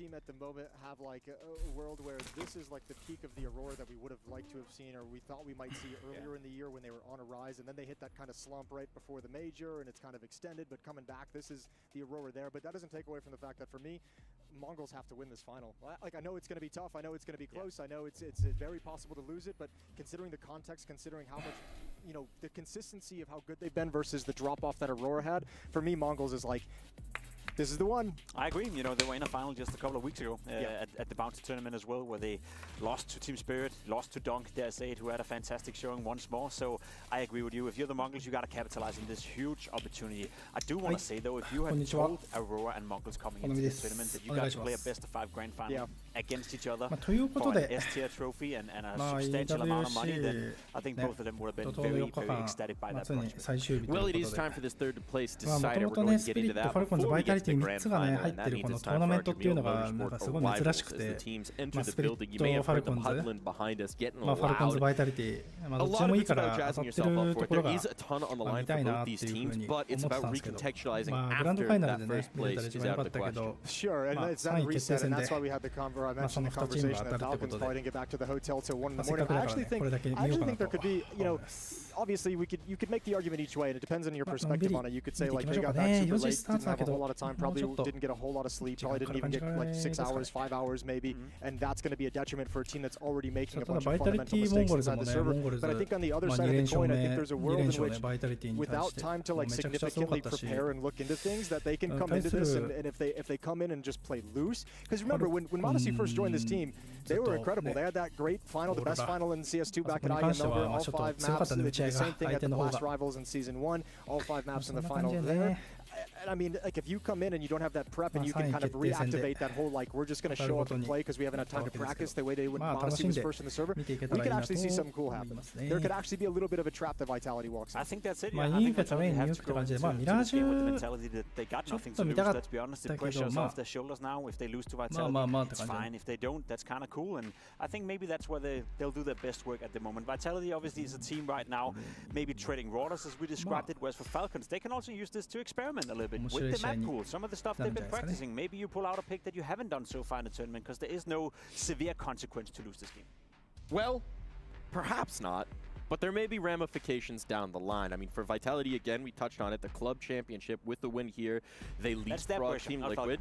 team at the moment have like a world where this is like the peak of the Aurora that we would have liked to have seen, or we thought we might see earlier in the year when they were on a rise, and then they hit that kind of slump right before the major, and it's kind of extended, but coming back, this is the Aurora there. But that doesn't take away from the fact that for me, Mongols have to win this final. Like, I know it's going to be tough, I know it's going to be close, I know it's very possible to lose it, but considering the context, considering how much, you know, the consistency of how good they've been versus the drop-off that Aurora had, for me, Mongols is like, this is the one. I agree. You know, they were in a final just a couple of weeks ago at the Bounty tournament as well, where they lost to Team Spirit, lost to Dunk, dare say it, who had a fantastic showing once more. So I agree with you. If you're the Mongols, you got to capitalize on this huge opportunity. I do want to say, though, if you had told Aurora and Mongols coming into this tournament that you guys play a best-of-5 grand final against each other for an S-tier trophy and a substantial amount of money, then I think both of them would have been very, very ecstatic by that prospect. Well, it is time for this third place decider. We're going to get into that before we get to the grand final, and that means it's time for our Camille Motorsport arrivals as the teams enter the building. You may have heard them huddling behind us, getting loud. A lot of it's about jazzing yourself up for it. There is a ton on the line for both these teams, but it's about recontextualizing after that first place is out of the question. Sure, and it's that reset, and that's why we had the I mentioned the conversation that Falcons probably didn't get back to the hotel till 1 in the morning. I actually think there could be, you know, obviously you could make the argument each way, and it depends on your perspective on it. You could say like they got back super late, didn't have a whole lot of time, probably didn't get a whole lot of sleep, probably didn't even get like 6 hours, 5 hours maybe, and that's going to be a detriment for a team that's already making a bunch of fundamental mistakes inside the server. But I think on the other side of the coin, I think there's a world in which, without time to like significantly prepare and look into things, that they can come into this, and if they come in and just play loose, because remember when m0NESY first joined this team, they were incredible. They had that great final, the best final in CS2 back at IEM Melbourne, all 5 maps. They did the same thing at the last Rivals in Season 1, all 5 maps in the final there. And I mean, like, if you come in and you don't have that prep and you can kind of reactivate that whole, like, we're just going to show up and play because we haven't had time to practice the way they would m0NESY was first in the server, we could actually see something cool happen. There could actually be a little bit of a trap that Vitality walks in. I think that's it. I think Vitality have to go into this game with the mentality that they got nothing to lose. Let's be honest, the pressure's off their shoulders now. If they lose to Vitality, it's fine. If they don't, that's kind of cool. And I think maybe that's where they'll do their best work at the moment. Vitality obviously is a team right now, maybe treading waters as we described it, whereas for Falcons, they can also use this to experiment a little bit with the map pool. Some of the stuff they've been practicing. Maybe you pull out a pick that you haven't done so far in the tournament, because there is no severe consequence to lose this game. Well, perhaps not. But there may be ramifications down the line. I mean, for Vitality, again, we touched on it, the club championship with the win here, they leapfrog Team Liquid.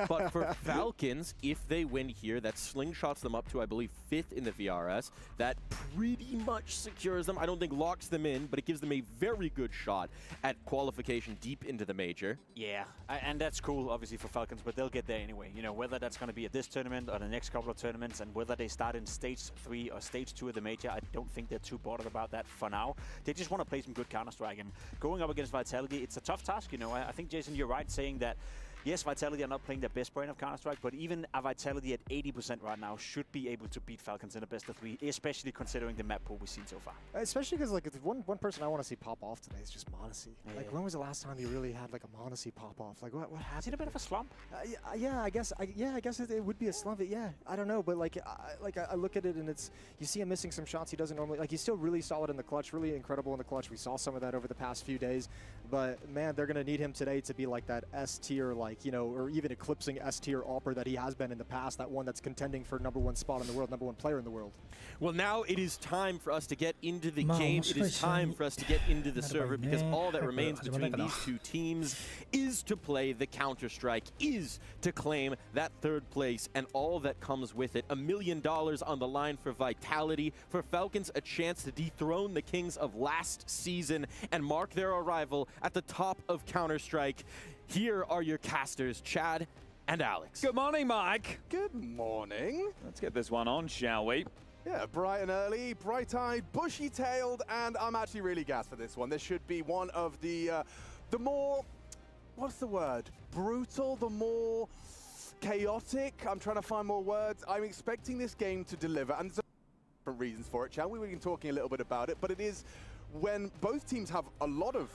But for Falcons, if they win here, that slingshots them up to, I believe, 5th in the VRS. That pretty much secures them. I don't think locks them in, but it gives them a very good shot at qualification deep into the major. Yeah, and that's cool, obviously, for Falcons, but they'll get there anyway. You know, whether that's going to be at this tournament or the next couple of tournaments, and whether they start in Stage 3 or Stage 2 of the major, I don't think they're too bothered about that for now. They just want to play some good Counter-Strike, and going up against Vitality, it's a tough task, you know. I think, Jason, you're right saying that yes, Vitality are not playing their best brand of Counter-Strike, but even a Vitality at 80% right now should be able to beat Falcons in a best of 3, especially considering the map pool we've seen so far. Especially because, like, one person I want to see pop off today is just m0NESY. Yeah. Like, when was the last time you really had, like, a m0NESY pop off? Like, what happened? Is it a bit of a slump? Yeah, I guess it would be a slump. Yeah, I don't know, but, like, I look at it and it's, you see him missing some shots he doesn't normally, like, he's still really solid in the clutch, really incredible in the clutch. We saw some of that over the past few days, but, man, they're going to need him today to be, like, that S-tier, like, you know, or even eclipsing S-tier AWPer that he has been in the past, that one that's contending for #1 spot in the world, #1 player in the world. Well, now it is time for us to get into the game. It is time for us to get into the server, because all that remains between these two teams is to play the Counter-Strike, is to claim that 3rd place and all that comes with it. $1 million on the line for Vitality. For Falcons, a chance to dethrone the Kings of last season and mark their arrival at the top of Counter-Strike. Here are your casters, Chad and Alex. Good morning, Mike. Good morning. Let's get this one on, shall we? Yeah, bright and early, bright-eyed, bushy-tailed, and I'm actually really gassed for this one. This should be one of the more, what's the word? Brutal, the more chaotic. I'm trying to find more words. I'm expecting this game to deliver, and there's different reasons for it, Chad. We've been talking a little bit about it, but it is when both teams have a lot of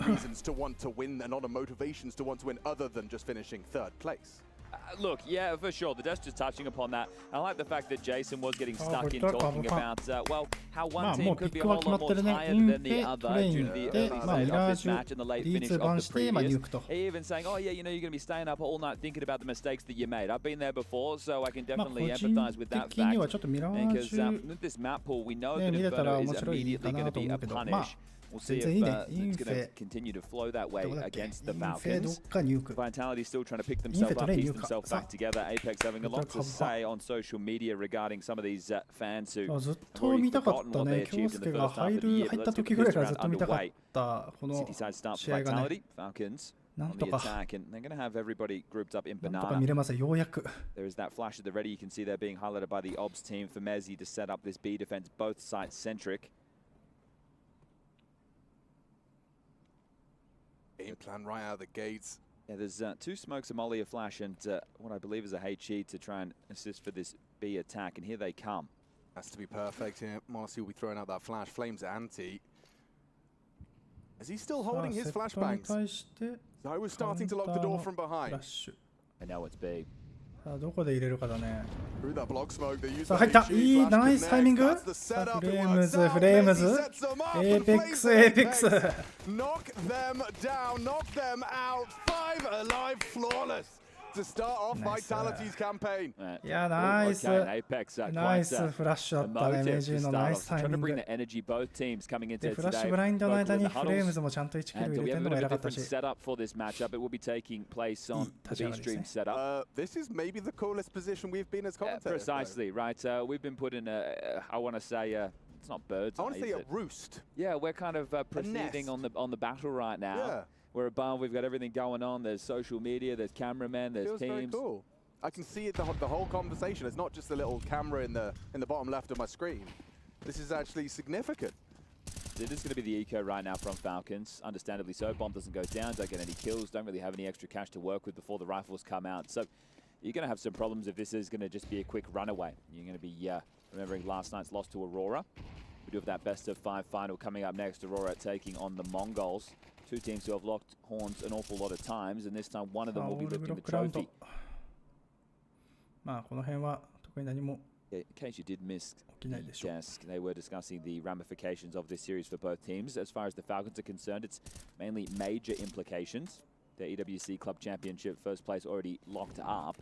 reasons to want to win and a lot of motivations to want to win other than just finishing 3rd place. Look, yeah, for sure. The desk just touching upon that. I like the fact that Jason was getting stuck in talking about, well, how one team could be a whole lot more tired than the other due to the early state of this match and the late finish of the previous. Even saying, oh yeah, you know, you're going to be staying up all night thinking about the mistakes that you made. I've been there before, so I can definitely empathize with that fact. Because with this map pool, we know that Inferno is immediately going to be a punish. We'll see if it's going to continue to flow that way against the Falcons. Vitality still trying to pick themselves up, piece themselves back together. Apex having a lot to say on social media regarding some of these fans who already forgotten what they achieved in the first half of the year. But let's get this round underway. City side start for Vitality. Falcons on the attack, and they're going to have everybody grouped up in banana. There is that flash at the ready. You can see they're being highlighted by the Obs team for Mezzi to set up this B defense, both site-centric. Game plan right out of the gates. Yeah, there's 2 smokes, a molly, a flash, and what I believe is a HE to try and assist for this B attack, and here they come. Has to be perfect here. Marcy will be throwing out that flash. Flames anti. Is he still holding his flashbangs? I was starting to lock the door from behind. I know it's B. Through that block smoke, they use さあ入った。いいナイスタイミング。フレームズエーペックスエーペックス。 Knock them down, knock them out. 5 alive, flawless to start off Vitality's campaign. いやナイス。ナイスフラッシュだったね。メジーのナイスタイミング。でフラッシュブラインドの間にフレームズもちゃんと1キル入れてるのが偉かったし。This is maybe the coolest position we've been as commentators. Precisely, right. We've been put in a, I want to say, it's not birds. I want to say a roost. Yeah, we're kind of proceeding on the battle right now. Yeah. We're above, we've got everything going on. There's social media, there's cameramen, there's teams. Very cool. I can see it, the whole conversation. It's not just a little camera in the bottom left of my screen. This is actually significant. It is going to be the eco right now from Falcons, understandably so. Bomb doesn't go down, don't get any kills, don't really have any extra cash to work with before the rifles come out. So you're going to have some problems if this is going to just be a quick runaway. You're going to be remembering last night's loss to Aurora. We do have that best of 5 final coming up next. Aurora taking on the Mongols. 2 teams who have locked horns an awful lot of times, and this time one of them will be lifting the trophy. In case you did miss the desk, they were discussing the ramifications of this series for both teams. As far as the Falcons are concerned, it's mainly major implications. Their EWC Club Championship first place already locked up,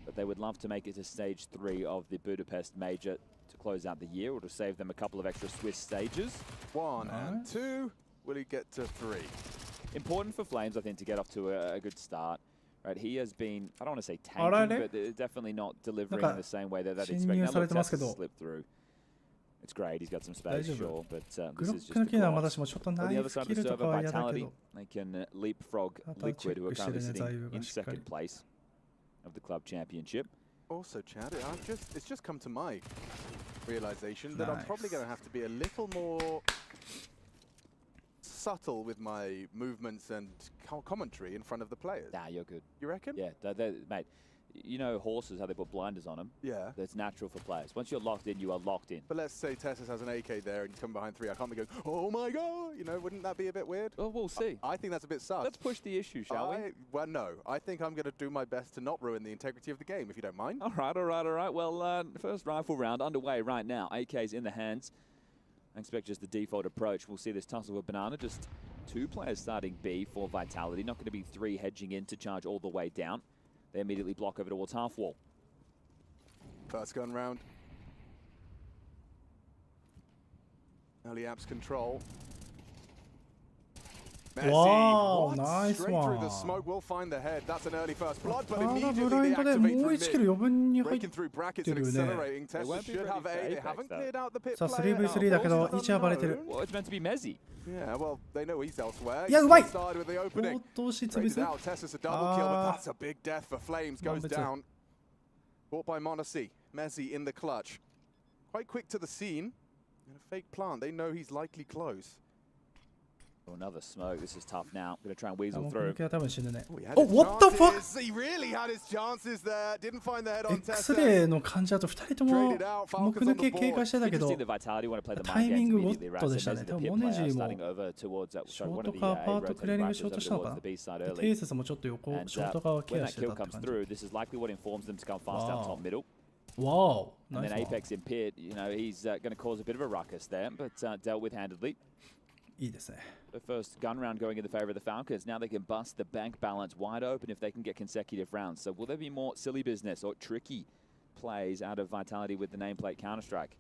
but they would love to make it to stage 3 of the Budapest Major to close out the year, or to save them a couple of extra Swiss stages. 1 and 2. Will he get to 3? Important for Flames, I think, to get off to a good start. Right, he has been, I don't want to say tanking, but definitely not delivering in the same way that they'd expect. Now look, Tess has slipped through. It's great, he's got some space, sure, but this is just a cross. On the other side of the server, Vitality, they can leapfrog Liquid, who are currently sitting in 2nd place of the club championship. Also, Chad, it's just come to my realization that I'm probably going to have to be a little more subtle with my movements and commentary in front of the players. Nah, you're good. You reckon? Yeah, mate. You know horses, how they put blinders on them? Yeah. That's natural for players. Once you're locked in, you are locked in. But let's say Tessus has an AK there and you come behind 3. I can't be going, oh my god! You know, wouldn't that be a bit weird? Well, we'll see. I think that's a bit sus. Let's push the issue, shall we? Well, no. I think I'm going to do my best to not ruin the integrity of the game, if you don't mind. All right. Well, first rifle round underway right now. AK's in the hands. I expect just the default approach. We'll see this tussle with Banana. Just 2 players starting B for Vitality. Not going to be 3 hedging in to charge all the way down. They immediately block over towards half wall. First gun round. Early apps control. Messi. Wow, nice Straight one. Through the smoke, we'll find the head. That's an early first blood, but immediately they activate through mid. Breaking through brackets and accelerating. Tesla should have A. They haven't cleared out the pit player. 3v3 だけど位置はバレてる。 Well, it's meant to be Mezzi. Yeah, well, they know he's elsewhere. いや、うまい。 Started with the opening. 落とし潰す。 Out, Tessus a double kill, but that's a big death for Flames. Goes down. Caught by Monacy. Messi in the clutch. Quite quick to the scene. And a fake plant. They know he's likely close. Another smoke. This is tough now. Going to try and weasel through. Oh, what the fuck? He really had his chances there. Didn't find the head on Tessa. X-ray の患者と2人とも目抜け警戒してたけど、タイミングゴッドでしたね。多分モネジーもショートカーパートクリアリングしようとしたのかな。テイセスもちょっと横、ショートカーをケアしてたって感じ。Wow. And then Apex in pit, you know, he's going to cause a bit of a ruckus there, but dealt with handedly. いいですね。 The first gun round going in the favor of the Falcons. Now they can bust the bank balance wide open if they can get consecutive rounds. So will there be more silly business or tricky plays out of Vitality with the nameplate Counter-Strike?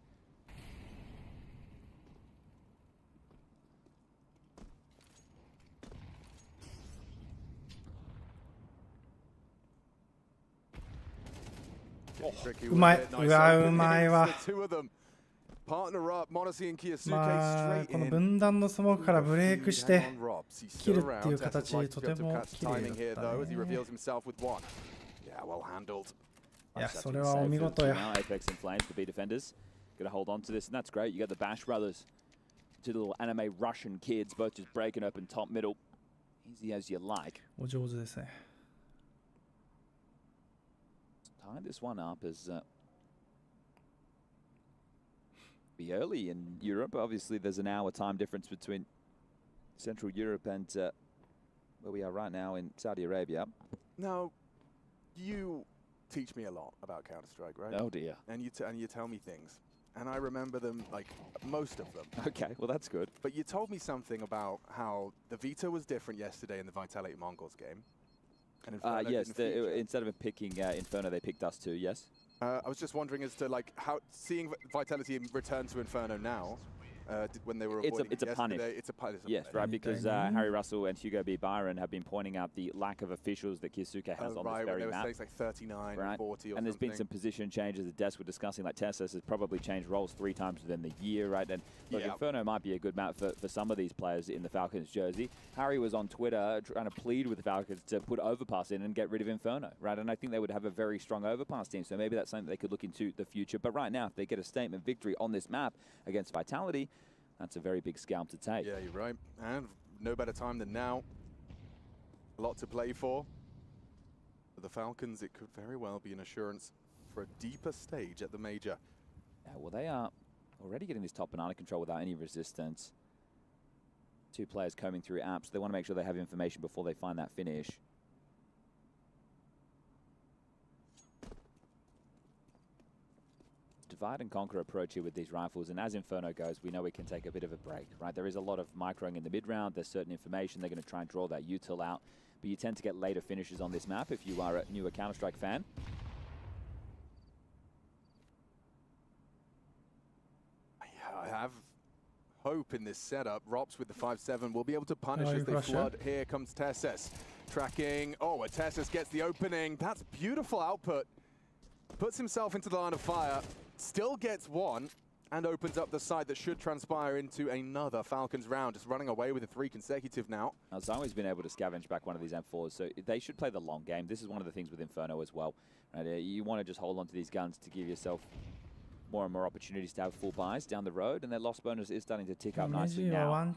うまい。うわ、うまいわ。まあ、この分断のスモークからブレイクして切るっていう形、とても綺麗だったね。いや、それはお見事や。Apex in flames, the B defenders gonna hold on to this, and that's great. You got the Bash brothers, two little anime Russian kids, both just breaking open top middle, easy as you like. お上手ですね。Tie this one up as be early in Europe. Obviously, there's an hour time difference between Central Europe and where we are right now in Saudi Arabia. Now, you teach me a lot about Counter-Strike, right? Oh dear. And you tell me things, and I remember them, like most of them. Okay, well that's good. But you told me something about how the Vita was different yesterday in the Vitality Mongols game. And yes, instead of picking Inferno, they picked us too. Yes. I was just wondering as to like how seeing Vitality return to Inferno now, when they were avoiding it's a punish. It's a punish. Yes, right, because Harry Russell and Hugo B. Byron have been pointing out the lack of officials that Kisuke has on this very map. It's like 39, right? 40 or and there's something. been some position changes. The desk were discussing, like Tessus has probably changed roles 3 times within the year, right? And look, Inferno might be a good map for some of these players in the Falcons jersey. Harry was on Twitter trying to plead with the Falcons to put Overpass in and get rid of Inferno, right? And I think they would have a very strong Overpass team, so maybe that's something they could look into the future. But right now, if they get a statement victory on this map against Vitality, that's a very big scalp to take. Yeah, you're right. And no better time than now. A lot to play for. For the Falcons, it could very well be an assurance for a deeper stage at the major. Yeah, well, they are already getting this top banana control without any resistance. 2 players combing through apps. They want to make sure they have information before they find that finish. Divide and conquer approach here with these rifles, and as Inferno goes, we know we can take a bit of a break, right? There is a lot of microing in the mid-round. There's certain information. They're going to try and draw that util out, but you tend to get later finishes on this map if you are a newer Counter-Strike fan. I have hope in this setup. Rops with the 5-7 will be able to punish as they flood. Here comes Tessus. Tracking. Oh, Tessus gets the opening. That's beautiful output. Puts himself into the line of fire. Still gets one, and opens up the side that should transpire into another Falcons round. Just running away with a 3 consecutive now. Now, Zoe's been able to scavenge back one of these M4s, so they should play the long game. This is one of the things with Inferno as well. Right? You want to just hold on to these guns to give yourself more and more opportunities to have full buys down the road, and their loss bonus is starting to tick up nicely now. I'm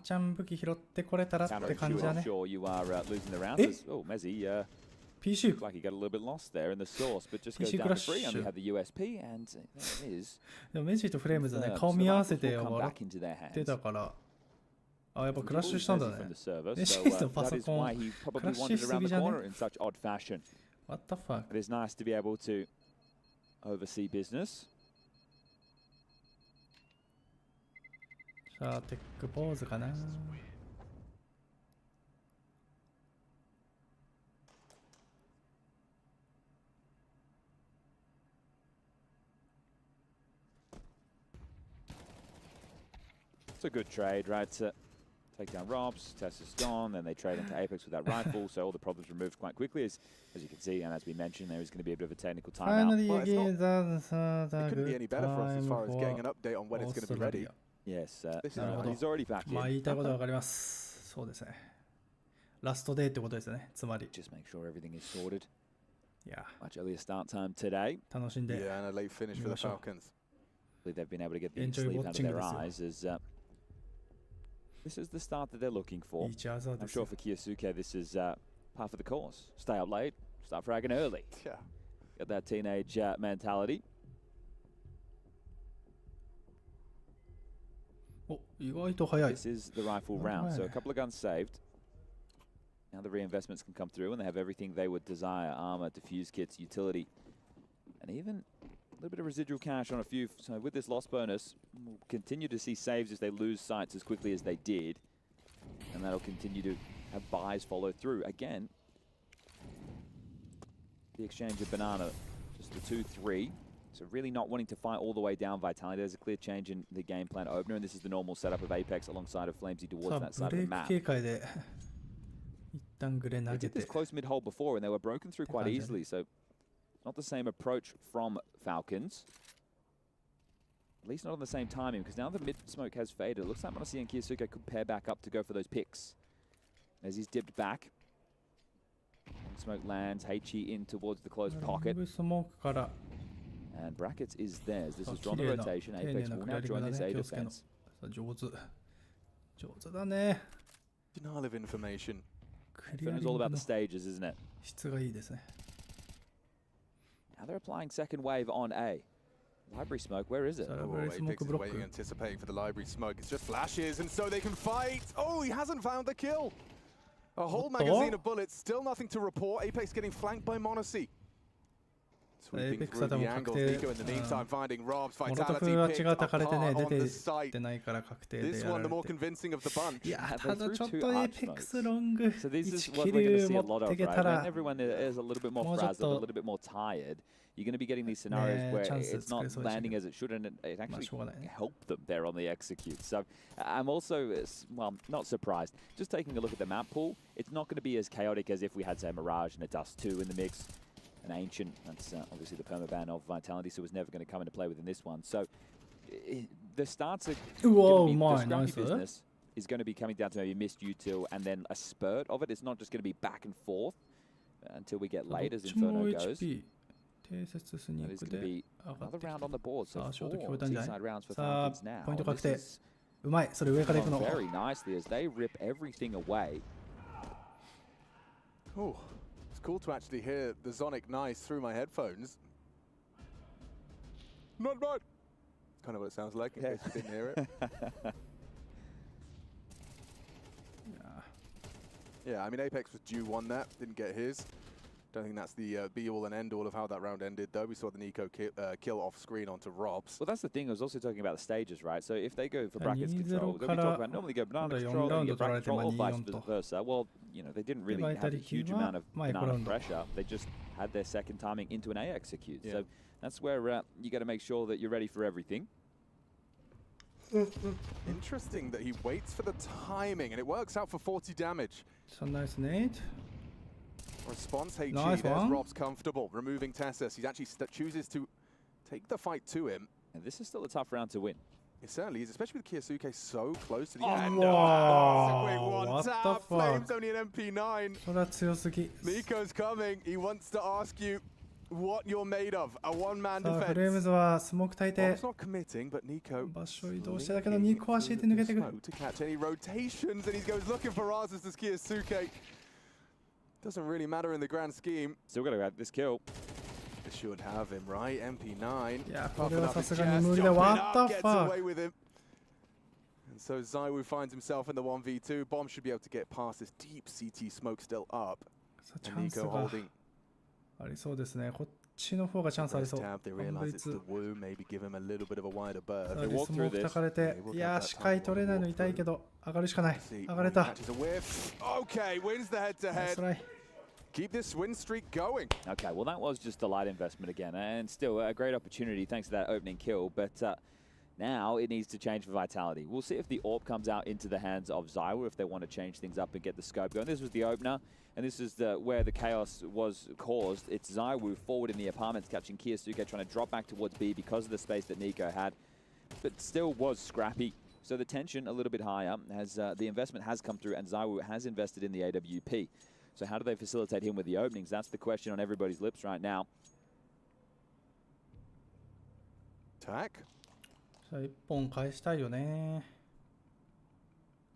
sure you are losing the rounds. Oh, Mezzi. PC looks like he got a little bit lost there in the source, but just goes down to 3 and they have the USP, and there it is. でもメジとフレームズね、顔見合わせて笑ってたから、あ、やっぱクラッシュしたんだね。メジのパソコンクラッシュしすぎじゃね？ What the fuck? It is nice to be able to oversee business. じゃあテックポーズかな。It's a good trade, right? Take down Robs, Tess is gone, then they trade into Apex with that rifle, so all the problems removed quite quickly, as you can see, and as we mentioned, there is going to be a bit of a technical timeout. It couldn't be any better for us as far as getting an update on when it's going to be ready. Yes, he's already back in. まあ言いたいことはわかります。そうですね。ラストデーってことですね。つまり。Just make sure everything is sorted. Yeah. Much earlier start time today. 楽しんで。Yeah, and a late finish for the Falcons. They've been able to get the sleep out of their eyes as This is the start that they're looking for. I'm sure for Kyosuke, this is par for the course. Stay up late, start fragging early. Yeah. Got that teenage mentality. This is the rifle round, so a couple of guns saved. Now the reinvestments can come through, and they have everything they would desire: armor, defuse kits, utility, and even a little bit of residual cash on a few. So with this loss bonus, we'll continue to see saves as they lose sites as quickly as they did, and that'll continue to have buys follow through. Again, the exchange of banana, just the 2-3. So really not wanting to fight all the way down Vitality. There's a clear change in the game plan opener, and this is the normal setup of Apex alongside of Flamesy towards that side of the map. They did this close mid-hole before, and they were broken through quite easily, so not the same approach from Falcons. At least not on the same timing, because now the mid-smoke has faded. It looks like Monasi and Kyosuke could pair back up to go for those picks. As he's dipped back, smoke lands, Heichi in towards the closed pocket. And Brackets is theirs. This is drawn the rotation. Apex will now join this A defense. Denial of information. It's all about the stages, isn't it? Now they're applying second wave on A. Library smoke, where is it? Apex is waiting, anticipating for the library smoke. It's just flashes, and so they can fight. Oh, he hasn't found the kill. A whole magazine of bullets, still nothing to report. Apex getting flanked by Monasi. Sweeping through the angles, Nico in the meantime finding Rob's Vitality picked apart on the site. This one the more convincing of the bunch. So this is what we're going to see a lot of, right? When everyone is a little bit more frazzled, a little bit more tired, you're going to be getting these scenarios where it's not landing as it should, and it actually helped them there on the execute. So I'm also, well, not surprised. Just taking a look at the map pool, it's not going to be as chaotic as if we had, say, Mirage and a Dust 2 in the mix. An Ancient, that's obviously the permaban of Vitality, so was never going to come into play within this one. So the starts are the scrappy business is going to be coming down to maybe missed util and then a spurt of it. It's not just going to be back and forth until we get late as Inferno goes. That is going to be another round on the board, so 4 T-side rounds for Falcons now. This is going very nicely as they rip everything away. Oh. Cool to actually hear the Sonic Nice through my headphones. Not bad. Kind of what it sounds like in case you didn't hear it. Yeah, I mean Apex was due one that, didn't get his. Don't think that's the be-all and end-all of how that round ended, though. We saw the Nico kill off-screen onto Robs. Well, that's the thing. I was also talking about the stages, right? So if they go for Brackets control, we talk about normally go banana control, then you get bracket control, or vice versa. Well, you know, they didn't really have a huge amount of banana pressure. They just had their second timing into an A execute. Yeah. So that's where you got to make sure that you're ready for everything. Interesting that he waits for the timing, and it works out for 40 damage. So nice nade. Response HG, nice there's Rob's comfortable, removing Tessus. He actually chooses to take the fight to him. And this is still a tough round to win. It certainly is, especially with Kyosuke so close to the end. What the fuck? Flames only an MP9. Nico's coming. He wants to ask you what you're made of. A one-man defense. Rob's not committing, but Nico to catch any rotations, and he goes looking for Razes as Kyosuke. Doesn't really matter in the grand scheme. Still got to grab this kill. It should have him, right? MP9. Yeah, what the fuck? Away with him. And so ZywOo finds himself in the 1v2. Bomb should be able to get past this deep CT smoke still up. And Nico holding. They realize it's the Woo, maybe give him a little bit of a wider berth. They walk through this. Catches a whiff. Okay, wins the head-to-head. Keep this win streak going. Okay, well that was just a light investment again, and still a great opportunity thanks to that opening kill, but now it needs to change for Vitality. We'll see if the AWP comes out into the hands of ZywOo if they want to change things up and get the scope going. This was the opener, and this is where the chaos was caused. It's ZywOo forward in the apartments, catching Kyosuke, trying to drop back towards B because of the space that Nico had, but still was scrappy. So the tension a little bit higher, as the investment has come through, and ZywOo has invested in the AWP. So how do they facilitate him with the openings? That's the question on everybody's lips right now. Tack.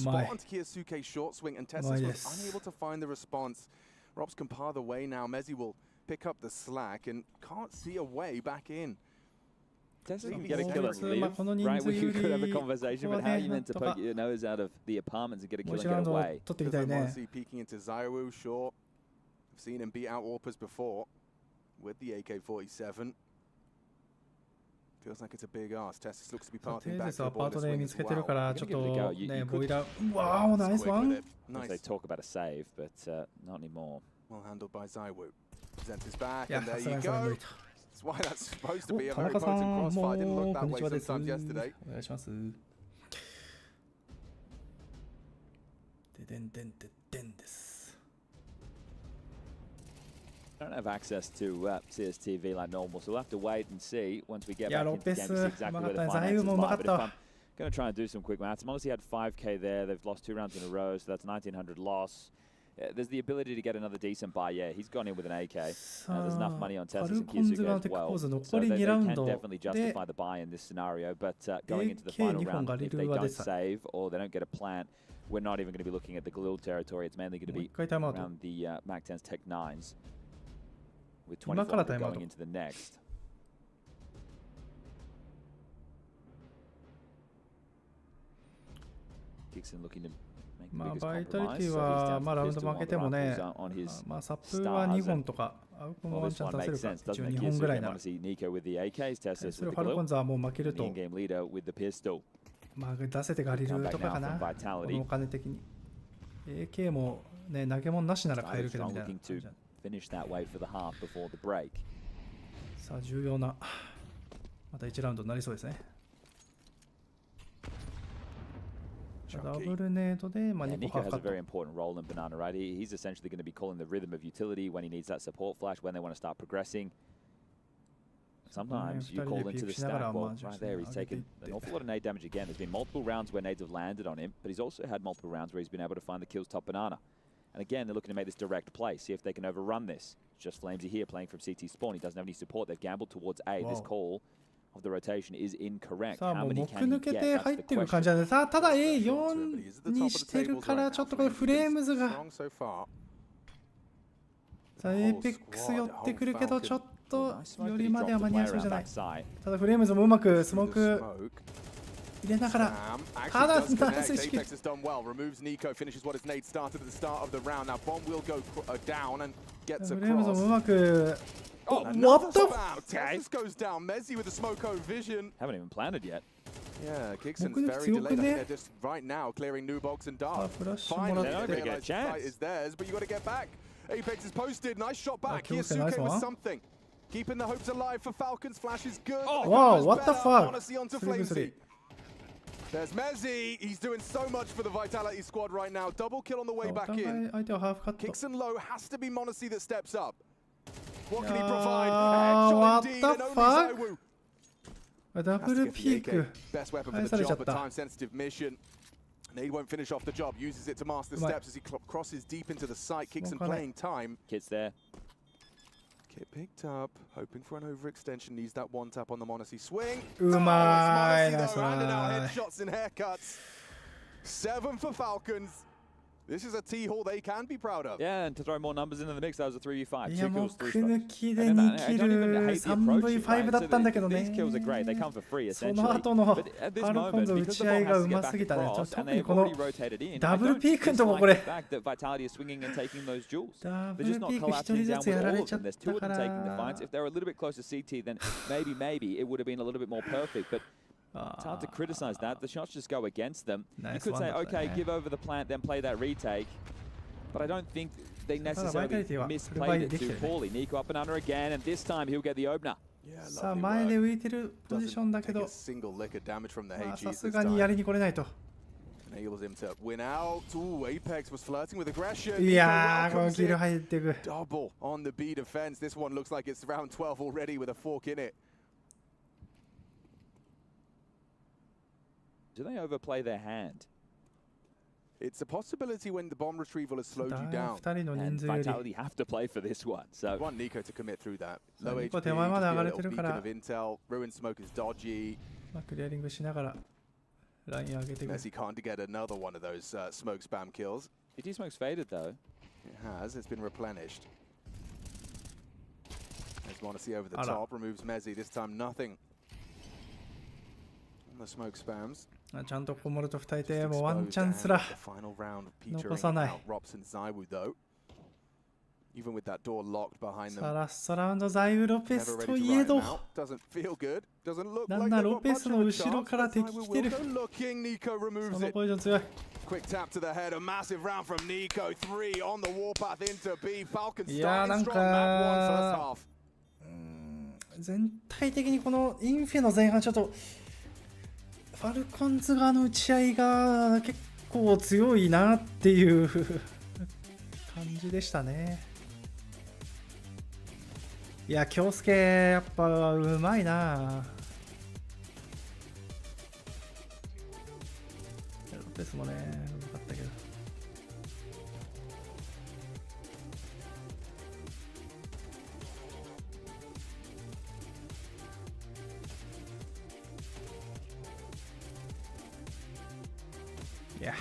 spot onto Kiyosuke's short swing, and Tessus was unable to find the response. Robs can par the way now. Mezzi will pick up the slack and can't see a way back in. Tesla can get a kill and live, right? We could have a conversation, but how are you meant to poke your nose out of the apartments and get a kill and get away? Monacy peeking into Zaiwu, sure. I've seen him beat out Orpers before with the AK-47. Feels like it's a big ask. Tessus looks to be parting back to the border swing as well. Wow, nice one. Nice. They talk about a save, but not anymore. Well handled by Zaiwu. Presents his back, and there you go. That's why that's supposed to be a very potent crossfire. Didn't look that way sometimes yesterday. I don't have access to CSTV like normal, so we'll have to wait and see once we get back into the game to see exactly where the finances lie. But if I'm going to try and do some quick maths, Monacy had 5k there. They've lost 2 rounds in a row, so that's 1,900 loss. There's the ability to get another decent buy. Yeah, he's gone in with an AK. There's enough money on Tessus and Kizuka as well. So they can definitely justify the buy in this scenario. But going into the final round, if they don't save or they don't get a plant, we're not even going to be looking at the Galil territory. It's mainly going to be around the MAC-10s Tech 9s. With 24 going into the next. Kixon looking to make the biggest compromise. So he's down to the pistol while the rifles on his stars. Well, this one makes sense, doesn't it? Kizuka, obviously Nico with the AKs, Tessus with the Galil, the in-game leader with the pistol. Come back now from Vitality. Looking to finish that way for the half before the break. さあ重要なまた1ラウンドになりそうですね。ダブルネードでまあ2個 Nico has a very important role in Banana, right? He's essentially going to be calling the rhythm of utility when he needs that support flash, when they want to start progressing. Sometimes you call into the stack. Well, right there, he's taken an awful lot of nade damage again. There's been multiple rounds where nades have landed on him, but he's also had multiple rounds where he's been able to find the kills top Banana. And again, they're looking to make this direct play, see if they can overrun this. Just Flamesy here playing from CT spawn. He doesn't have any support. They've gambled towards A. This call of the rotation is incorrect. How many can he get? That's the question. ただ A4 にしてるからちょっとこれフレームズがさあ APEX 寄ってくるけどちょっとよりまでは間に合いそうじゃない。ただフレームズもうまくスモーク入れながらただナイス意識。Removes Nico, finishes what his nade started at the start of the round. Now bomb will go down and gets フレームズもうまく Oh, what the fuck? Tessus goes down. Mezzi with the smoke-o vision. Haven't even planted yet. Yeah, Kickson's very delayed. I think they're just right now clearing Nubox and Dark. Finally, they're going to get a chance. Fight is theirs, but you got to get back. Apex is posted. Nice shot back. Here's Suke with something. Keeping the hopes alive for Falcons. Flash is good. Oh, wow, what the fuck? Onto Flamesy. There's Mezzi. He's doing so much for the Vitality squad right now. Double kill on the way back in. Kickson low has to be Monacy that steps up. What can he provide? What the fuck? Double peak. Best weapon for the job, a time-sensitive mission. Nade won't finish off the job. Uses it to master steps as he crosses deep into the site. Kickson playing time. Kit's there. Kit picked up, hoping for an overextension. Needs that one tap on the Monacy swing. Umai, nice one. Handing out headshots and haircuts. 7 for Falcons. This is a T-haul they can be proud of. Yeah, and to throw more numbers into the mix, that was a 3v5. いやもうく抜きで2キル 3v5 だったんだけどね。 These kills are great. They come for free, その後のファルコンズ打ち合いがうますぎたね。特にこのダブルピークのとここれ。ダブルピーク一人ずつやられちゃったから。 If they were a little bit closer to CT, then maybe it would have been a little bit more perfect. But it's hard to criticize that. The shots just go against them. You could say, okay, give over the plant, then play that retake. But I don't think they necessarily misplayed it too poorly. Nico up and under again, and this time he'll get the opener. さあ前で浮いてるポジションだけど、さすがにやりに来れないと。 Enables him to win out. Ooh, Apex was flirting with aggression. いやー、このキル入っていく。 Double on the B defense. This one looks like it's round 12 already with a fork in it. Do they overplay their hand? It's a possibility when the bomb retrieval has slowed you down. And Vitality have to play for this one. So you want Nico to commit through that. Low HP, just be a little beacon of intel. Ruin smoke is dodgy. Messi can't get another one of those smoke spam kills. CT smoke's faded though. It has. It's been replenished. There's Monacy over the top. Removes Messi. This time nothing. ちゃんとこもると2人でもうワンチャンすら残さない。さあラストラウンドザイウ・ロペスといえどなんだロペスの後ろから敵来てる。そのポジション強い。いやーなんか全体的にこのインフェの前半ちょっとファルコンズ側の打ち合いが結構強いなっていう感じでしたね。いや京介やっぱうまいな。ロペスもねうまかったけど。いや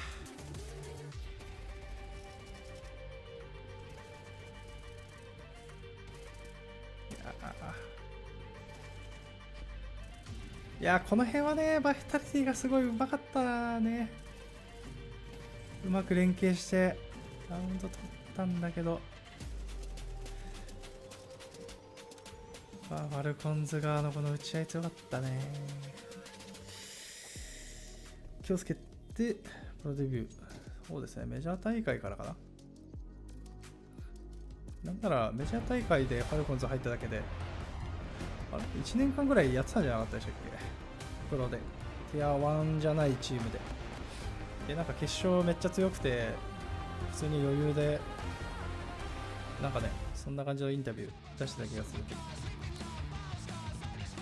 いやこの辺はねバイタリティがすごいうまかったね。うまく連携してラウンド取ったんだけどファルコンズ側のこの打ち合い強かったね。気をつけてプロデビュー。そうですねメジャー大会からかな。なんならメジャー大会でファルコンズ入っただけで1年間ぐらいやってたんじゃなかったでしたっけプロで。ティア1じゃないチームで。でなんか決勝めっちゃ強くて普通に余裕でなんかねそんな感じのインタビュー出してた気がする。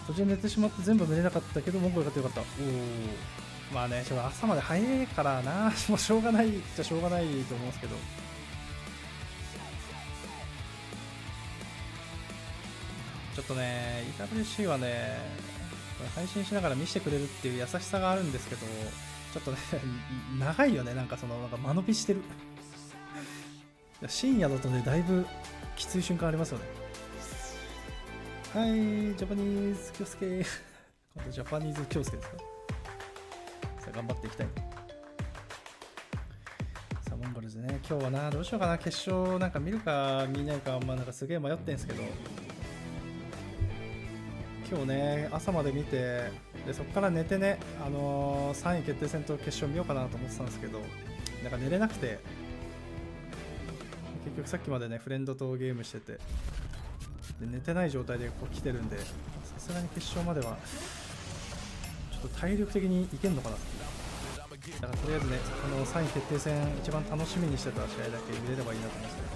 途中寝てしまって全部見れなかったけど文句がよかった。おおまあね朝まで早いからなもうしょうがないじゃしょうがないと思うんですけど。ちょっとね EWC はね配信しながら見せてくれるっていう優しさがあるんですけどちょっとね長いよね。なんか間延びしてる深夜だとねだいぶきつい瞬間ありますよね。はいジャパニーズ京介今度ジャパニーズ京介ですか。さあ頑張っていきたい。さあモンゴルズね今日はなどうしようかな。決勝なんか見るか見ないかなんかすげえ迷ってんすけど今日ね朝まで見てでそこから寝てね3位決定戦と決勝見ようかなと思ってたんですけどなんか寝れなくて結局さっきまでねフレンドとゲームしててで寝てない状態でこう来てるんでさすがに決勝まではちょっと体力的にいけんのかなって。だからとりあえずねこの3位決定戦一番楽しみにしてた試合だけ見れればいいなと思うんですけど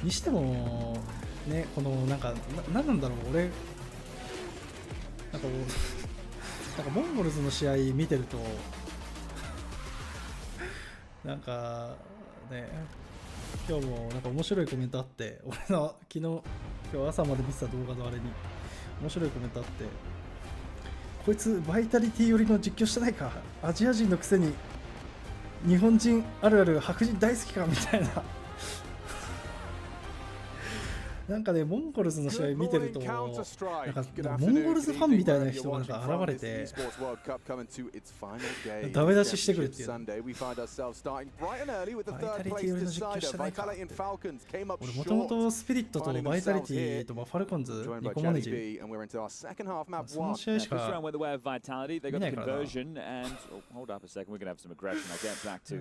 にしてもねこのなんなんだろう俺なんかモンゴルズの試合見てるとなんかね今日もなんか面白いコメントあって俺の今日朝まで見てた動画のあれに面白いコメントあってこいつバイタリティ寄りの実況してないかアジア人のくせに日本人あるある白人大好きかみたいななんかねモンゴルズの試合見てるとなんかモンゴルズファンみたいな人がなんか現れてダメ出ししてくるっていう。バイタリティ寄りの実況してないか。俺もともとスピリットとバイタリティとファルコンズニコマネジその試合しか見ないからな。なん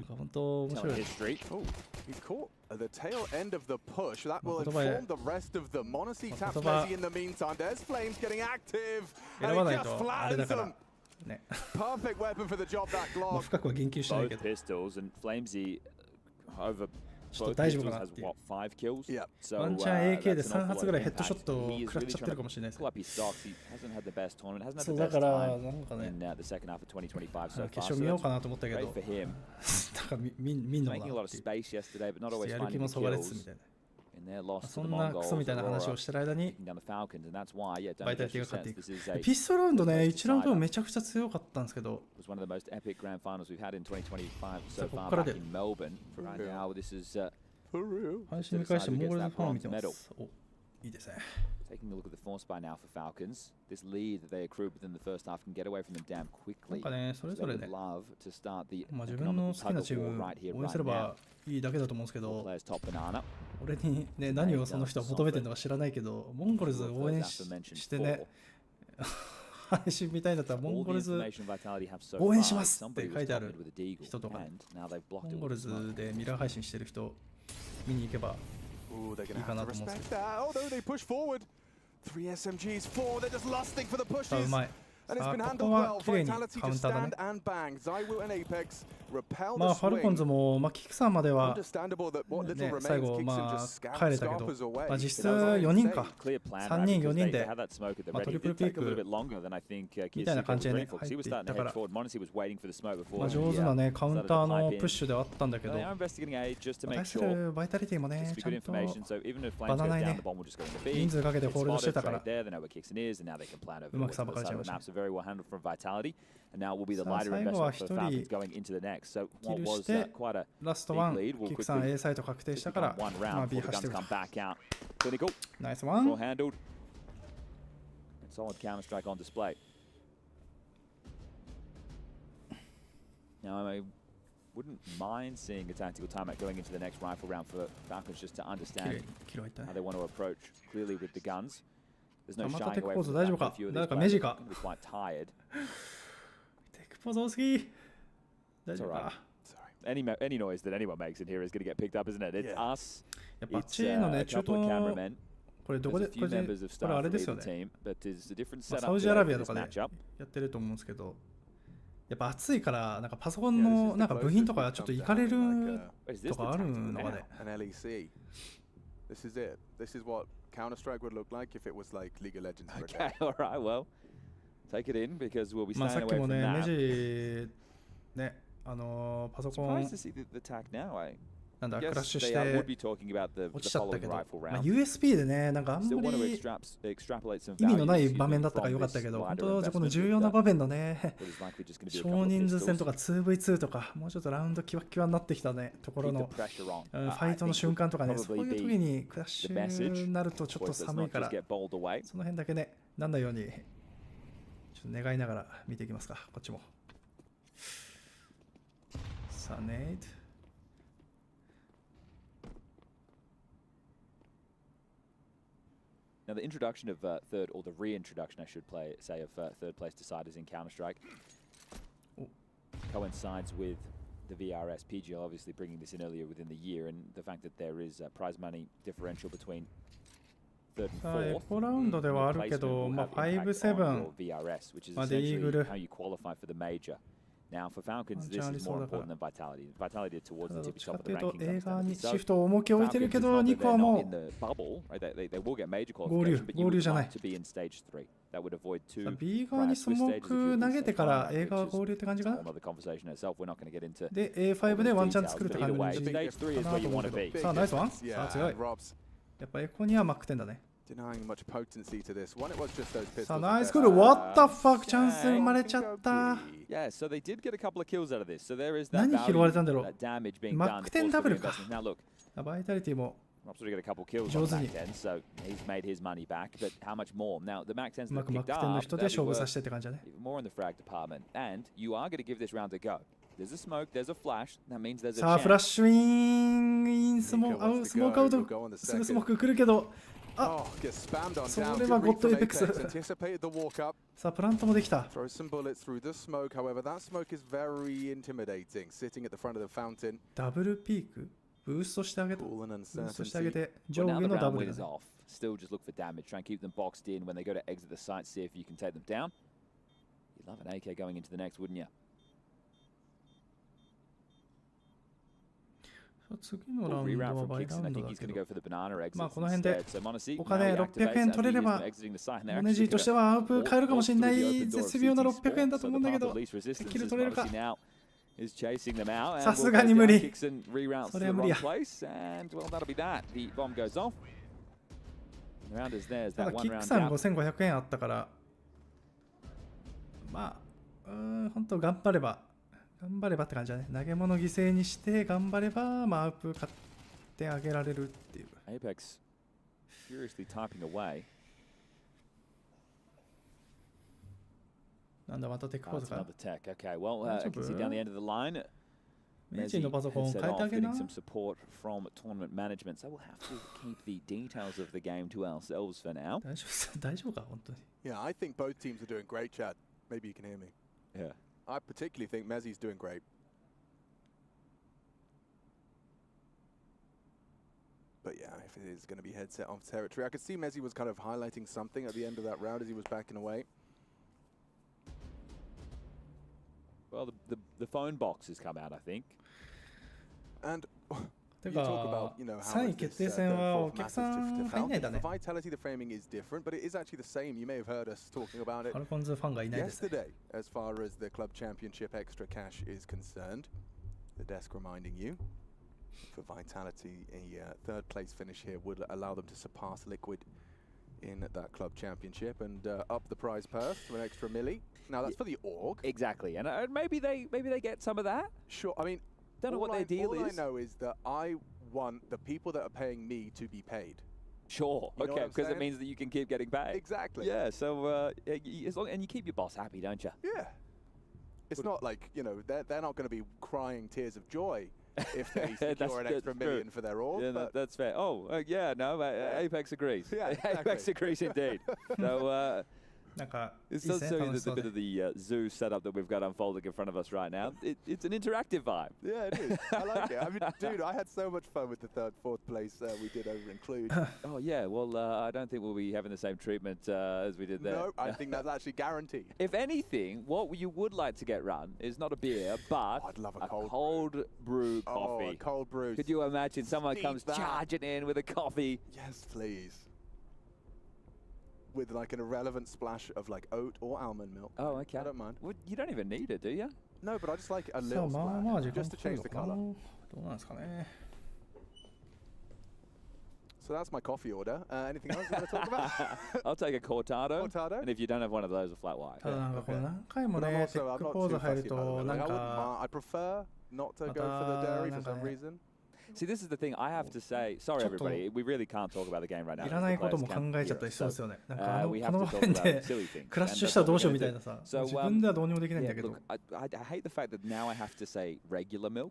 か本当面白い。The tail end of the push that will inform the rest of the Monacy Tapsmesi in the meantime. There's Flames getting active and it just flattens them. Perfect weapon for the job that Glock. 深くは言及しないけど pistols and Flamesy over ちょっと大丈夫かなっていう。ワンチャン AK で3発ぐらいヘッドショットを食らっちゃってるかもしれないです。そうだからなんかね決勝見ようかなと思ったけどなんか見んのかなっていうやる気もそがれつつみたいなそんなクソみたいな話をしてる間にバイタリティが勝っていく。ピストラウンドね1ラウンドめちゃくちゃ強かったんですけどここからで配信見返してモンゴルズファンを見てます。おいいですね。Taking a look at the force by now for Falcons, this lead that they accrued within the first half can get away from them damn quickly. なんかね、それぞれね、Love to start the まあ自分の好きなチーム応援すればいいだけだと思うんですけど、俺にね、何をその人は求めてるのか知らないけど、モンゴルズ応援してね、配信みたいんだったらモンゴルズ応援しますって書いてある人とか、モンゴルズでミラー配信してる人見に行けばいいかなと思うんですけど。3 SMGs, 4, they're just lusting for the pushes. うまい。 And it's been こ handled こは well. 綺麗に Vitality カウン just ターだね。 stand and bang. Zywoo and Apex repel まあ the ファルコンズ swing. もまあキクさんまでは Understandable that what little ね remains 最後 Kixon ま just あ帰れたけど、 scalpers away. まあ実質4人か。 Clear plan, 3人4人 they で had that smoke at the まあ ready. トリ It プル did ピー take a little ク bit longer than I think みたいな Kisuke 感 was じで ready ね for. 入 He っ was ていっ starting た to か head ら、 forward. Monacy was waiting for the smoke まあ before 上手なねカウンターのプッシュではあったんだけ Now ど、 they are investigating A just to make 対す sure. るバイタリティもね Just ちゃ be ん good と information. So even if flames バナ go ナイ down, ね the bomb will just go into B. 人数かけて It's ホールドしてた spotted から straight there. They know where Kixon is, and now they can plan over うまく towards さ the ばかれちゃい side ま of し the た map. So very well handled from Vitality. And now will be the さあ lighter 最後は investment 一 for 人 Falcons going into the next. So キ what ル was して quite a ラスト big ワン lead will キクさん quickly A サイト確定 just したか become ら one まあ round B before 走っ the て guns くる come back out. Clinical, ナイスワン well handled. And solid counter strike on display. Now I wouldn't mind seeing a tactical timeout going into the next rifle round for Falcons just to キル understand キル入ったね how they want to approach clearly with the guns. There's no また shying テク away ポー from ズ the 大丈 fact 夫 that か a few of 誰 these か players 目 are 力 going to be quite tired. テクポーズ多すぎ大丈夫 It's か Any noise that anyone makes in here is going to get picked up, isn't it? It's us. やっぱあっ It's ちの a ね中 couple 東 of の cameramen. これどこ There's で a こ few れ members of これあ staff れ that です lead よ the ね team, but is a different まあ setup サウジ today アラビ for アと this かで matchup. やってると思うんですけど、やっぱ暑いからなんかパソコンのなんか部品とかちょっといかれる Wait, is this と the かある tactical の now? かね。 An LEC. This is it. This is what Counter-Strike would look like if it was like League of Legends. for a Okay, day. all right, well, take it in because we'll be まあさ staying っき away も from ね、メ that. ジね、パソコン Surprised to see the tack now, eh? なんだ I クラッ guess シュし they て would be talking about the 落ちちゃった following けど、rifle まあ round. USB でね、なんかあん Still ま want to り extrapolate some 意味のない value 場面だったからよ from かった this けど、本 wider 当この investment 重要 with な the- 場面のね、 what is likely just going to be a 少 couple of 人数戦 pistols. とか 2v2 とか、もうちょっとラウンドキワキワになってきたね、ところ Keep the の pressure on. フ I ァイトの think 瞬間とかね、 would そういう probably 時 be にクラッシュになるとちょっと voice let's 寒い not から、 just get bowled away. その辺だけね、なんないように、ちょっと願いながら見ていきますか、こっちも。さあ、ネイト。Now, the introduction of third, or the reintroduction, I should say, of third place deciders in Counter-Strike coincides with the VRS. PGL obviously bringing this in earlier within the year, and the fact that there is a prize money differential between third and さあ、エ fourth. コラウンドではあるけ Placement ど、 will まあ、 have impact on 5-7 your VRS, which is までイーグ essentially ル how you qualify for the major. Now, for Falcons, ワンチャン this あり is そう more だから。 important than Vitality. Vitality are towards ただ the どっ tippy ちか top っ of て the いうと rankings. 映画に understandably シ so. フト重きを置いてるけ Falcons, ど、 it's ニ not コは that they're も not in the bubble, right? They will get major 合流 qualification, but you would じゃない like to be in stage 3. That would avoid う two B 側にスモーク投げてから映画は合流って感じか a な whole other conversation itself. We're not going to get into で、A5 でワンチャン作るって感 either way. じ Stage 3 is where you want to be. さあ、ナイスワン Yeah, さあ、強い and。Rob's やっぱエコにはマック10だね。 denying much potency to this one. It was just those pistols. さあ、ナイス that クール。What the fuck? チャンス生まれちゃった。 Yeah, so they did get a couple of kills out of this. So there is that 何拾われたんだろう that damage being マ done. ック10 of course, ダブ for ル the か。 investment. Now look, バイタリティも Rob's already got a couple kills on 上手 Mac に 10, so he's made his money back. But how much more? Now the Mac 10s うま that くマッ picked ク10の up, 人で that'll 勝 be 負さ worth せてって感じだね。 even more in the frag department. And you are going to give this round a go. There's a smoke, there's a flash. That means there's a さあ、フラッ chance. シュイン、スモークアウト、すぐスモーク来るけど、あ Oh, gets spammed on そ down. れ Good はゴ read ッド from エイペックス。 Apex. Anticipated the walk up. さあ、プラントもできた。 Throws some bullets through the smoke. However, that smoke is very intimidating. Sitting at the front of the fountain. ダブルピークブーストしてあげた。ブ Cool and ーストしてあげ uncertainty. て、上 Well, 下 now the のダ round ブ win ル is だね。 off. Still just look for damage. Try and keep them boxed in when they go to exit the site. See if you can take them down. You'd love an AK going into the next, wouldn't you? 次のラウンド Reroute は from バイラウ Kixon. I ンド think だ he's け going to ど go for the banana exits まあこの辺で instead. So Monacy お金 now he 600 activates 円 as 取れれ he is ば exiting the site, and they're モネ actually ジーとしてはアウプ買えるかもしれない絶妙な600円だと思うんだけどキル取れるか is chasing them out さ and す will が go に無 down. 理 Kixon reroutes そ to れ the は無理 wrong や place and well that'll be that. The bomb goes off. The round is theirs. た That だ one キック round さん down. 5500円あったからまあ本当頑張ればって感じだね投げ物犠牲にして頑張ればまあアウプ買ってあげられるっていう Apex furiously typing away. なんだまたテックポーズか。 Another tech. Okay, well, I can see down the end of the line. メジのパソコン変えてあげな。 Getting some support from tournament management, so we'll have to keep the details of the game to ourselves for now. 大丈夫か本当に。 Yeah, I think both teams are doing great, Chad. Maybe you can hear me. Yeah. I particularly think Mezzi's doing great. But yeah, if it is going to be headset off territory, I could see Mezzi was kind of highlighting something at the end of that round as he was backing away. Well, the phone box has come out, I think. And て you か talk about, you know, 3 how 位 much 決 this 定戦 third は and お fourth 客 matters さ to ん入んないんだ Falcons. ね The。vitality, the framing is different, but it is actually the same. You may have heard us talking about フ it ァルコンズファンがいないですね。 yesterday as far as the club championship extra cash is concerned. The desk reminding you for vitality, a third place finish here would allow them to surpass Liquid in that club championship and up the prize purse to an extra milli. Now that's for the org. Exactly, and maybe they get some of that. Sure, I mean, Don't know what their deal all is. I know is that I want the people that are paying me to be paid. Sure, You know what okay, I'm because it saying? means that you can keep getting paid. Exactly. Yeah, so as long and you keep your boss happy, don't you? Yeah. It's not like, you know, they're not going to be crying tears of joy if they secure an extra million for their org. Yeah, but that's fair. Oh, yeah, no, Apex agrees. Yeah, exactly. Apex agrees indeed. So なんかいい it で does すね show you 楽し the そう bit で of the zoo setup that we've got unfolding in front of us right now. It's an interactive vibe. yeah, it is. I like it. I mean, dude, I had so much fun with the third, fourth place we did over Include. Oh yeah, well I don't think we'll be having the same treatment as we did there. No, I think that's actually guaranteed. If anything, what you would like to get run is not a beer, but Oh, I'd love a cold brew coffee. Oh, a cold brew. Could you imagine someone Steep comes that. charging in with a coffee? Yes, please. With like an irrelevant splash of like oat or almond milk. Oh, okay. I don't mind. Well, you don't even need it, do you? No, but I just like a さあ little まあまあ時 splash 間 just to かかる change の the かな。 color. どうなんですかね。 So that's my coffee order. Anything else you want to talk about? I'll take a cortado. Cortado? And if you don't have one of those, a flat white. ただなんかこれ何回も But I'm ねテ also, ッ I'm ク not ポーズ too 入る fussy と about it. なん Like, か I prefer not to go for the また dairy なん for か some ね reason. See, this is the thing. I have to say, sorry ちょっと everybody, we really can't talk about the game right now. いらないことも考えちゃったりそうですよね。なんか we こ have の to 場 talk 面 about で silly things. クラッ And シュ that's したら what どう we're しよう gonna みたい do. なさ So, 自分ではどうにもできないん Yeah, だけど look, I hate the fact that now I have to say regular milk.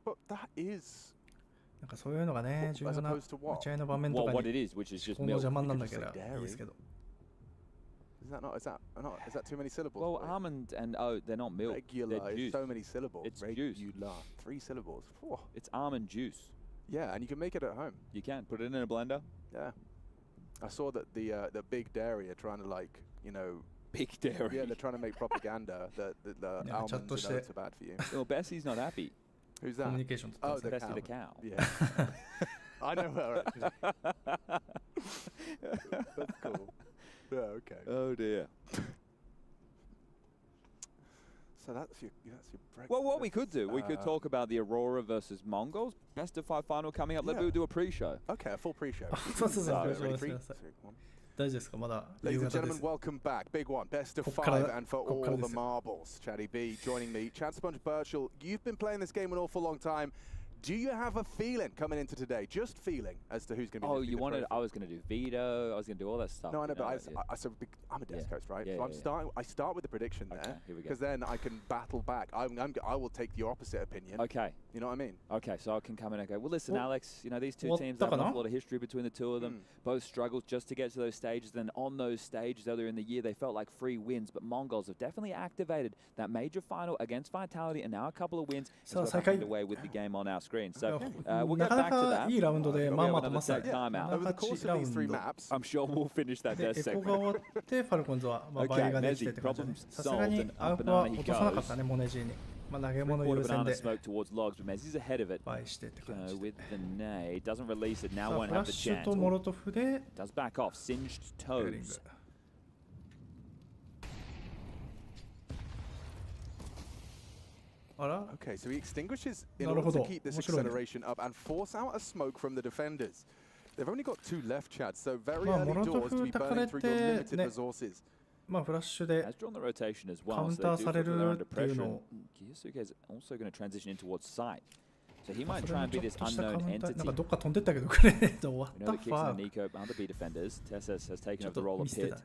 But that is なんかそういうのがね重要 as な opposed to 打 what? ち合いの場面と Well, か what に it is, which is just この milk. 邪魔になんな You け could れば say いいですけど Is that too many syllables? Well, for you? almond and oat, they're not milk. Regular They're is juice. so many syllables. It's Regular, juice. 3 syllables. Whew. It's almond juice. Yeah, and you can make it at home. You can put it in a blender. Yeah. I saw that the big dairy are trying to like, you know, Big dairy. yeah, they're trying to make propaganda that the Yeah, almonds and ちょっとして oats are bad for you. Well, Bessie's not happy. Who's コミュ that? ニケーション取ってます Oh, ね the Bessie the cow. cow. Yeah. I know her actually. That's cool. Yeah, okay. Oh dear. So that's your breakfast. Well, what we could do, we could talk about the Aurora versus Mongols. Best of 5 final coming up. Let's Yeah. do a pre-show. Okay, a full pre-show. そうそうそう Ready? そう Three, そう two, one. 大丈夫ですかまだ Ladies 夕 and 方で gentlemen, す welcome back. Big one, best of こっから 5, and for こっから all で the すよ marbles. Chatty B joining me. Chad Sponge Birchall, you've been playing this game an awful long time. Do you have a feeling coming into today? Just feeling as to who's going to be Oh, lifting you the wanted? trophy? I was going to do veto. I was going to do all that stuff. No, I know, you but yeah. I'm a desk Yeah. host, right? Yeah, so I'm yeah, yeah. starting. I start with the prediction Okay, there, here we go. because then I can battle back. I will take your opposite opinion. Okay. You know what I mean? Okay, so I can come in and go, well, listen, Well, Alex, you know, these two what teams the have an hell? awful lot of history between the two of them. Both struggled just to get to those stages. Then on those stages earlier in the year, they felt like free wins. But Mongols have definitely activated that major final against Vitality and now a couple of wins. So, It's再 got 開 back away with the game on our screen. So な we'll か get な back to か that. いいラウンドでまあまあとまさ We'll have another time out. Over the course 7-8ラ of ウ these ン three ド maps, I'm sure we'll finish that で death エコが segment. 終わってファルコンズはまあ Okay, 倍ができて Mezzi, って感じで problem さすがに solved, アウ and プは banana he 落とさなか goes. ったねモネジーにまあ投げ物 Quarter 優先 banana で smoke towards logs, but Mezzi's ahead of it. 倍してって感じ Go で with the nade. Doesn't release it. さ Now あ won't フラ have ッ the シュ chance. とモロトフで Does back off. Singed ヘリング toes. あら okay, so he extinguishes in なる order ほ to ど keep this 面白いね acceleration up and force out a smoke from the defenders. They've only got 2 left, Chad, so very まあ early モロト doors フ to be たか burning れ through て your limited ね resources. まあフラッシュで Has drawn the rotation as カ well. ウン So タ they ー do され feel they're る under っていう pressure. のを Kiyusuke is also going to transition in towards sight. So he まあ might それ try も and ち be ょっ this としたカウ unknown ンターなん entity. かどっか飛んでったけどくれねえと What We know the the kicks and fuck the Nico, other B defenders. Tess has ち taken ょっ over the と role 見 of せて Pit.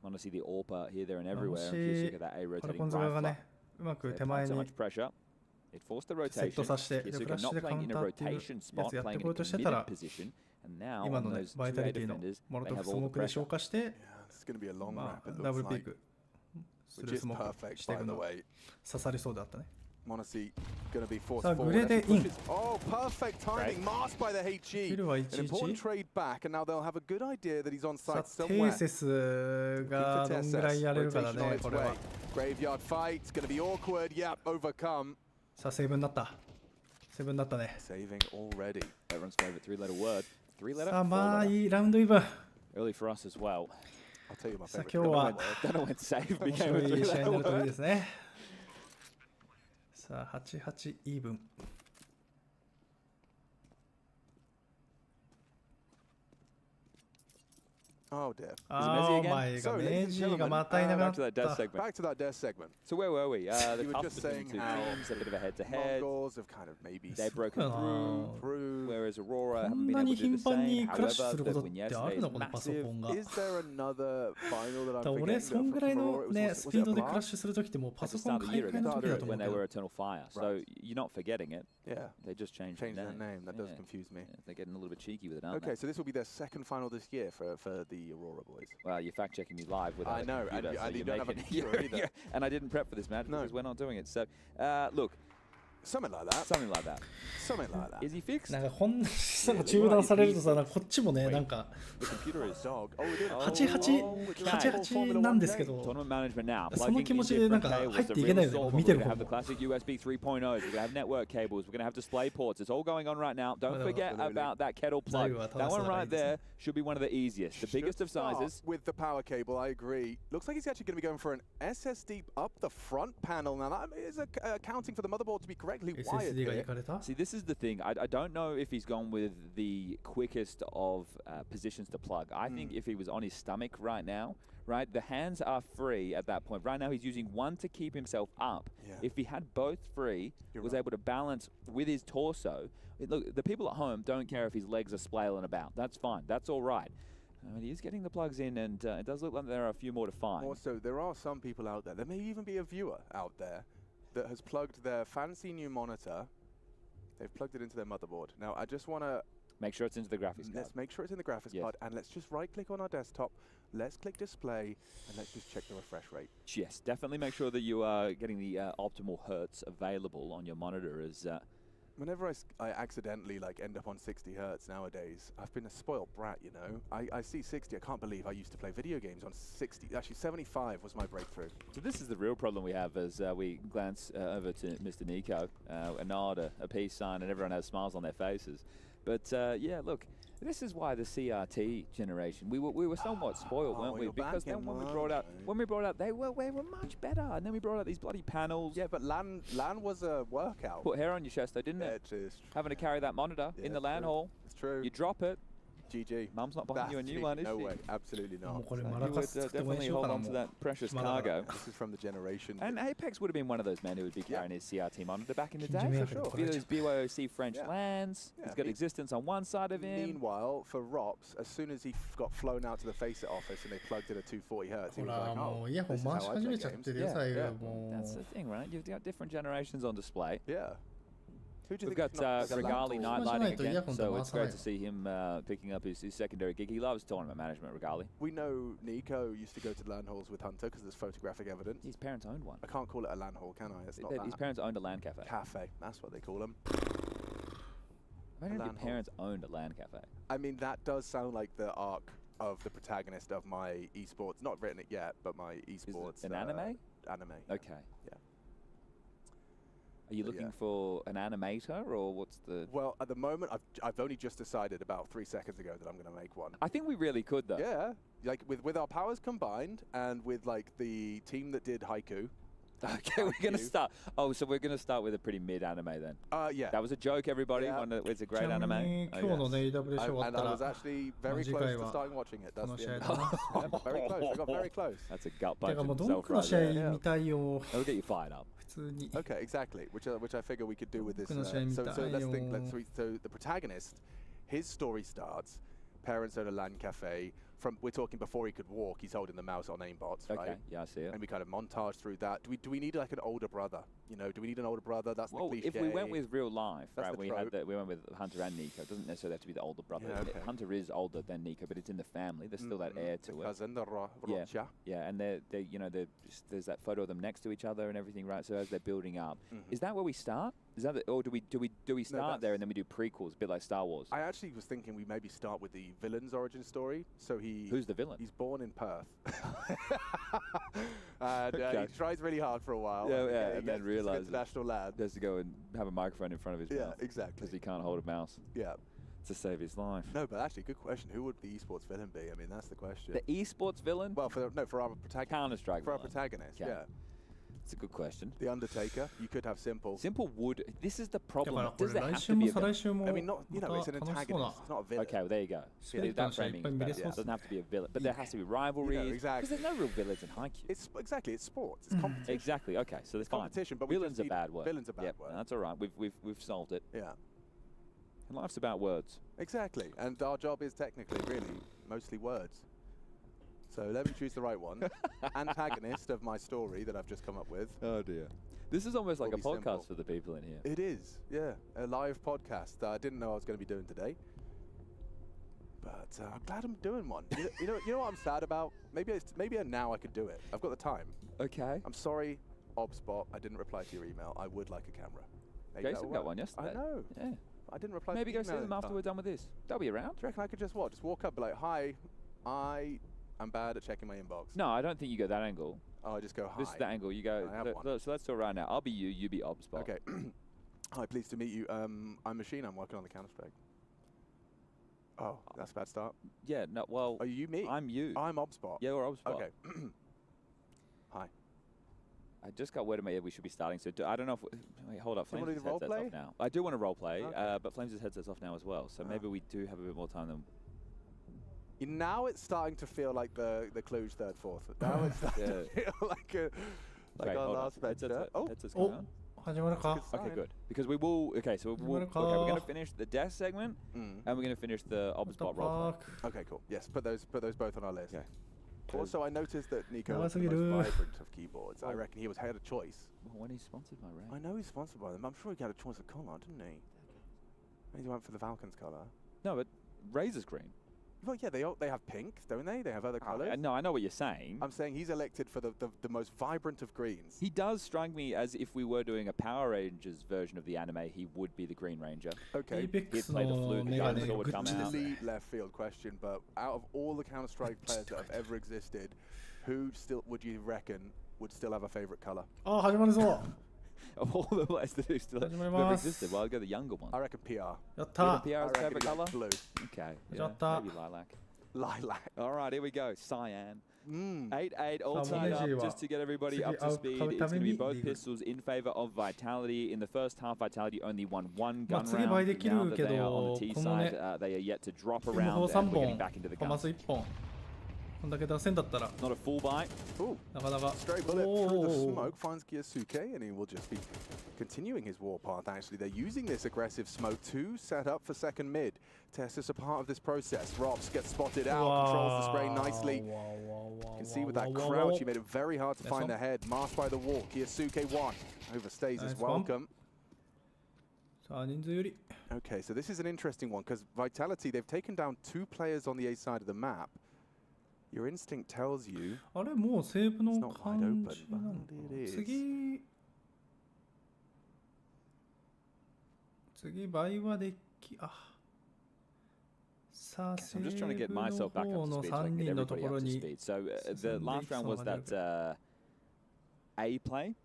た Want to see the AWP here, there, and everywhere. もしファルコンズ側がね、うまく手前にセットさせて、フラッシュでカウンターっていうやつやってこようとしてたら、今のね、バイタリティのモロトフスモークで消化して、ダブルピークするスモークしていくのが刺さりそうだったね。さあ、グレでイン。キルは1-1。さあ、テイセスがどんぐらいやれるかだね、これは。さあ、セーブになった。セーブになったね。さあ、まあいいラウンドイブン。さあ、今日は面白い試合になるといいですね。さあ、8-8イーブン。Oh dear. Oh my god, Meijiがまたいなくなった。Back to that death segment. So where were we? The you were just saying how a bit of a head-to-head. Mongols have kind of maybe they've broken through, whereas Aurora こんなに頻繁にクラッシュすることってあるのこのパソコンが。俺そんぐらいのねスピードでクラッシュするときってもうパソコン買い替えの時だと思うけど。So you're not forgetting it. Yeah. They just changed their name. That does confuse me. They're getting a little bit cheeky with it, aren't they? Okay, so this will be their second final this year for the Aurora boys. Well, you're fact-checking me live without I know, a computer, and you don't have a computer either. And I didn't prep for this match because we're not doing it. So, look. Something like that. Something like that. Something like that. Is he fixed? なんかこんな中断されるとさ、こっちもね、なんか8-8なんですけど、その気持ちでなんか入っていけないよね、見てる方も。Classic USB 3.0s, we're going to have network cables, we're going to have display ports. It's all going on right now. Don't forget about that kettle plug. That one right there should be one of the easiest, the biggest of sizes. With the power cable, I agree. Looks like he's actually going to be going for an SSD up the front panel. Now that is accounting for the motherboard to be correctly wired here. See, this is the thing. I don't know if he's gone with the quickest of positions to plug. I think if he was on his stomach right now, right, the hands are free at that point. Right now he's using one to keep himself up. Yeah. If he had both free, was able to balance with his torso. Look, the people at home don't care if his legs are splailing about. That's fine. That's all right. I mean, he is getting the plugs in, and it does look like there are a few more to find. Also, there are some people out there, there may even be a viewer out there, that has plugged their fancy new monitor. They've plugged it into their motherboard. Now, I just want to make sure it's into the graphics card. Let's make sure it's in the graphics card, and let's just right-click on our desktop. Let's click display, and let's just check the refresh rate. Yes, definitely make sure that you are getting the optimal hertz available on your monitor. As whenever I accidentally like end up on 60 hertz nowadays, I've been a spoiled brat, you know. I see 60. I can't believe I used to play video games on 60. Actually, 75 was my breakthrough. So this is the real problem we have as we glance over to Mr. Nico, a nod, a peace sign, and everyone has smiles on their faces. But yeah, look, this is why the CRT generation, we were somewhat spoiled, weren't we? Because then when we brought out, they were much better, and then we brought out these bloody panels. Yeah, but LAN was a workout. Put hair on your chest, though, didn't it? Having to carry that monitor in the LAN hall. It's true. You drop it. GG. Mum's not buying you a new one, is she? No way, absolutely not. So you would definitely hold on to that precious cargo. This is from the generation. And Apex would have been one of those men who would be carrying his CRT monitor back in the day, for sure. Those BYOC French LANs. He's got existence on one side of him. Meanwhile, for Rops, as soon as he got flown out to the FACEIT office and they plugged in at 240 hertz, he was like, oh, this is how I play games. That's the thing, right? You've got different generations on display. Yeah. We've got Regali nightlighting again, so it's great to see him picking up his secondary gig. He loves tournament management, Regali. We know Nico used to go to LAN halls with Hunter because there's photographic evidence. His parents owned one. I can't call it a LAN hall, can I? It's not that. His parents owned a LAN cafe. Cafe, that's what they call them. Why did your parents own a LAN cafe? I mean, that does sound like the arc of the protagonist of my esports. Not written it yet, but my esports. Is it an anime? Anime. Okay. Yeah. Are you looking for an animator, or what's the... Well, at the moment, I've only just decided about 3 seconds ago that I'm going to make one. I think we really could, though. Yeah. Like, with our powers combined, and with, like, the team that did Haiku. Okay, we're going to start. Oh, so we're going to start with a pretty mid-anime, then. Yeah. That was a joke, everybody. Yeah. It's a great anime. And I was actually very close to starting watching it. That's the end. Very close. I got very close. That's a gut punch himself right there. It'll get you fired up. Okay, exactly. Which I figure we could do with this. So let's think. So the protagonist, his story starts. Parents own a LAN cafe. we're talking before he could walk, he's holding the mouse on aimbots, right? Okay, yeah, I see it. And we kind of montage through that. Do we need like an older brother? You know, do we need an older brother? That's the cliche. If we went with real life, That's right? We went with Hunter and Nico. It doesn't necessarily have to be the older brother. Yeah, okay. Hunter is older than Nico, but it's in the family. There's still that heir to it. Cousin, the Yeah, yeah, and there's that photo of them next to each other and everything, right? So as they're building up, is that where we start? Is that or do we start there and then we do prequels, a bit like Star Wars? I actually was thinking we maybe start with the villain's origin story. So who's the villain? He's born in Perth. And he tries really hard for a while. And then realizes international lad. Has to go and have a microphone in front of his mouth. Yeah, exactly. Because he can't hold a mouse. Yeah. To save his life. No, but actually, good question. Who would the esports villain be? I mean, that's the question. The esports villain? Well, for our protagonist. Counter-Strike. For our protagonist, yeah. It's a good question. The Undertaker. You could have Simple. Simple would. This is the problem. Does it have to be a villain? I mean, not, you know, it's an antagonist. It's not a villain. Okay, well, there you go. Yeah, that framing is better. It doesn't have to be a villain. But there has to be rivalries. You know, exactly. Because there's no real villains in Haikyuu. It's sports. It's competition. Exactly. Okay, so there's competition, but villain's a bad word. Villain's a bad word. No, that's all right. We've solved it. Yeah. And life's about words. Exactly. And our job is technically, really, mostly words. So let me choose the right one. Antagonist of my story that I've just come up with. Oh dear. This is almost like a podcast Simple. for the people in here. It is, yeah. A live podcast that I didn't know I was going to be doing today. But I'm glad I'm doing one. You know what I'm sad about? Maybe now I could do it. I've got the time. Okay. I'm sorry, Obspot. I didn't reply to your email. I would like a camera. Jason got one yesterday. I know. Yeah. I didn't reply Maybe to go see them after we're done with this. They'll be around. Do you reckon I could just what? Just walk up, be like, hi, I'm bad at checking my inbox. No, I don't think you go that angle. Oh, I just go hi. This is the angle. You go. So let's do it right now. I'll be you. You be Obspot. Okay. Hi, pleased to meet you. I'm Machine. I'm working on the Counter-Strike. Oh, that's a bad start. Yeah. No. Well. Are you me? I'm you. I'm Obspot. Yeah, we're Obspot. Okay. Hi. I just got word in my ear we should be starting. So I don't know if wait, hold up. Flames' headset's off now. I do want to role play, but Flames' headset's off now as well. So maybe we do have a bit more time than. Now it's starting to feel like the Cluj third, fourth. Now it's starting to feel like our last venture. Headsets going on. Okay, good. Because we will. Okay, so we're going to finish the death segment, and we're going to finish the Obspot role play. Okay, cool. Yes, put those both on our list. Okay. Also, I noticed that Nico was the most vibrant of keyboards. I reckon he had a choice. Well, when he's sponsored by Ray. I know he's sponsored by them. I'm sure he had a choice of colour, didn't he? Maybe he went for the Falcons colour. No, but Razor's green. Well, yeah, they have pink, don't they? They have other colours. No, I know what you're saying. I'm saying he's elected for the most vibrant of greens. He does strike me as if we were doing a Power Rangers version of the anime, he would be the Green Ranger. Okay. He'd play the flute, the dinosaur would come out. Complete left field question, but out of all the Counter-Strike players that have ever existed, who still would you reckon would still have a favourite colour? Oh, 始まるぞ Of all the players that still have existed, well, I'll go the younger one. I reckon PR. やった PR's favourite colour? Blue. Okay. やった Maybe lilac. Lilac. All right, here we go. Cyan. 8-8 all tied up. Just to get everybody up to speed, it's going to be both pistols in favour of Vitality. In the first half, Vitality only won one gun round. Now that they are on the T side, they are yet to drop around and we're getting back into the guns. 1本こんだけ出せんだったら Not a full bite. なかなか Stray bullet through the smoke finds Kiyasuke, and he will just be continuing his warpath. Actually, they're using this aggressive smoke to set up for second mid. Test is a part of this process. Rops gets spotted out, controls the spray nicely. You can see with that crouch, he made it very hard to find the head. Masked by the wall. Kiyasuke 1 overstays his welcome. さあ人数より Okay, so this is an interesting one because Vitality, they've taken down 2 players on the A side of the map. Your instinct tells you あれもうセーブの感じなのか次倍はできさあセーブの方の3人のところに So the last round was that A play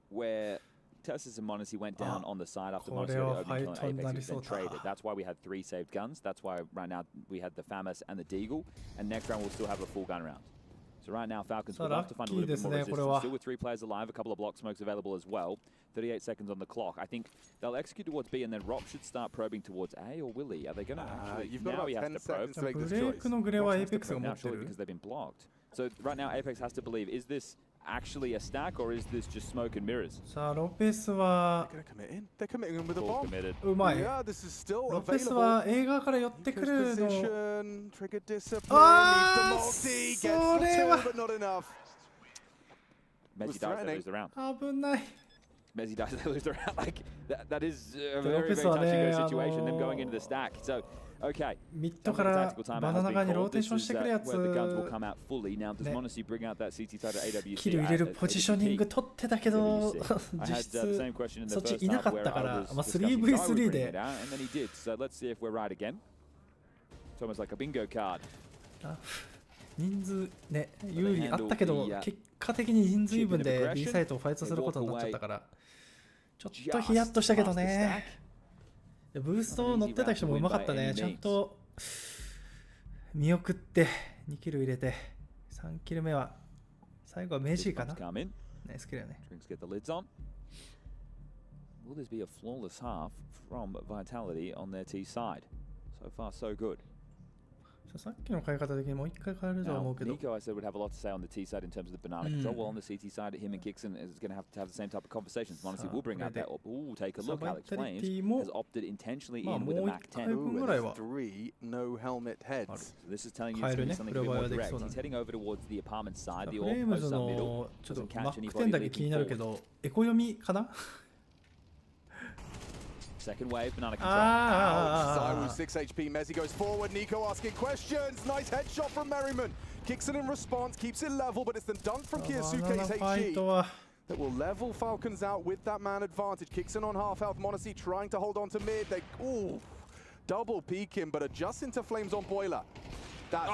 where Tessus and Monacy went down on the side after Monacy had opened killing Apex and traded. That's why we had 3 saved guns. That's why right now we had the FAMAS and the Deagle. And next round we'll still have a full gun round. So right now Falcons would love to find a little bit more resistance. Still with 3 players alive, a couple of block smokes available as well. 38 seconds on the clock. I think they'll execute towards B and then Rob should start probing towards A, or will he? Are they going to actually... You've got about 10 seconds to make this choice. Break のグレーは Apex が持 now って surely る because they've been blocked. So right now, Apex has to believe: is this actually a stack or is this just smoke and mirrors? さあロペスは They're committing in with a All bomb. committed. うまい。 Yeah, this is still ロペス available. は映画から寄ってく Nuke's るの。 position, trigger discipline, Ah, needs the multi, gets the それは two, but not enough. Messi dies, they lose the round. 危ない。 Messi dies, they lose the round. Like that is a The very, Lopez very touch はね、and go situation. Them going into the stack. So, okay. ミッドからバナナ側にローテーションしてくるやつ。 Where the guns will come out fully. Now, does Monacy bring out that CT side of AWC? キル入れるポジショニング取ってたけど、実質そっちいなかったから、まあ 3v3 で。 And then he did. So let's see if we're right again. It's almost like a bingo card. 人数ね、有利あったけど、結果的に人数イーブンで B サイトをファイトすることになっちゃったから、ちょっとヒヤッとしたけどね。ブースト乗ってた人もうまかったね。ちゃんと見送って2キル入れて、3キル目は最後はメジーかな。ナイスキルやね。Will this be a flawless half from Vitality on their T side? So far, so good. さっきの変え方的にもう一回変えると思うけど。 Nico, I said, would have a lot to say on the T side in terms of the banana control. Well, on the CT side, him and Kixon is going to have the same type of conversations. Monacy will bring out that. Ooh, take a look. Alex Flames has opted intentionally in with a Mac 10. Ooh, and 3 no helmet heads. So this is telling you it's going to be something a bit more direct. He's heading over towards the apartment side. The all post up middle. ちょっと Doesn't マ catch ック10 anybody だけ気に leaping なるけ forward. ど、エコ読みかな。 Second wave, banana control. Cyrus 6 HP. Messi goes forward. Nico asking questions. Nice headshot from Merriman. Kicks it in response. Keeps it level, but it's the dunk from Kiyosuke's HG that will level Falcons out with that man advantage. Kicks in on half health. Monacy trying to hold on to mid. They double peek him, but adjusts into Flames on Boiler. That's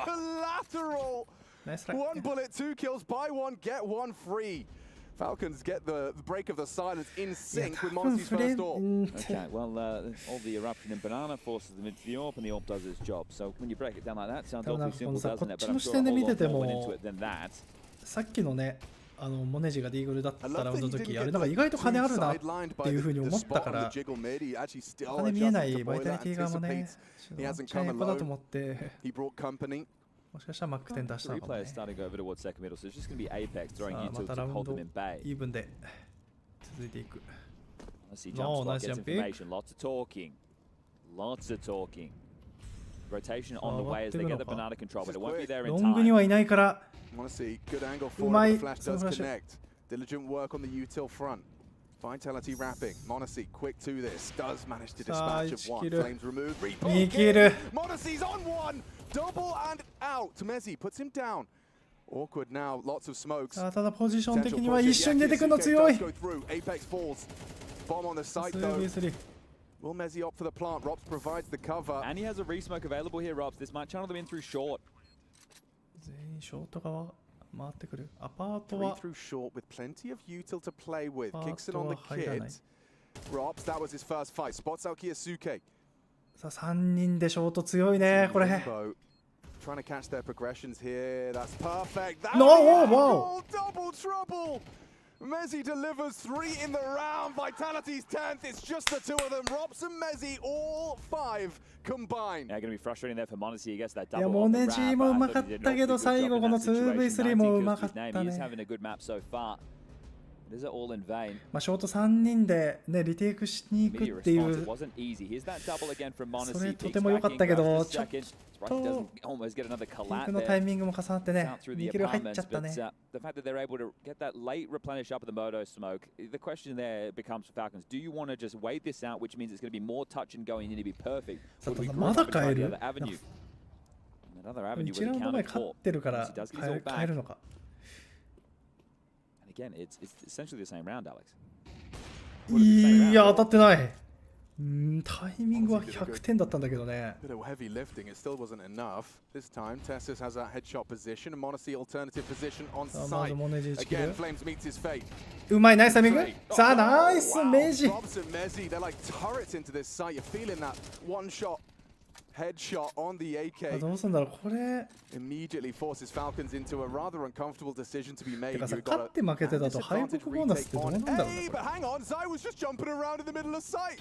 collateral. One bullet, 2 kills, buy one, get one free. Falcons get the break of the silence in sync with Monacy's first AWP. Okay, well, all the eruption in banana forces them into the AWP, and the AWP does its job. So when you break it down like that, it sounds awfully simple, doesn't it? But I'm sure a whole lot more went into it than that. さっきのね、モネジがディーグルだったラウンドの時、あれなんか意外と金あるなっていうふうに思ったから、金見えないバイタリティ側もね、ちゃんとだと思って。もしかしたらマック10出したのかもね。さあ、またラウンドイーブンで続いていく。おー、ナイスジャンプ。ロングにはいないから。うまい。Diligent work on the util front. Vitality wrapping. Monacy quick to this. Does manage to dispatch of one. Flames removed. Repoking. Monacy's on one. Double and out. Messi puts him down. Awkward now. Lots of smokes. ただポジション的には一緒に出てくるの強い。Apex falls. Bomb on the site though. Will Messi opt for the plant? Robs provides the cover. And he has a resmoke available here, Robs. This might channel them in through short. 全員ショート側回ってくる。アパートは through short with plenty of util to play with. Kicks it on the kid. Robs, that was his first fight. Spots out Kiyosuke. さあ3人でショート強いねこれ。 Trying to catch their progressions here. That's perfect. No, wow. Double trouble. Messi delivers 3 in the round. Vitality's 10th. It's just the two of them. Robs and Messi, all 5 combined. Yeah, going to be frustrating there for Monacy. He gets that double. いやモネジーもうまかったけど最後この 2v3 もうまかったね。He is having a good map so far. Is it all in vain? まあショート3人でねリテイクしに行くっていう。それとても良かったけどちょっとピークのタイミングも重なってね2キル入っちゃったね。The fact that they're able to get that late replenish up of the Moto smoke, the question there becomes for Falcons: do you want to just wait this out, which means it's going to be more touch and going in to be perfect? まだ変える？ 1 ラウンド前勝ってるから変えるのか。Again, it's essentially the same round, Alex. いや当たってない。タイミングは100点だったんだけどね。Bit of heavy lifting, it still wasn't enough. This time, Tessus has that headshot position, and Monacy alternative position on site. Again, Flames meets his fate. うまいナイスタイミング。さあナイスメジ。Robs and Messi, they're like turrets into this site. You're feeling that one shot. Headshot on the AK. どうすんだろうこれ。 Immediately forces Falcons into a rather uncomfortable decision to be made. てかさ勝って負けてだと敗北ボーナスってどうなんだろうね。But hang on, Zai was just jumping around in the middle of sight.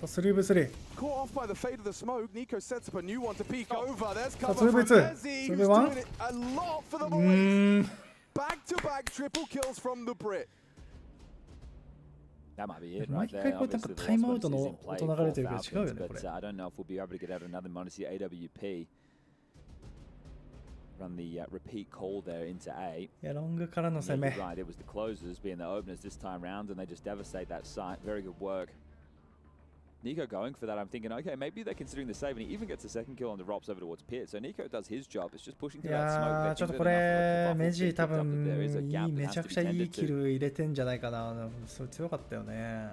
さあ3v3 Caught off by the fade of the smoke. Nico sets up a new one to peek over. There's さあ cover from 3v2 Mezzi, who's doing it a lot for the boys. Back-to-back triple kills from the Brit. That might be it 毎 right 回 there. こうなんか Obviously, the タイ loss ムアウ bonus ト is の in 音 play 流れ for てるけど違う Falcons, よねこ but れ I don't know if we'll be able to get out another Monacy AWP. Run the repeat call there into A. いやロングからの Yeah, 攻め you're right. It was the closers being the openers this time round, and they just devastate that site. Very good work. Nico going for that. I'm thinking, okay, maybe they're considering the save, and he even gets a second kill on the drops over towards Pit. So Nico does his job. It's just pushing い to that や smoke. ーちょっと They こ think that れ enough メ of ジ the 多 picked up 分 that there is a い gap い that め has ちゃ to く be ちゃいい tended キ to. ル入れてんじゃないかなそれ強かったよね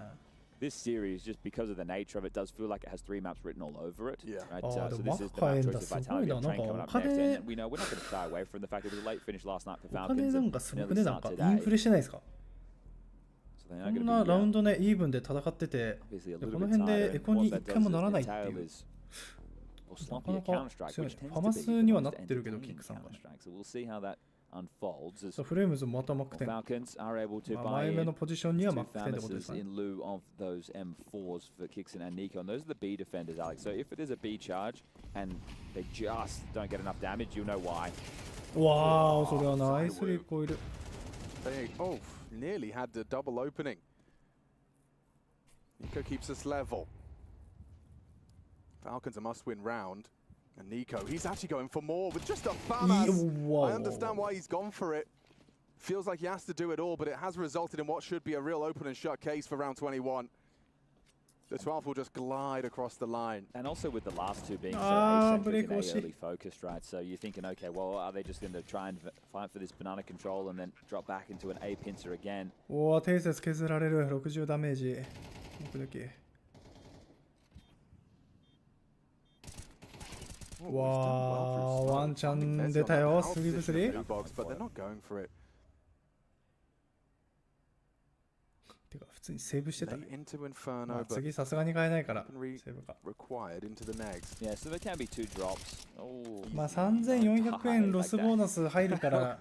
This series, just because of the nature of it, does feel like it has 3 maps written all over it. Yeah. Right? Oh, So the this is the Waka map end choice of だすごい Vitality な and なん Train か coming お up 金 next. And we know we're not going to shy away from the fact it was a late finish last night for お金 Falcons なん and かす an ごく early ねなん start かインフ today. レしてないですか So they こ are ん going な to ラウ be ンドねイーブンで戦ってて obviously a こ little の bit 辺 tighter. でエ And コに what 一 that 回も does なら is ないっていう entail is or な sloppy かな a か Counter-Strike, 強い which ね tends ファ to マ be ス the にはな most ってるけどキッ entertaining クさんが Counter-Strike. So we'll see how that unfolds as そうフレームズまたマック well, 10 Falcons are able to まあ buy 前目 in のポジションにはマ two ック10ってことです Famuses かね in lieu of those M4s for Kixon and Nico. And those are the B defenders, Alex. So if it is a B charge and they just don't get enough damage, you'll know why. わーそれはナイスリコイル They nearly had the double opening. Nico keeps us level. Falcons a must-win round. And Nico, he's actually going for more with just a FAMAS. I understand why he's gone for it. Feels like he has to do it all, but it has resulted in what should be a real open and shut case for round 21. The 12 will just glide across the line. And also with the last two being so break A early focused, right? So you're thinking, okay, well, are they just going to try and fight for this banana control and then drop back into an A pincer again? おおテイセス削られる60ダメージ目抜きわーワンチャン出たよ 3v3 But they're not going for it. てか普通にセーブしてた Late ね into Inferno, まあ but 次さすがに変えないから re- セーブか required into the next. Yeah, so there can be 2 drops. Oh, まあ3400円ロスボーナス入るから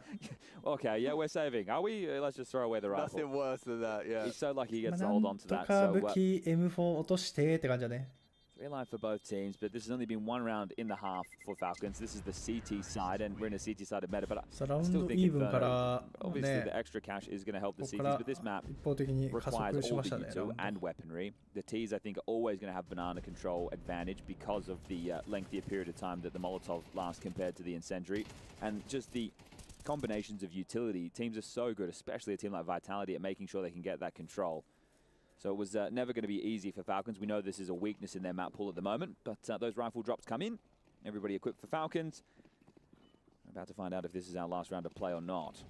okay, yeah, we're saving. Are we? Let's just throw away the rifle. Nothing worse than that, yeah. He's so lucky he ま gets あ to な hold ん on to と that. か So 武器 M4 落としてって感じだね real life for both teams, but this has only been 1 round in the half for Falcons. This is the CT side, and we're in a CT sided meta. But さあラウ I ン still ド think イーブンか Inferno, ら obviously ね the extra cash is going to help the ここ CTs, から but this map 一方的に加 requires 速し all ま the したね util and weaponry. The T's, I think, are always going to have banana control advantage because of the lengthier period of time that the Molotov lasts compared to the incendiary, and just the combinations of utility. Teams are so good, especially a team like Vitality, at making sure they can get that control. So it was never going to be easy for Falcons. We know this is a weakness in their map pool at the moment, but those rifle drops come in. Everybody equipped for Falcons. We're about to find out if this is our last round of play or not.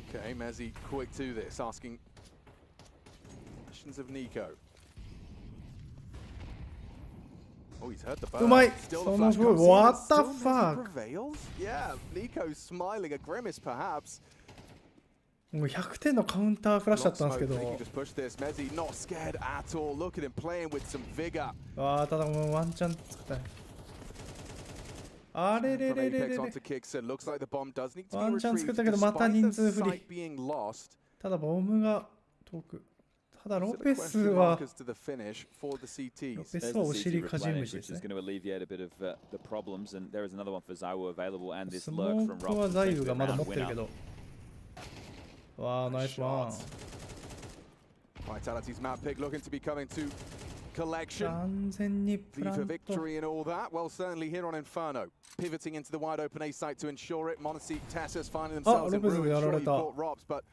Okay, Mezzi quick to this, asking questions of Nico. Oh, he's heard the burn. うまい Still そ the の flash ゴール comes in, What and the still Mezzi fuck prevails? Yeah, Nico's smiling, a grimace perhaps. もう100点のカウンターフラッシュだったんですけど They can just push this. Mezzi not scared at all. Look at him playing with some vigor. ああただもうワンチャン作ったねあれれ From れれれ Apex れ onto Kixon. Looks like the bomb does need to be ワンチャン作 retrieved ったけどまた人 despite 数 the 不利 site being lost. ただボムが遠くただロ So the ペス question は mark is to the finish for the ロ CTs. ペス There's は the お CT 尻かじむ replenish, しで which す is ね going to alleviate a bit of the problems, and there is another one for Zaiwo available, and this ス lurk モ from ークは Rob. ザイブがまだ持ってるけどわあナイスワン Vitality's map pick looking to be coming to collection. 完全にプ V ラ for ント victory and all that. Well, certainly here on Inferno. Pivoting into the wide open A site to ensure it. Monacy, Tessus finding themselves in Lopez ruin. やら Sure, れ he た caught Robs, but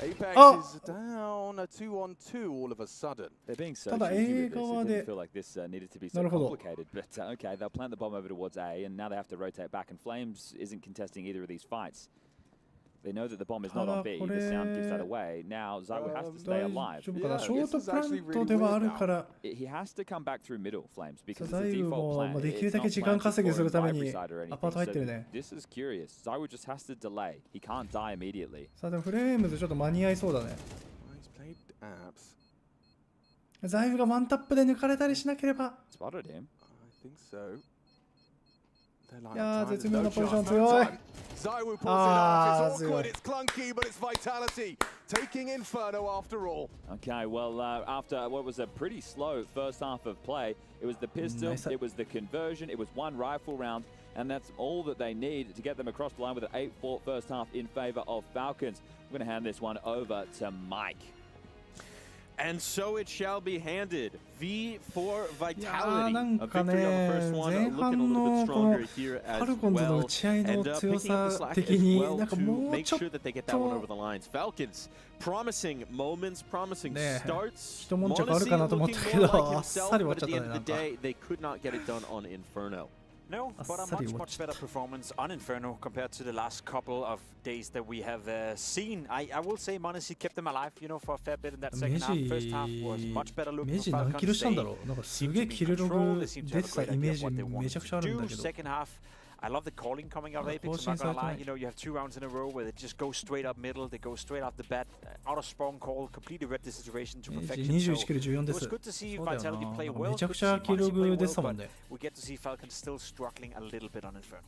Apex is down a 2-on-2 all of a sudden. They're being so ただ cheeky A with this. It 側 didn't で feel like this needed to be な so るほど complicated, but okay, they'll plant the bomb over towards A, and now they have to rotate back, and Flames isn't contesting either of these fights. They know that the bomb is not on B, the sound gives that away. Now Zaiwo has to stay 大 alive. 丈夫かな Yeah, ショート this is プラ actually ン really トではあ weird る now. から He has to come back through middle, Flames, because it's ザ a イブ default も plan. できる It's だけ not 時間 planned 稼ぎするため for に every side or アパート anything. 入ってる So ね this is curious. Zaiwo just has to delay. He can't die immediately. さあでもフレームズちょっと間に合いそうだね He's played abs. ザイブがワンタップで抜かれたりしなければ Spotted him. I think so. They're like, いやー time, 絶 there's 妙 no なポジション chance, 強 no い time. Zaiwu pulls it off. It's awkward, it's clunky, but it's Vitality taking Inferno after all. Okay, well, after what was a pretty slow first half of play, it was the pistol, it was the conversion, it was one rifle round, and that's all that they need to get them across the line with an 8-4 first half in favor of Falcons. We're going to hand this one over to Mike. And so it shall be handed. V for Vitality. A victory on the first one, looking a little bit stronger here as well. And picking up the slack as well to make sure that they get that one over the lines. Falcons, promising moments, promising starts. Monacy looking more like himself, but at the end of the day, they could not get it done on Inferno. No, but a much better performance on Inferno compared to the last couple of days that we have seen. I will say Monacy kept them alive, you know, for a fair bit in that second half. First half was much better looking for Falcons. They seemed to be in control. They seemed to have a great idea of what they wanted to do. Second half, I love the calling coming out of Apex, I'm not gonna lie. You know, you have 2 rounds in a row where they just go straight up middle, they go straight off the bat, out of spawn call, completely read the situation to perfection. So it was good to see Vitality play well, good to see Monacy play well, but we get to see Falcons still struggling a little bit on Inferno.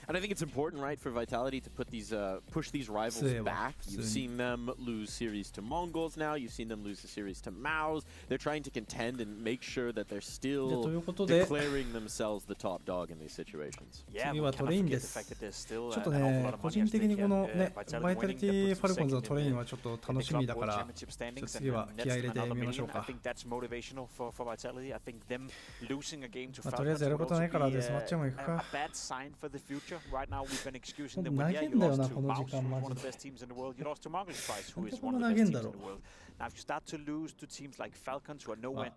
And I think it's important, right, for Vitality to put these, push these rivals back. You've seen them lose series to Mongols now. You've seen them lose the series to Maos. They're trying to contend and make sure that they're still declaring themselves the top dog in these situations. Yeah, we cannot forget the fact that there's still an awful lot of money at stake here. Vitality Falcons are putting second in the Club World Championship standings, and next to another million. I think that's motivational for Vitality. I think them losing a game to Falcons would also be a bad sign for the future. Right now, we've been excusing them with, you lost to Maus, who's one of the best teams in the world. You lost to Mongols twice, who is one of the best teams in the world. Now, if you start to lose to teams like Falcons, who are nowhere...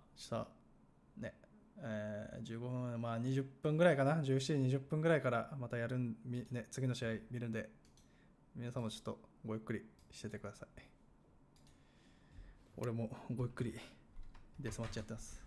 15分、まあ20分ぐらいかな、17時20分ぐらいからまたやるん、ね、次の試合見るんで、皆さんもちょっとごゆっくりしててください。俺もごゆっくりデスマッチやってます。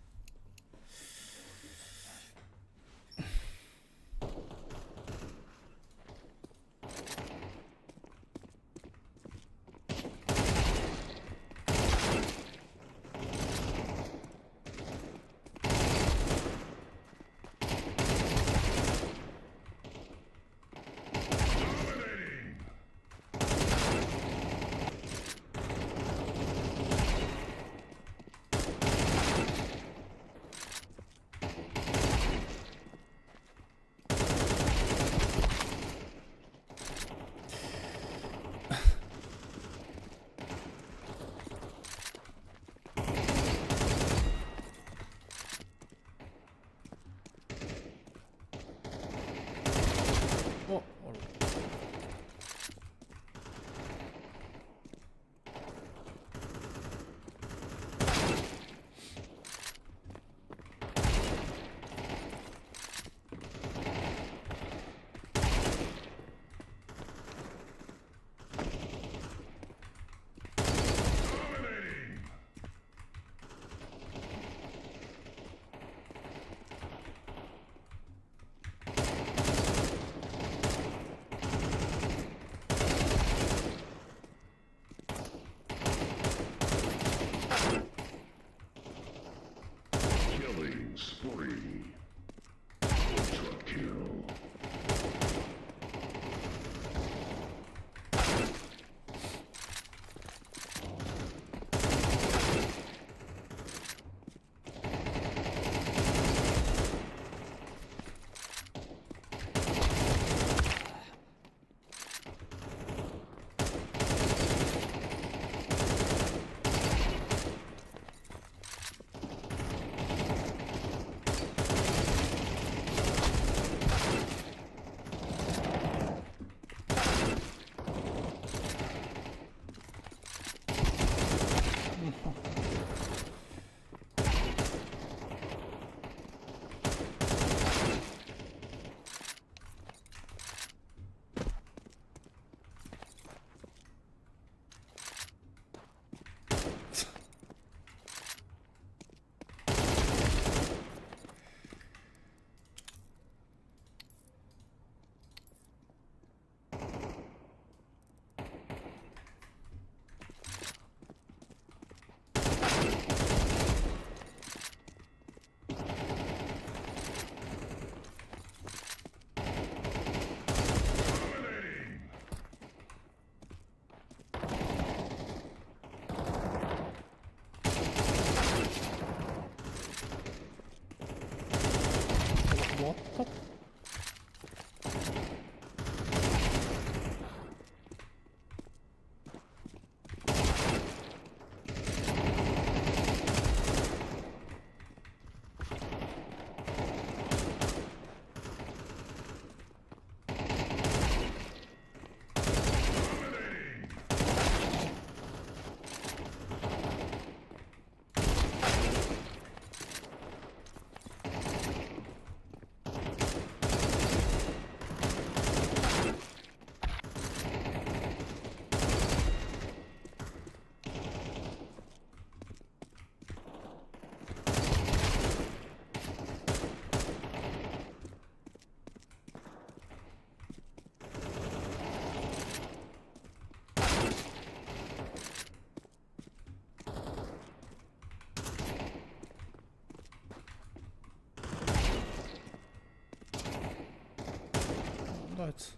あいつ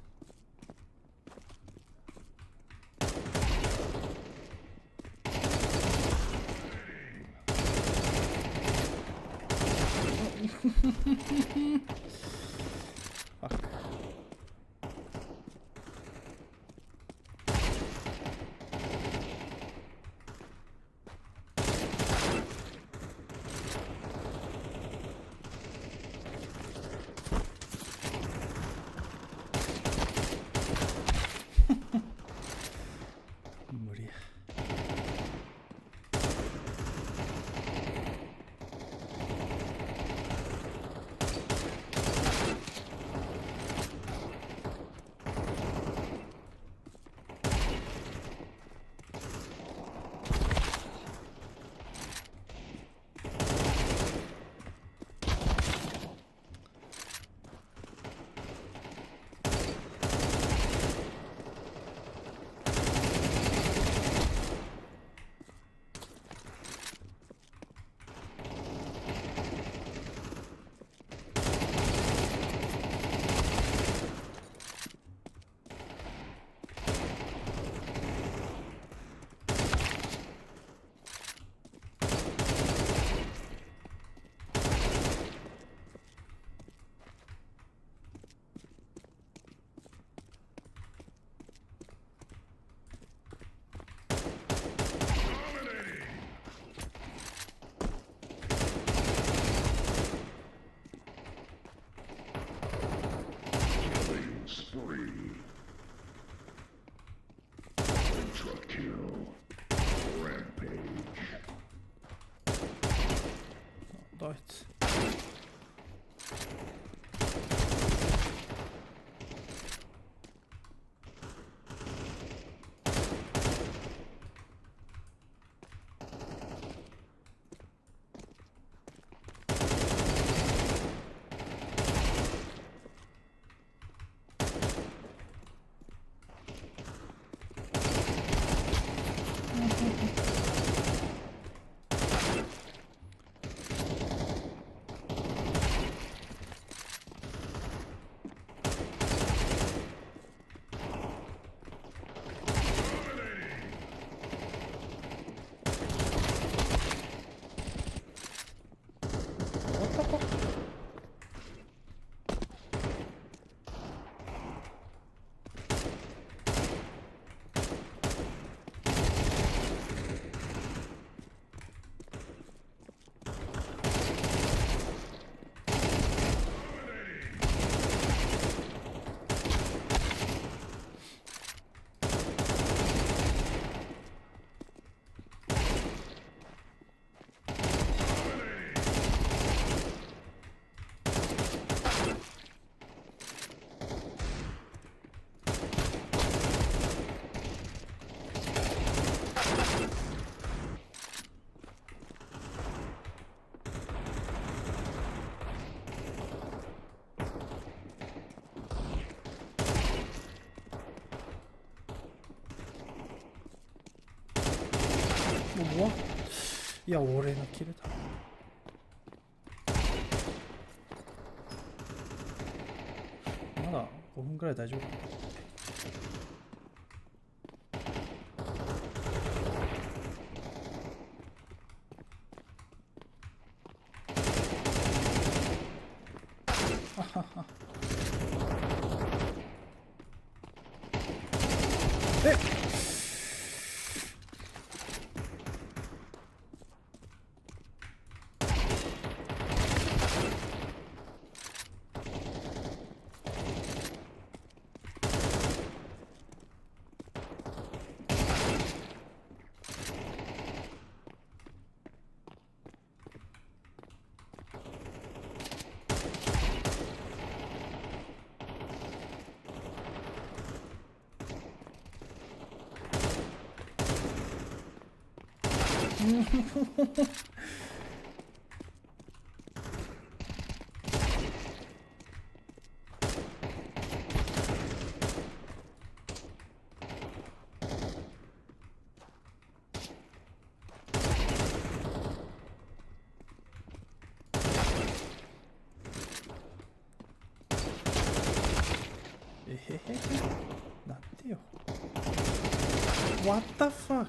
無理や。あいつうわいや俺が切れた。まだ5分くらい大丈夫かな。なんでよ。What the fuck?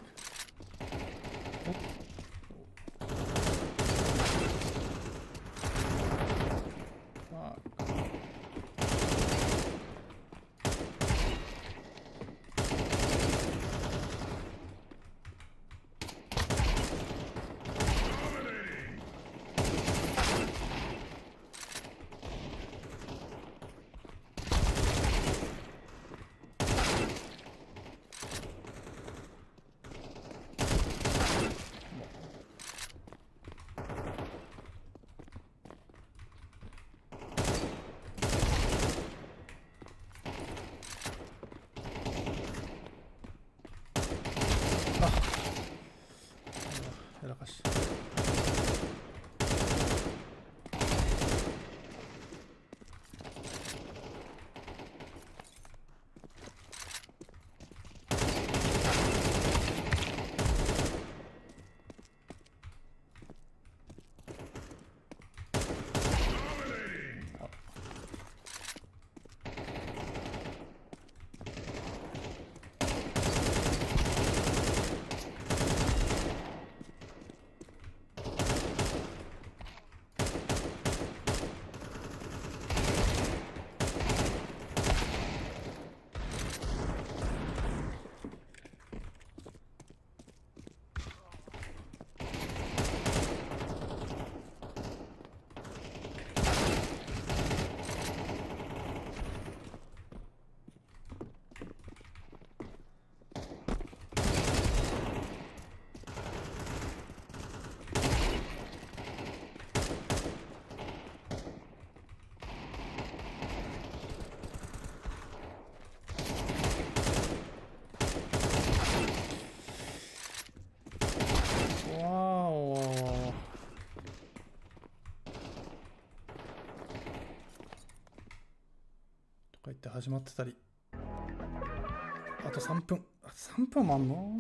やらかし。って始まってたり、あと3分、3分もあんの？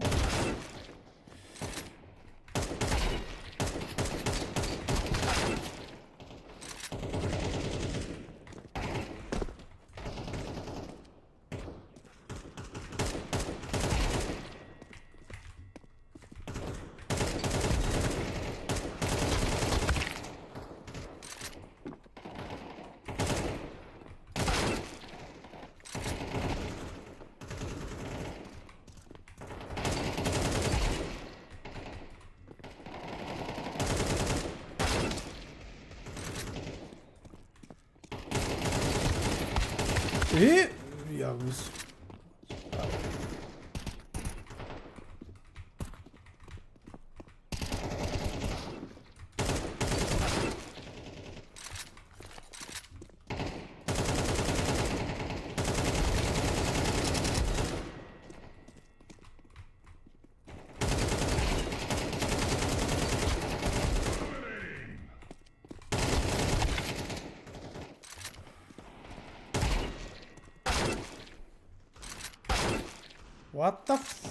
いや、嘘。What the f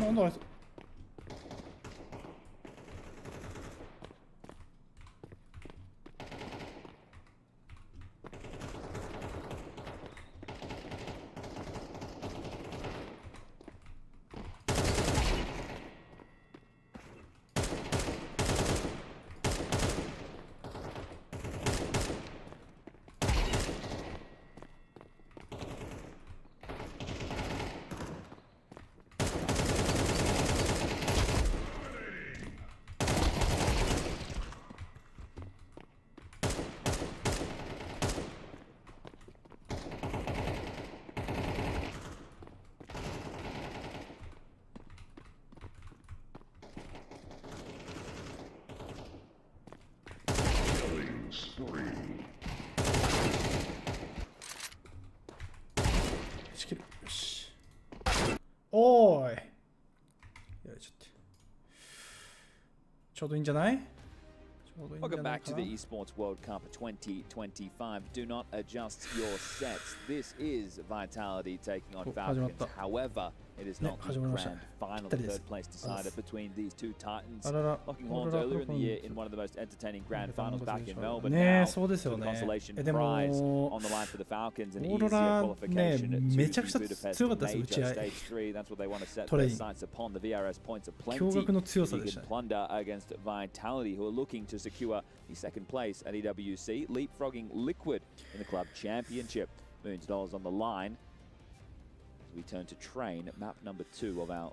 なんだあいつ。1キル。よし。おーい。やれちゃって。ちょうどいいんじゃない？ Welcome back to the Esports World Cup 2025. Do not adjust your sets. This is Vitality taking on Falcons. However, it is not the grand final third place decider between these two titans. Locking horns earlier in the year in one of the most entertaining grand finals back in Melbourne. Now, the consolation prize on the line for the Falcons, an easier qualification to Budapest major stage 3. That's what they want to set their sights upon. The VRS points of plenty. You can plunder against Vitality, who are looking to secure the second place at EWC, leapfrogging Liquid in the club championship. Millions of dollars on the line. We turn to train map number 2 of our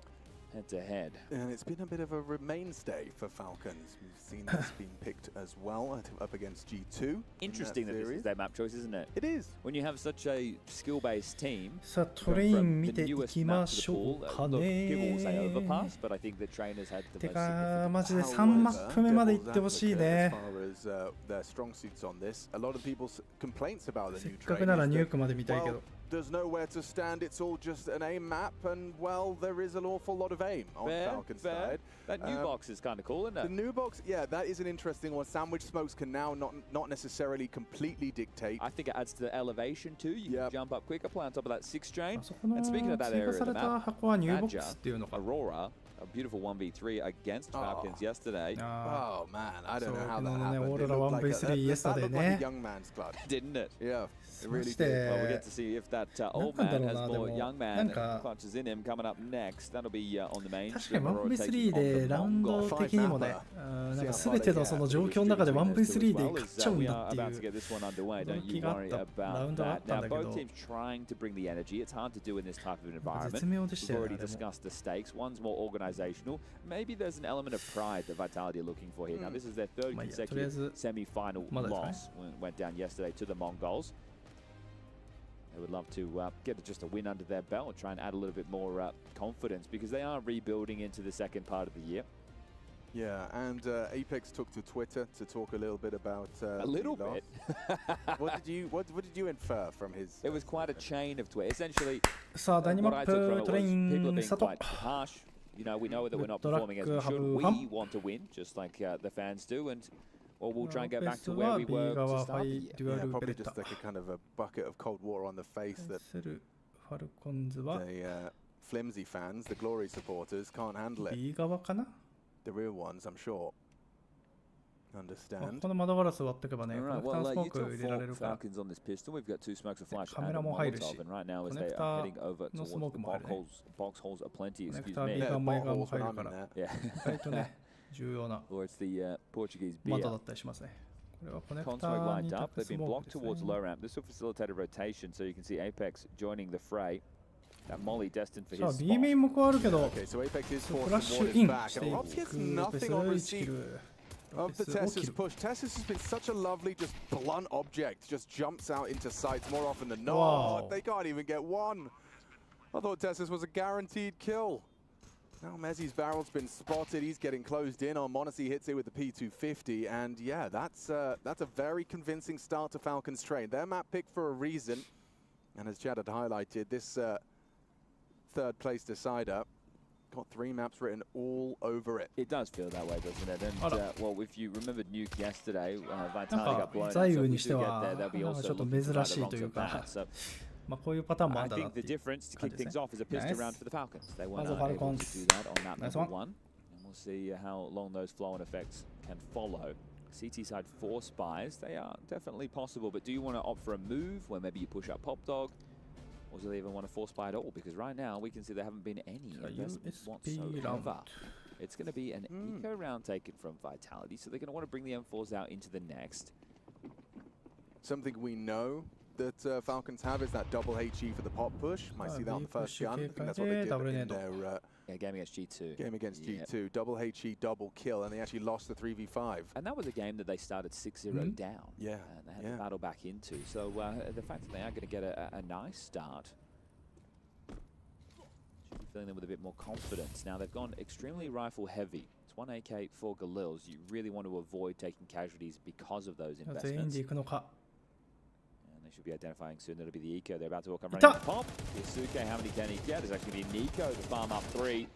head-to-head. And it's been a bit of a mainstay for Falcons. We've seen this being picked as well up against G2. Interesting that this is their map choice, isn't it? It is. When you have such a skill-based team, さあ、トレイン見ていきましょうかね。 people will say overpass, but I think the trainers had the て most か、マジで3マップ目まで行ってほしいね。 As far as their strong suits on this, a lot of people's complaints about the せっ new か train くなら is ニュー that, クまで見たいけ well, ど。 there's nowhere to stand. It's all just an aim map, and well, there is an awful lot of aim on Falcon's side. That new box is kind of cool, isn't it? The new box, yeah, that is an interesting one. Sandwich smokes can now not necessarily completely dictate. I think it adds to the elevation too. You can jump up quicker, play on top of that 6 train. あそこの And speaking of that 追 area 加 of さ the れた map, 箱はニューボックスっていうのか。 Aurora, a beautiful 1v3 against Falcons yesterday. Oh man, I don't know how that ね、 happened. オー It ロラ looked like1v3 that yesterday looked like ね a。young man's clutch. Didn't it? Yeah, it really そし did. て Well, we'll get to see if that old なんだ man ろう has な、で も more young な man んか clutches in him coming up next. That'll be on the main 確か stream. に Aurora takes1v3 on で the ラウンド Mongol. 的にもね、なんか全てのその状況の中で 1v3 で勝っちゃうんだっていう about to get this one underway. Don't you worry about that. Now, both teams trying to bring the energy. It's hard to do in this type of environment. 絶妙でし We've たよね already discussed the stakes. One's more organizational. Maybe there's an element of pride that Vitality are looking for here. Now, this is their third consecutive semi-final loss. Went down yesterday to the Mongols. They would love to get just a win under their belt, try and add a little bit more confidence because they are rebuilding into the second part of the year. Yeah, and Apex took to Twitter to talk a little bit about a little bit. What did you infer from his? It was quite a chain of tweets. Essentially, さあ、第2マ what ッ I プ took from it トレイ was ン people are being 佐藤 quite harsh. You know, we know that we're not Good performing as we luck, should. Habu. We want to win, just like the fans do, and well, we'll try and go back to where we were to start the year. Yeah, probably just like a kind of a bucket of cold water on the face that ファルコンズは the flimsy fans, the glory supporters, can't handle it. B 側かな The real ones, I'm sure, こ understand. この窓ガラス割っておけばね、 All コ right, ネクター well, スモー you ク took 入れられる 4 から。 Falcons on this pistol. We've got 2 smokes of flash and a カメラも入るし、 Molotov, and right now as コネ they クタ are ー heading over の towards スモーク the もあるね。 box holes are plenty, コネク excuse ター me. 右 Yeah, 側前側も bottles 入 when る I'm か in ら、 there. Yeah. 意外とね、重要な Or it's the Portuguese 窓 beer. だったりしますね。これはコネク Conswag ター lined に up. 立 They've つ been スモーク blocked です towards ね。 low ramp. This will facilitate a rotation, so you can see Apex joining the fray. That Molly destined for さあ、 his B メインも加わるけど、 Okay, so Apex is フ forced ラッ to シ ward ュイ his ン back, して and い Robs く gets ロペス nothing on 1 receipt キル。 of the ロペスを Tessa's 切る。 push. Tessa's has been such a lovely, just blunt object, just jumps out into sights more often than not. Wow. They can't even get one. I thought Tessa's was a guaranteed kill. Now Mezzi's barrel's been spotted. He's getting closed in on Monacy, hits it with the P250, and yeah, that's a very convincing start to Falcons train. Their map pick for a reason, and as Chad had highlighted, this third place decider got 3 maps written all over it. It does feel that way, doesn't it? And well, if you remembered Nuke yesterday, Vitality なん got か blown out. 左 So 右 if we にして do は get there, they'll be なんかち also ょっと looking to 珍 find し the い wrongs という of か、 that. So まあこういうパターンもあ I んだなっ think て the いう difference to 感 kick じです things ね。 off is a pistol Nice. round for the Falcons. They were Nice not one, able to Falcons. do that on map Nice number one. 1. And we'll see how long those flow-on effects can follow. CT side 4 spies, they are definitely possible, but do you want to opt for a move where maybe you push up Pop Dog? Or do they even want to force spy at all? Because right now we can see there haven't been any investments whatsoever. It's going to be an eco round taken from Vitality, so they're going to want to bring the M4s out into the next. Something we know that Falcons have is that double HE for the pop push. Might see that on the first gun. I think that's what they did in their game against G2. Game against G2. Double HE, double kill, and they actually lost the 3v5. And that was a game that they started 6-0 down. Yeah. And they had to battle back into. So the fact that they are going to get a nice start should be filling them with a bit more confidence. Now they've gone extremely rifle heavy It's 1 AK, 4 Galils. You really want to avoid taking casualties because of those 全員で investments. 行くのか。 And they should be identifying soon. It'll be the Eco. They're about to walk on running the pop. Yasuke, how many can he get? There's actually be Nico to farm up 3.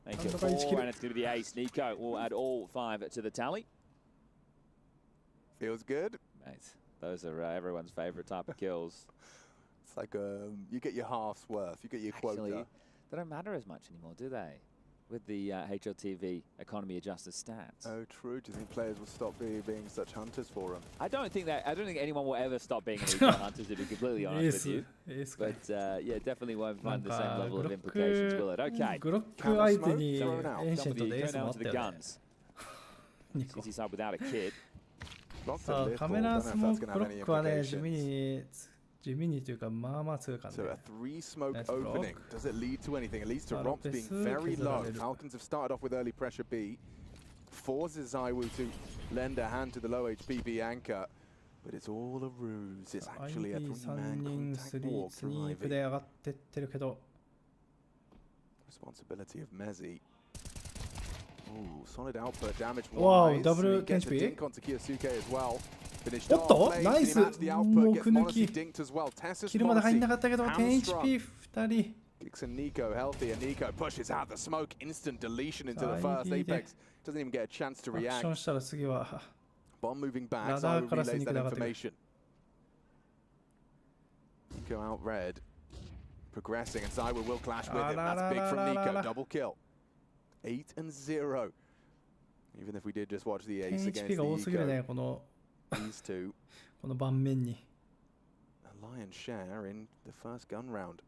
Make it 4, and it's going to be the ace. Nico will add all 5 to the tally. Feels good. Mate, those are everyone's favorite type of kills. It's like you get your half's worth. You get your quota. Actually, they don't matter as much anymore, do they? With the HLTV economy adjusted stats. Oh, true. Do you think players will stop being such hunters for them? I don't think anyone will ever stop being an econ hunter, to be completely honest with you. But yeah, definitely won't find the same level of implications, will it? Okay. グロック相手にエンシェントでエースもあ to っ the たよね。 guns. CT side without a kid. さあ、カメラスモークブロックはね、地味にというか、まあまあ強い感じ。 So a 3 smoke opening. Does it lead to anything? It leads to Romps being very low. Falcons have started off with early pressure B. Forces Zaiwu to lend a hand to the low HP B anchor. But it's all a ruse. It's actually a 3-man contact walk スニープで上がってってるけど。 Responsibility of Mezzi. Ooh, solid output damage. Wow, double HP. おっとナイスもうく抜きキルまで入んなかったけど 10HP 2人 Kicks and Nico healthy and Nico pushes out the smoke, instant deletion into the first. Apex doesn't even get a chance to アクシ react. ョンしたら次は Bomb moving back, ラダー Zaiwu からス relays ニーク that で上がってくる information. Nico out red, progressing and Zaiwu will clash with him. That's big from Nico, double kill. 8-0. Even if we did just watch the ace against HP が多すぎる the ね Eco, この these two この盤面に a lion's share in the first gun round.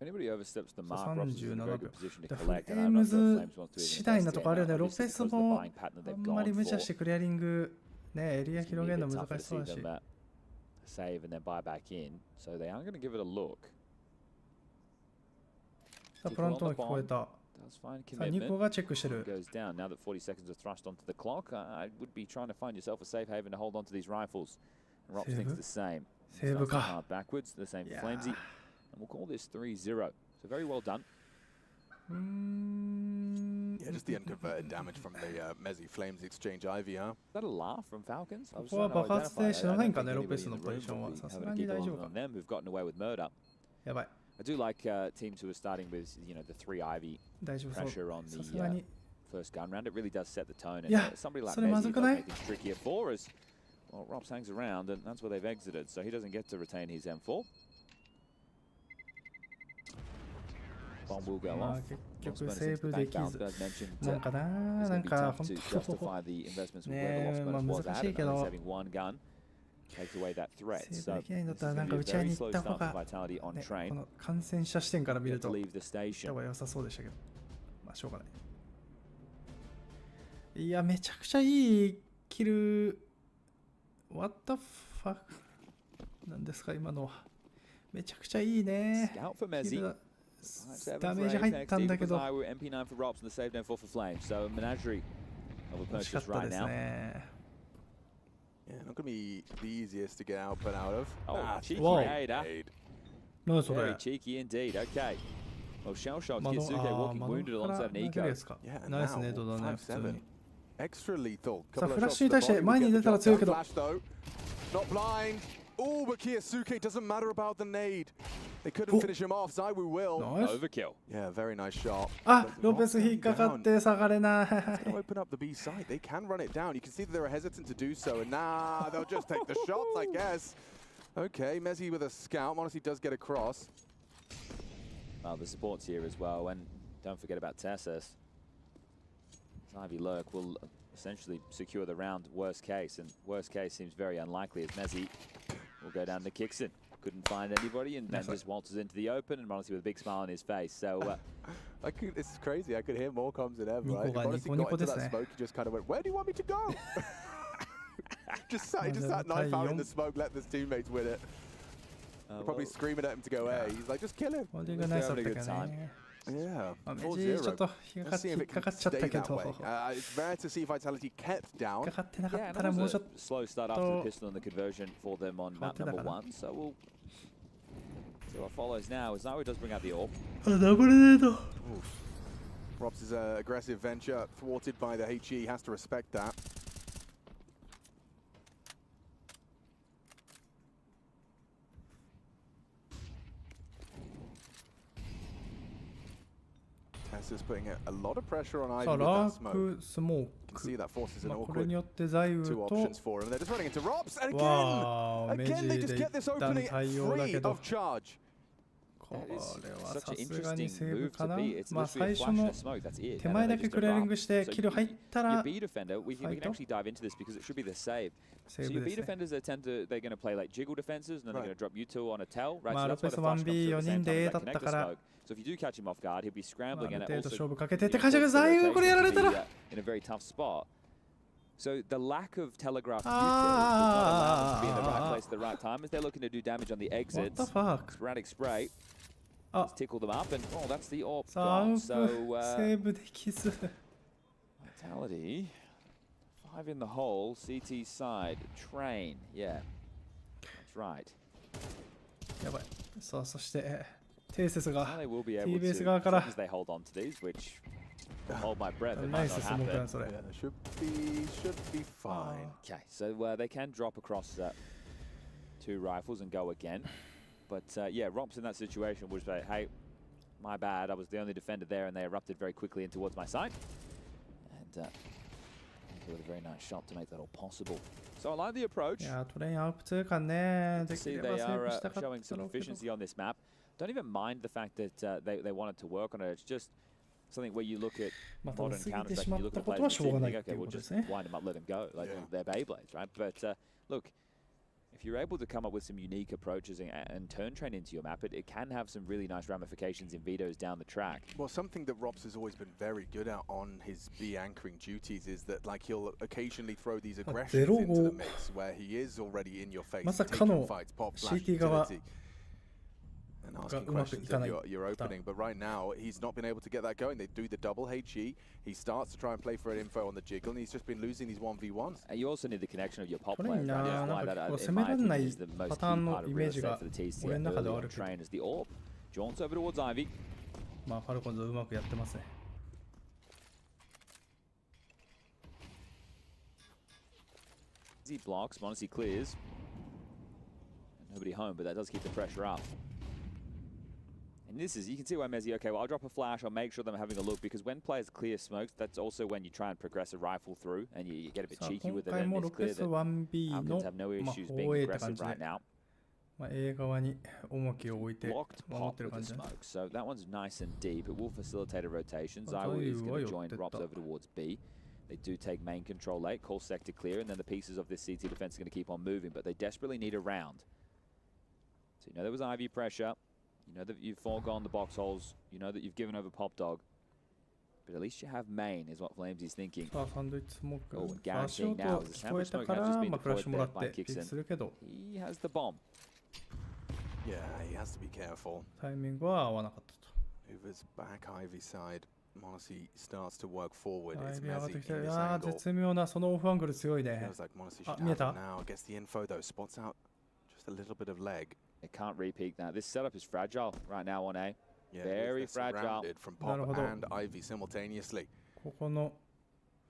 Anybody oversteps the mark, Robs is in a very good position to フ collect. レ And ー I'm ム not sure ズ Flames wants to 次 even 第 invest なと in こあるよ it ね now, ロ obviously ペス because of the も buying pattern あ that they've んまり gone 無茶 for. してクリアリングねエリア It's gonna 広げ be る a の bit 難 tougher し to そう see だし them save and then buy back in, so they are going to give it a look. さあプラントが聞こえた Does find さあニコ commitment. がチェックしてる Goes down now that 40 seconds are thrust onto the clock. I would be trying to find yourself a safe haven to hold onto these rifles. And Rops thinks the same. セーブ Starts to か part backwards, the same for Flamesy. And we'll call this 3-0. So very well done. Yeah, just the unconverted damage from the Mezzi Flames exchange Ivy, huh? Is that a laugh from Falcons? I was ここは trying to 爆発 identify. で死な I ないん don't かね think ロペ anybody ス in の the ポジ room ションは will be さす having が a に giggle 大丈夫 on か them who've gotten away with murder. やばい I do like teams who are starting with, you know, the 3 Ivy 大丈夫そう pressure on さす the がに first gun round. It really does set the tone. And Yeah, somebody like それま Mezzi ずく does ない make things trickier for us. Well, Rops hangs around, and that's where they've exited, so he doesn't get to retain his M4. Bomb will go まあ off. 結局セーブできず As mentioned, なんかな it's な going ん to be か tough 本 to 当 justify the investments with ね where the え loss まあ bonus 難 was し at, いけ and ど only having one gun takes away that threat. セー So ブできないんだっ this たら is なん going か to 打 be ち合 a い very に行 slow った方 start for が Vitality on ね train. この感染者視点から見る Get と to 行 leave the った station. 方が良さそうでしたけどまあしょうがないいやめちゃくちゃいいキル What the fuck なんですか今のはめちゃくちゃいいね Scout for キ Mezzi. ルだ 5-7ダメー for ジ入っ Apex, たんだ Steve け for ど Zaiwu, MP9 for Rops, and the save down 4 for Flames. So a menagerie of a 惜しかっ purchase た right です now. ね Yeah, not going to be the easiest to get output out of. Oh, cheeky Whoa. raider. 何それ Very cheeky indeed. Okay. Well, shell shocked 窓 Kisuke あー walking 窓 wounded から alongside 投 an げるや eco. つか Yeah, ナイス now ネットだね普通 5-7. に Extra lethal. さあ Couple フ of ラッ shots シュに to 対 the して body 前 to に get 出 the たら job 強い done. けど Flash though. Not blind. Oh, but Kisuke doesn't matter about the nade. They couldn't finish him off. Zaiwu will. ナイス Overkill. Yeah, very nice shot. あ But ロペス Rops 引っかかっ down. て下がれない It's going to open up the B side. They can run it down. You can see that they're hesitant to do so. And nah, they'll just take the shots, I guess. Okay, Mezzi with a scout. Honestly, does get across. Well, the support's here as well. And don't forget about Tessus. Ivy Lurk will essentially secure the round, worst case. And worst case seems very unlikely as Mezzi will go down to Kixon. Couldn't find anybody and then just waltzes into the open and honestly with a big smile on his face. So This is crazy. I could hear more comms than ever. Nico Right? ga If honestly Nico got into desu ne. that smoke, he just kind of went, "Where do you want me to go?" just sat knife out in the smoke, let his teammates win it. They're probably screaming at him to go A. He's like, just kill him. ボディがナイスだったけどね Yeah. まあメジちょっ 4-0. と引っ Let's see if か it か can っちゃった stay け that ど way. It's rare to see Vitality kept 引 down. っかかってなか yeah, ったら that もう was ちょっ a slow start after the pistol and the conversion for them on map number 1. So we'll see what follows now as Zaiwu does bring out the AWP. とダブルネード Robs' aggressive venture thwarted by the HE, has to respect that. Tessa's putting a lot of pressure on Ivy with that smoke. You can see that forces an awkward 2 options for him. They're just running into Robs, and again they just get this opening free of charge. Such an interesting move to be. It's literally a flash and a smoke. That's it. Your B defender, we can actually dive into this because it should be the save. So your B defenders, they're going to play like jiggle defenses, and then they're going to drop U2 on a tail. Right, so that's why the flash comes through at the same time as that connector smoke. So if you do catch him off guard, he'll be scrambling and it also in a very tough spot. So the lack of telegraph did not allow them to be in the right place at the right time as they're looking to do damage on the exits. What the fuck? Sporadic spray. Let's tickle them up, and that's the AWP gone. So vitality 5 in the hole. CT side train. Yeah, that's right. やばい。さあそしてテイセスが They will be able TBS to, 側から as they hold on to these, which will hold my breath. It ナ might イス not スモークだ happen. それ。 Yeah, should be fine. Okay, so they can drop across 2 rifles and go again. But yeah, Romps in that situation would say, hey, my bad, I was the only defender there, and they erupted very quickly in towards my side. And with a very nice shot to make that all possible. So I like the approach. いやトレインアップ通過ね。 To でき see れば they セー are ブしたかった showing some ろうけど。 efficiency on this map. Don't even mind the fact that they wanted to work on it. It's just something where you look at まあただ modern 過ぎて Counter-Strike しま and you っ look た at ことは players しょうが and ない think, ってい okay, う we'll ことです just ね。 wind them up, let them go. Like they're Beyblades, right? But look, if you're able to come up with some unique approaches and turn train into your map, it can have some really nice ramifications in vetoes down the track. Well, something that Robs has always been very good at on his B anchoring duties is that like he'll occasionally throw these aggressions into the mix where he is already in your face, taking fights, pop, flash, utility, and asking questions of your opening. But right now, he's not been able to get that going. They do the double HE. He starts to try and play for an info on the jiggle, and he's just been losing these 1v1s. And you also need the connection of your pop これ players. いい Right? な。 That's な why んか that, こう in 攻め my られな opinion, い is the パ most ターン key の part イ of メ real ージ estate が for the TC 俺 and の中ではあ early る on けど。 train is the AWP. Jaunts over towards Ivy. まあファルコンズうまくやってますね。 He blocks, Monacy clears. Nobody home, but that does keep the pressure up. And this is, you can see why Mezzi, okay, well, I'll drop a flash, I'll make sure that I'm having a look, because when players clear smokes, that's also when you try and progress a rifle through, and you get a bit cheeky with it, and it's clear that Falcons have no issues being aggressive right now. まあ A 側に重きを置いて Blocked 守っ pop てる with 感 the じだね。 smoke, so that one's nice and deep. It will facilitate a rotation. Oh, Zywoo is going to Zywoo join Robs over towards B. They do take main control late, call sector clear, and then the pieces of this CT defense are going to keep on moving, but they desperately need a round. So you know there was Ivy pressure, you know that you've foregone the box holes, you know that you've given over Pop Dog, but at least you have main, is what Flamesy's thinking. さあサンドイッチスモーク。 Oh, and 足 guaranteeing 音 now is the 聞こえ sandwich た smoke か has ら just been まあフラッ deployed シュもら there っ by てピック Kixon. するけど He has the bomb. Yeah, he has to be careful. タイミングは合わなかったと。 Moves back Ivy side. Monacy starts to work forward. ア It's イビー上がって Mezzi きて in る。い this やー angle. 絶妙なそのオフアングル強いね。 Feels like Monacy should あ、見え have た it now. Gets the info though. Spots out just a little bit of leg. They can't repeat that. This setup is fragile right now on A. Yeah, Very they're fragile. surrounded from Pop なるほど。 and Ivy simultaneously. ここの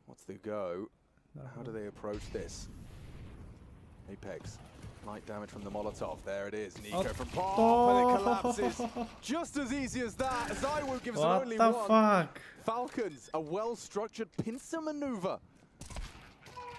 What's the go? なる How ほ do ど they approach this? Apex. Light damage from the Molotov. There it is. Nico from Pop, and it collapses. Just as easy as that. Zywoo gives them What only the one. fuck? Falcons, a well-structured pincer maneuver.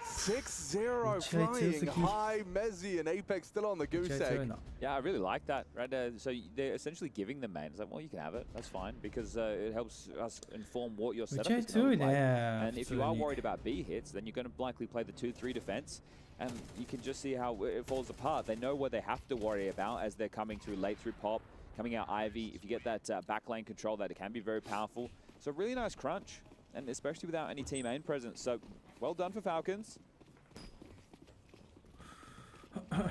6-0 flying high. Mezzi and Apex still on the goose 強い egg. な。 Yeah, I really like that. Right, so they're essentially giving them main. It's like, well, you can have it. That's fine because it helps us inform what your setup is going to play. And if you are worried about B hits, then you're going to likely play the 2-3 defense, and you can just see how it falls apart. They know what they have to worry about as they're coming through late through Pop, coming out Ivy. If you get that back lane control, that it can be very powerful. So really nice crunch, and especially without any team main presence. So well done for Falcons. A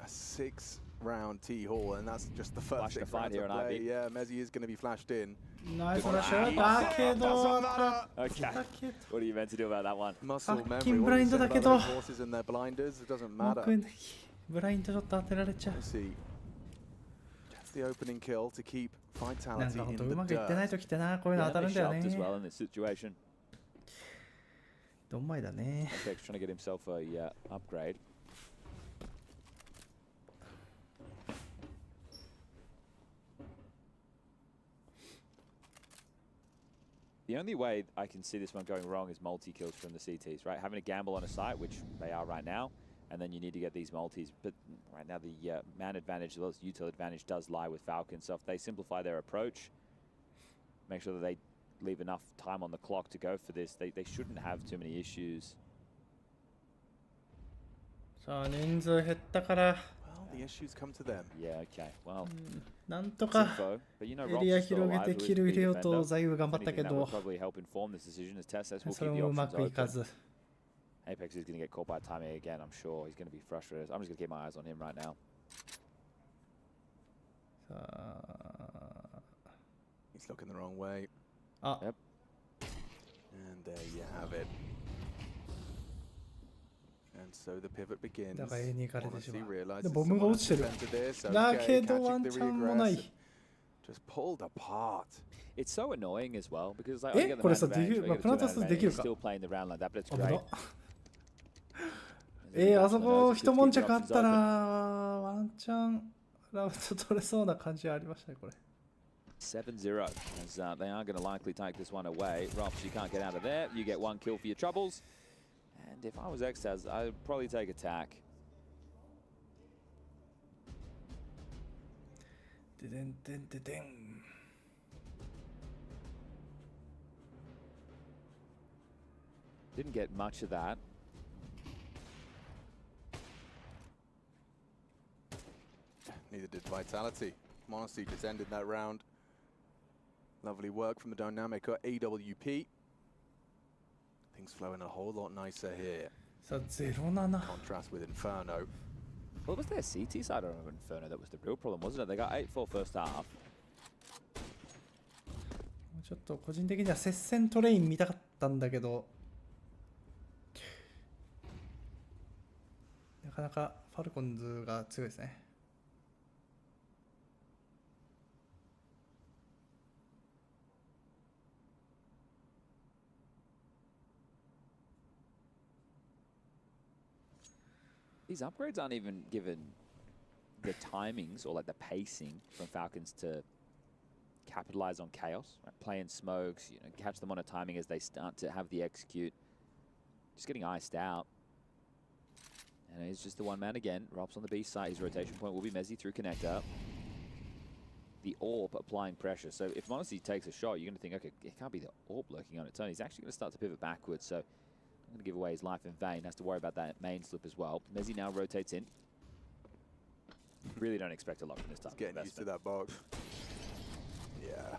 6-round T-Haul, and that's just the first Flash the 6 fight rounds here of on play. Ivy. Yeah, Mezzi is going to be flashed in. ナイスフラッシュだけど Okay. What are you meant to do about that one? Muscle memory. Fucking What do you say blind about だけど those horses and their blinders? It doesn't もう matter. 一回ブラインドちょっと当てられちゃう Let's see. the opening kill to keep なん vitality か本 in 当 the うまくいってない dirt. 時ってな、こういうの Yeah, 当たる they んだよ shoved as ね。 well in this situation. どんまいだね。 Apex trying to get himself a upgrade. The only way I can see this one going wrong is multi-kills from the CTs, right? Having a gamble on a site, which they are right now, and then you need to get these multis. But right now the man advantage as well as util advantage does lie with Falcons. So if they simplify their approach, make sure that they leave enough time on the clock to go for this, they shouldn't have too many issues. さあ、人数減ったから、 Well, the issues come to them. Yeah, okay. Well, なんとか info, but you know, エリア Rob's still 広げ alive, て who is キル the 入れよう defender. とザイウ頑張 If ったけ anything, that ど would、probably help inform this decision as Tess says we'll それ keep the もうま options くいか open. ず。 Apex is going to get caught by timing again, I'm sure. He's going to be frustrated. I'm just going to keep my eyes on him right now. さあ、 He's looking the wrong way. あ、 Yep. And there you have it. And so the pivot begins. だから A に行かれてしま Honestly う。 realizes で、ボムが someone 落ちて has る。 prevented this. だ Okay, けど catching ワン the チャンもな regress. い。 Just pulled apart. It's so annoying as well because like, I え、 get the これ man さ、 advantage, まあ I get プラ the タ two ス man できる advantage, か。 still playing the round like that, but it's 危な great. あそこ一悶着あったらワンチャンラウンド取れそうな感じありましたね、これ。 7-0 as they are going to likely take this one away. Rops, you can't get out of there. You get one kill for your troubles. And if I was Xtaz, I'd probably take attack. ででんでんででん。 Didn't get much of that. Neither did Vitality. Monacy just ended that round. Lovely work from the dynamic AWP. Things flowing a whole lot nicer here. さあ、0-7。 Contrast with Inferno. Well, it was their CT side of Inferno that was the real problem, wasn't it? They got 8-4 first half. ちょっと個人的には接戦トレイン見たかったんだけど、なかなかファルコンズが強いですね。These upgrades aren't even given the timings or like the pacing from Falcons to capitalize on chaos, right? Play in smokes, you know, catch them on a timing as they start to have the execute. Just getting iced out. And he's just the one man again. Rob's on the B side. His rotation point will be Mezzi through connector. The AWP applying pressure. So if Monacy takes a shot, you're going to think, okay, it can't be the AWP lurking on its own. He's actually going to start to pivot backwards. So I'm going to give away his life in vain. Has to worry about that main slip as well. Mezzi now rotates in. Really don't expect a lot from this type of Getting used to investment. that box. Yeah.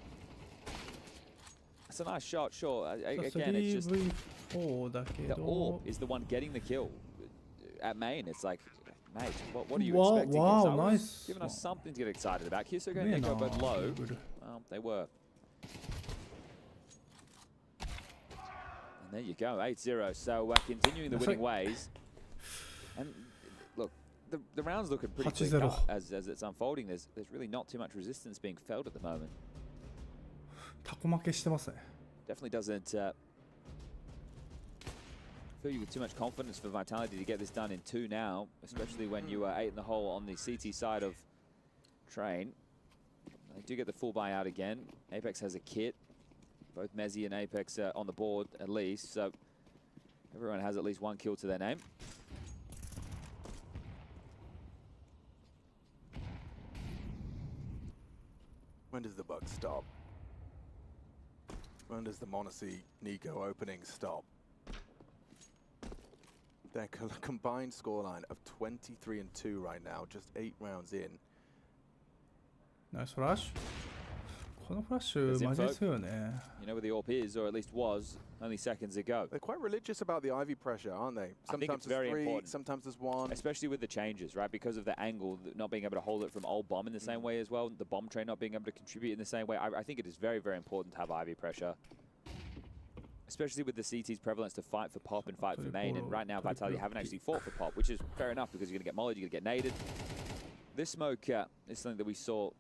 It's a nice shot, sure. Again, it's just 3v4 だけ the ど。 AWP is the one getting the kill. At main, it's like, mate, what are you Wow, expecting? wow, So I was nice. giving us something to get excited about. Kisogo and Nico both low. Well, they were. And there you go, 8-0. So continuing the winning ways. And look, the round's looking pretty quick up as it's unfolding. There's really not too much resistance being felt at the moment. タコ負けしてますね。 Definitely doesn't fill you with too much confidence for Vitality to get this done in 2 now, especially when you are 8 in the hole on the CT side of Train. They do get the full buy out again. Apex has a kit. Both Mezzi and Apex are on the board at least, so everyone has at least one kill to their name. When does the bug stop? When does the Monacy Nico opening stop? Their combined scoreline of 23-2 right now, just 8 rounds in. ナイスフラッシュ。このフラッシュマジ強いよね。 You know where the AWP is, or at least was, only seconds ago. They're quite religious about the Ivy pressure, aren't they? I think it's Sometimes there's very 3, important. sometimes there's 1. Especially with the changes, right? Because of the angle, not being able to hold it from old bomb in the same way as well, the bomb train not being able to contribute in the same way. I think it is very, very important to have Ivy pressure. Especially with the CT's prevalence to fight for pop and fight for main. And right now, Vitality haven't actually fought for pop, which is fair enough because you're going to get mollied, you're going to get naded. This smoke is something that we saw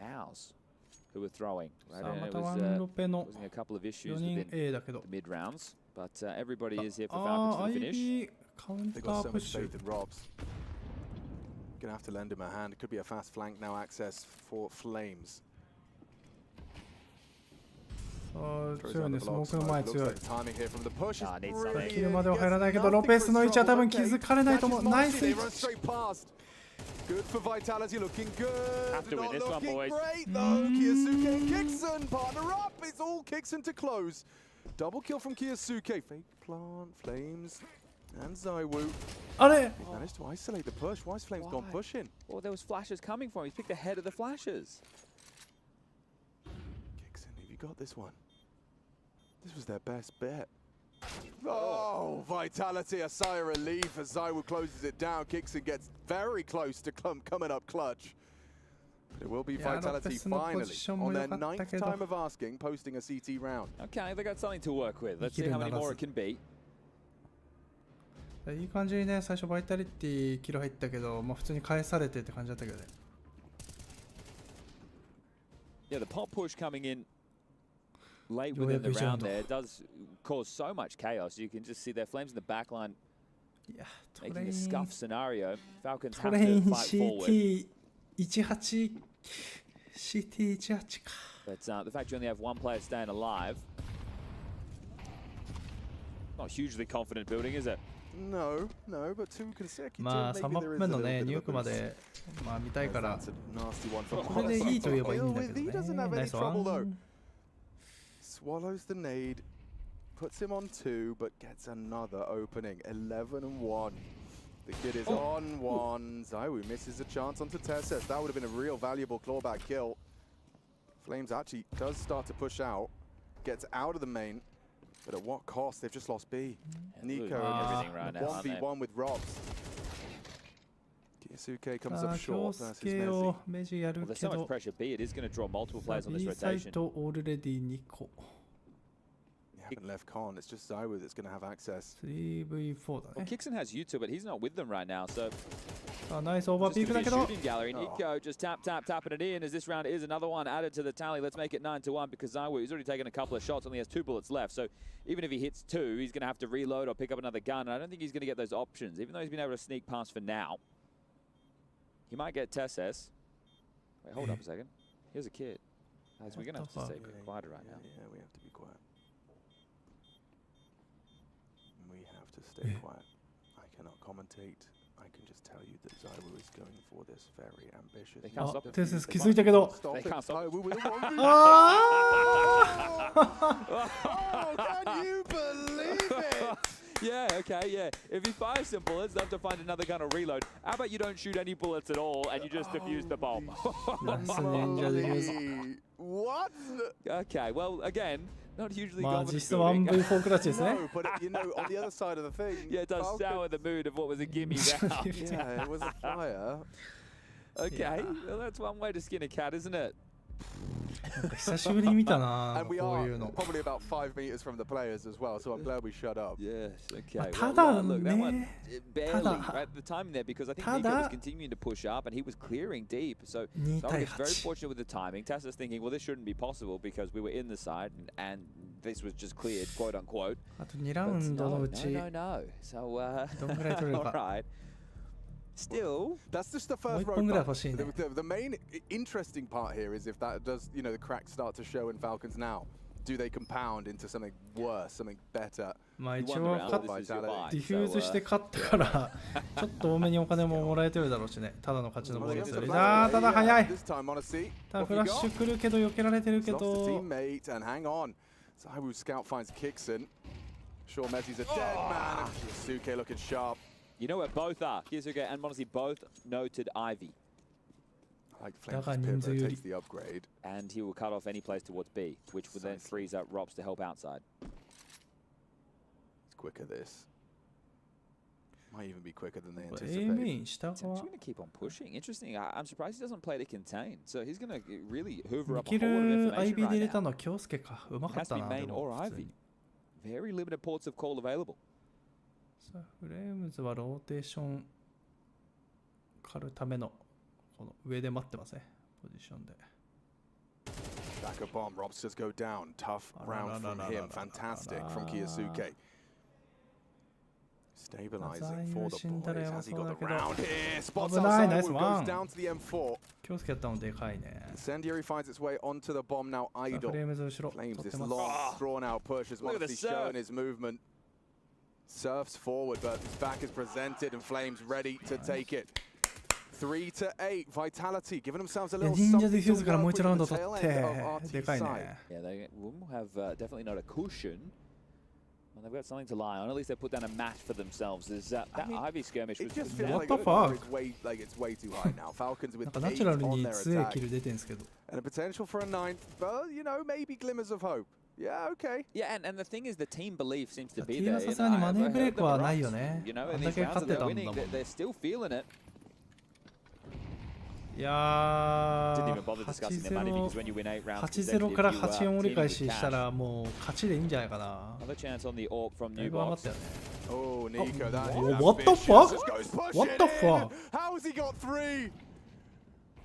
Ours, who were throwing. Right? さあ And ま it た was ワンロペの causing a couple of issues 4人 within A だけど the mid rounds, but everybody is here for あ Falcons あ for the finish. IB カウン They タ got ー so プッ much シュ faith in Robs. Gonna have to lend him a hand. It could be a fast flank now. Access for Flames. さあ Throws 強い out ね the スモ block ークの前 smoke. 強 Looks い like the timing here from the push is Ah, needs brilliant. something. キルまでは入らないけど Gets ロペスの位置は多分 nothing 気 for づかれないと思う Catches ナイ Marcy, ス they 位 run 置 straight past. Good for Vitality, looking good. Have to win Not this one, looking boys. great though. Kiyosuke and Kixon partner up. It's all Kixon to close. Double kill from Kiyosuke. Fake plant, Flames, and Zaiwu. あれ He managed to isolate the push. Why is Flames gone Why? pushing? Well, there was flashes coming for him. He picked the head of the flashes. Kixon, have you got this one? This was their best bet. Oh, Vitality, a sigh of relief as Zaiwu closes it down. Kixon gets very close to coming up clutch. But it will be Yeah, Vitality Lopezの finally ポジション on も良 their かった ninth けど time of asking, posting a CT round. Okay, they got something to work with. Let's see how many more it can be. いい感じにね最初バイタリティキル入ったけど、まあ、普通に返されてって感じだったけどね Yeah, the pop push coming in late within the round there does cause so much chaos. You can just see their Flames in the back line いやト making レイ a ン scuff scenario. Falcons ト have レイ to ン fight forward. CT18 CT18 か But the fact you only have one player staying alive, not hugely confident building, is it? No, but two consecutive. まあ3 maybe マッ there プ is 目 a の little ね bit ニュ of ークまでまあ見たいから That's a nasty one from これでいいと言えばいいんだけど He ね doesn't have ナ any イスワ trouble though. ン Swallows the nade, puts him on 2, but gets another opening. 11 and 1. The kid is on 1. Zaiwu misses a chance onto Tesses. That would have been a real valuable clawback kill. Flames actually does start to push out, gets out of the main, but at what cost? They've just lost B. Nico everything right now, aren't they? 1v1 with Robs. Kiyosuke comes up 京 short versus 介を Messi. メジやる Well, there's け so much ど pressure. B, it is going to draw multiple players on this B サイ rotation. トオールレディ2個 You haven't left Con, it's just Zaiwu that's going to have access. 3v4 だ Well, ね Kixon has U2, but he's not with them right now, so さあナイスオーバー just ピー gonna クだ be け a ど shooting gallery. Nico just tapping it in as this round is another one added to the tally. Let's make it 9-1 because Zaiwu, he's already taken a couple of shots, only has 2 bullets left. So even if he hits 2, he's going to have to reload or pick up another gun. And I don't think he's going to get those options, even though he's been able to sneak past for now. He might get Tesses. Wait, hold up a second. Here's a kid. Guys, we're going to have to stay quiet right now. Yeah, we have to be quiet. We have to stay quiet. I cannot commentate. I can just tell you that Zaiwu is going for this very ambitious. They can't あ stop it. テスス気づいたけど Stop They it. can't stop it. Zaiwu with a 1v1. あ Oh, can you believe it? Yeah, okay, yeah. If he fires some bullets, they'll have to find another gun or reload. How about you don't shoot any bullets at all and you just defuse the bomb? ナイス忍者で言うぞ What? Okay, well, again, not hugely まあ confident 実質 building. 1v4 クラッチですね No, but you know, on the other side of the thing, Yeah, it does Falcon- sour the mood of what was a gimme round. Yeah, it was a flyer. Okay, Yeah. well, that's one way to skin a cat, isn't it? なんか久しぶりに見たな And we こう are いうの probably about 5 meters from the players as well, so I'm glad we shut up. Yes, okay. Well, Well, look, that one ね barely, Tada. right? The timing there, because I think ただ Nico was continuing to push up and he was clearing deep. So 2 Falcons 対 very 8 fortunate with the timing. Tassa's thinking, well, this shouldn't be possible because we were in the side and this was just cleared, quote unquote. あと2ラ But ウンドの no, うち no, no, no. So, どんぐらい取れる all か right. Still, That's just the もう first 1本ぐらい road. 欲しいね The main interesting part here is if that does, you know, the cracks start to show in Falcons now. Do they compound into something worse, something better? まあ you 一 won the 応 round. 勝っ This is your buy. ディフューズして勝ったからちょっと多めにお金ももらえてるだろうしねただの勝ちのボールですよりあーただ早い This time, honestly. ただフラッシュ来るけど避けられてるけ Lost the ど teammate and hang on. Zaiwu scout finds Kixon. Sure, Messi's a dead man. And Kiyosuke looking sharp. you know where both are. Kiyosuke and Monacy both noted Ivy. I like Flames' Daga pivot, ninja takes the upgrade. And he will cut off any plays towards B, which will then freeze up Robs to help outside. It's quicker this. Might even be quicker than they A anticipate. メイン下 He's 側 actually going to keep on pushing. Interesting. I'm surprised he doesn't play to contain. So he's going to really hoover ミ up a キ whole lot of ル information アイビーで入れ right た now. のは京介かうま It かっ has to た be な main でも or 普通 Ivy. に Very limited ports of call available. さあフレームズはローテーション狩るためのこの上で待ってますねポジションで back a bomb. Robsters go down. Tough round from him. Fantastic from Kiyosuke. Stabilizing for the boys. Has he got the round here? Spots outside. Goes down to the M4. Incendiary finds its way onto the bomb now. Idle. Flames this long, drawn-out push as well as he's shown his movement. Surfs forward, but his back is presented and Flames ready to take it. 3-8. Vitality giving themselves a little something to work with the tail end of RT's side. Yeah, they will have definitely not a cushion. Well, they've got something to lie on. At least they put down a mat for themselves. There's that Ivy skirmish was just what the fuck? It's way too high now. Falcons with 8 on their attack. And a potential for a 9th, but you know, maybe glimmers of hope. Yeah, okay. Yeah, and the thing is, the team belief seems to be there. You know, in these rounds that they're winning, they're still feeling it. Didn't even bother discussing their money because when you win 8 rounds, 8-0 から8-4折り返ししたらもう勝ちでいいんじゃないかな。 Another chance on the AWP from New Box. Oh, Nico, that is What the fuck? What the fuck? How has he got 3?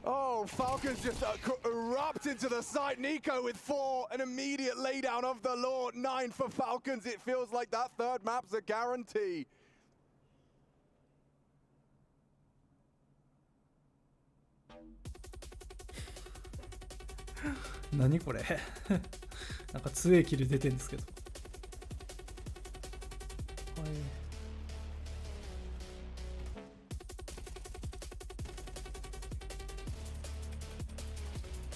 Oh, Falcons just erupt into the site. Nico with 4, an immediate laydown of the Lord. 9 for Falcons. It feels like that third map's a guarantee. Nani これなんか強いキル出てるんですけど。はい。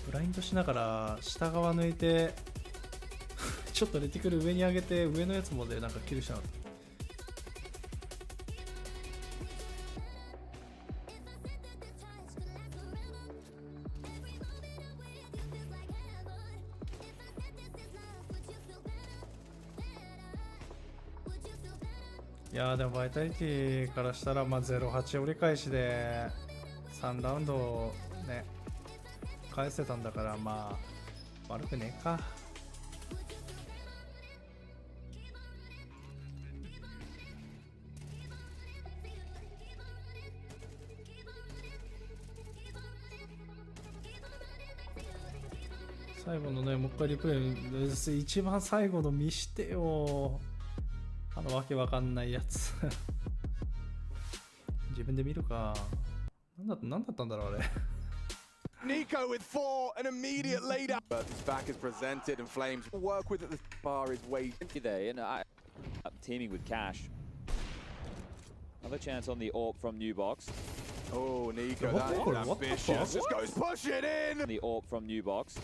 ブラインドしながら下側抜いてちょっとレティクル上に上げて上のやつもでなんかキルしたの。いやーでもバイタリティからしたらまあ 0-8 折り返しで3ラウンドね返せたんだからまあ悪くねえか。最後のねもう一回リプレイ一番最後の見してよ。あのわけわかんないやつ自分で見るか。なんだったんだろうあれ。Nico with 4, an immediate laydown. But his back is presented and Flames work with it. The bar is way there, and I'm teaming with Cash. Another chance on the AWP from New Box. Oh, Nico, that is ambitious. Just goes push it in. The AWP from New Box.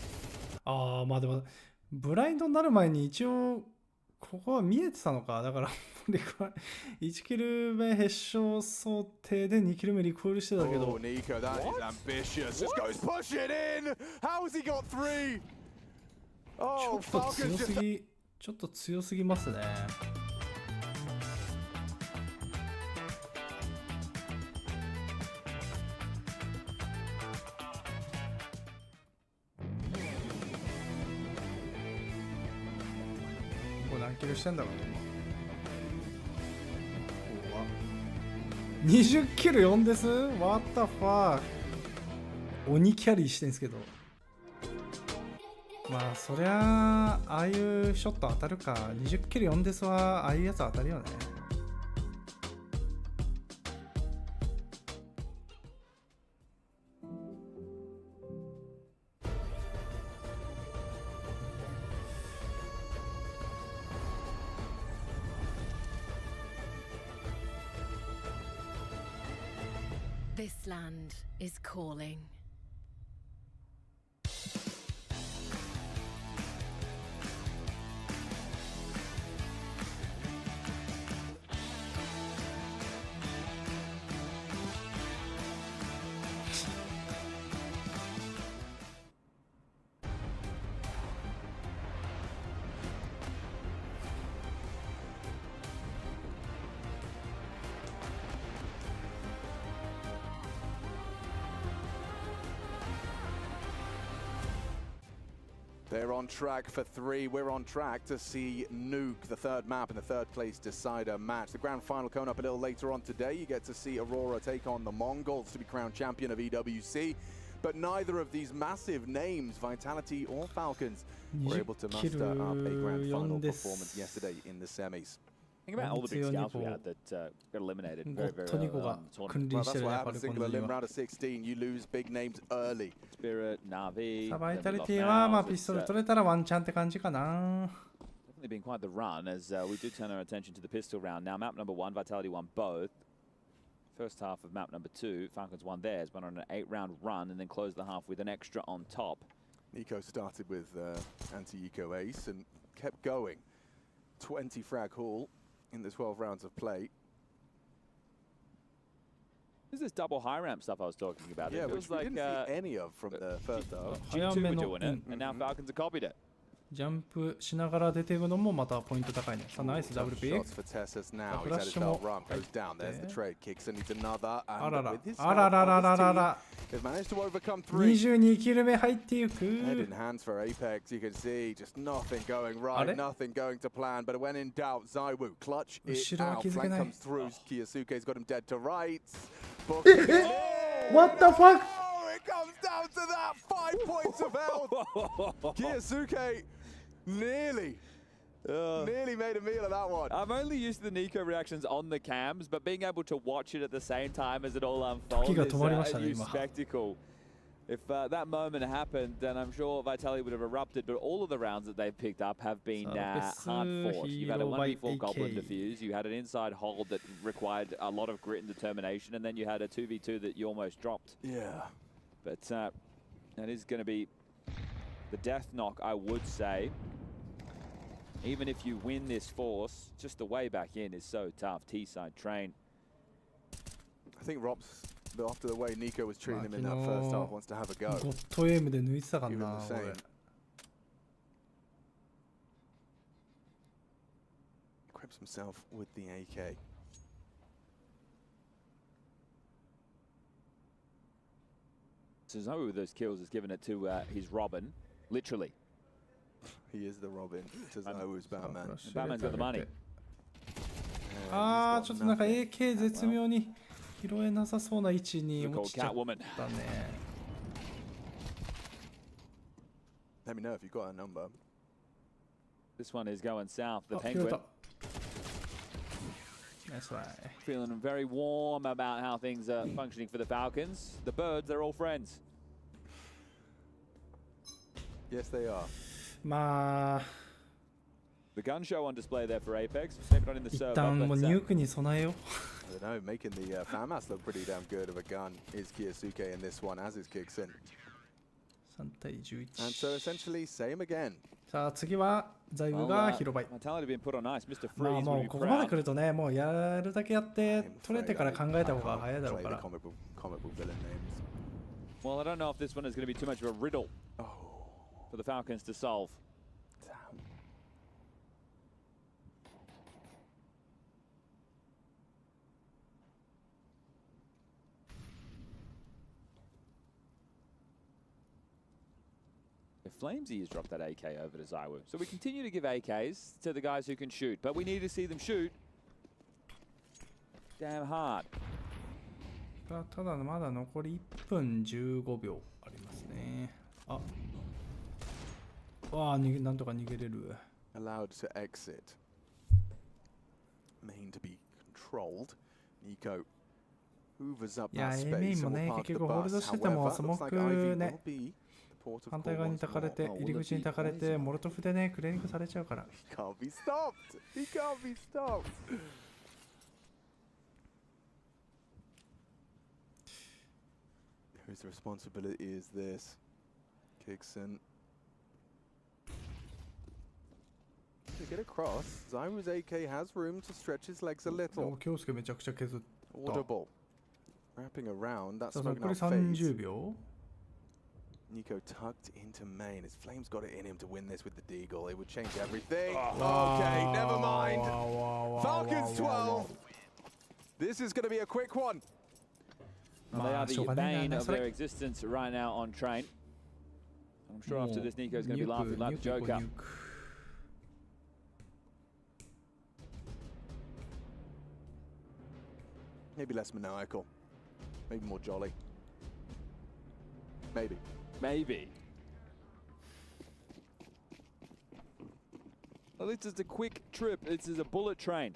ああまあでもブラインドになる前に一応ここは見えてたのか。だから1キル目ヘッショ想定で2キル目リコールしてたけど。Oh, Nico, that is ambitious. Just goes push it in. How has he got 3? Oh, Falcons just ちょっと強すぎますね。何キルしてんだろう今。20キル4です What the fuck。 鬼キャリーしてんすけど。まあそりゃああいうショット当たるか。20キル4ですはああいうやつ当たるよね。This land is calling. They're on track for 3. We're on track to see Nuke, the third map and the third place decider match. The grand final coming up a little later on today. You get to see Aurora take on the Mongols to be crowned champion of EWC. but neither of these massive names, Vitality or Falcons, were able to muster a grand final performance yesterday in the semis. Think about all the big scouts we had that got eliminated very, very early on in the tournament. Well, that's what happens in the round of 16. You lose big names early. Spirit, Na'Vi. バイタリティはまあピストル取れたらワンチャンって感じかな。Definitely been quite the run as we do turn our attention to the pistol round. Now map number 1, Vitality won both. First half of map number 2, Falcons won theirs, went on an 8-round run and then closed the half with an extra on top. Nico started with anti-eco ace and kept going. 20 frag haul in the 12 rounds of play. This is this double high ramp stuff I was talking about. Yeah, it which feels we like, didn't see any of from the first half. G2 were doing it, and now Falcons have copied it. ジャンプしながら出ていくのもまたポイント高いね。さあ、ナイスダブルピック。フラッシュも。あらら。あらららららら。22キル目入っていく。あれ後ろは気づけない。What the fuck? It comes down to that 5 points of health. Kiyasuke nearly made a meal of that one. I'm only used to the Nico reactions on the cams, but being able to watch it at the same time as it all unfolds is a new spectacle. If that moment happened, then I'm sure Vitality would have erupted, but all of the rounds that they've picked up have been hard fought. You had a 1v4 Goblin defuse, you had an inside hold that required a lot of grit and determination, and then you had a 2v2 that you almost dropped. Yeah. But that is going to be the death knock, I would say. Even if you win this force, just the way back in is so tough. T-side train. I think Rob's, after the way Nico was treating him in that first half, wants to have a go. Give him the same. Equips himself with the AK. Suzaru with those kills has given it to his Robin, literally. He is the Robin. Suzaru's Batman. Batman's got the money. ああ、ちょっとなんか AK 絶妙に拾えなさそうな位置に落ちちゃったね。Let me know if you got a number. This one is going south. The Penguin. That's right. Feeling very warm about how things are functioning for the Falcons. The birds, they're all friends. Yes, they are. まあ The gun show on display there for Apex. Maybe not in the server. 一旦もうニュークに備えよう。I don't know, making the FAMAS look pretty damn good of a gun is Kiyasuke in this one as it kicks in. 3対11。And so essentially same again. さあ次はザイブが広場。まあもうここまで来るとね、もうやるだけやって取れてから考えた方が早いだろうから。Well, I don't know if this one is going to be too much of a riddle for the Falcons to solve. Flamesy has dropped that AK over to Zaiwu. So we continue to give AKs to the guys who can shoot, but we need to see them shoot damn hard. ただまだ残り1分15秒ありますね。あ、わあ、なんとか逃げれる。Allowed to exit. Main to be controlled. Nico hoovers up that space and will park the bus. However, looks like Ivy will be反対側にたかれて、入り口にたかれて、モルトフでね、クレーニングされちゃうから。He can't be stopped! He can't be stopped! Whose responsibility is this? Kixon. To get across, Zairu's AK has room to stretch his legs a little. 京介めちゃくちゃ削った。Audible. Wrapping around, that's 残り30秒。Nico tucked into main. His Flames got it in him to win this with the Deagle. It would change everything. Okay, never mind. Falcons 12. This is going to be a quick one. Well, they are the bane of their existence right now on train. I'm sure after this, Nico's going to be laughing like the Joker. Maybe less maniacal. Maybe more jolly. Maybe. Maybe. Well, this is a quick trip. This is a bullet train.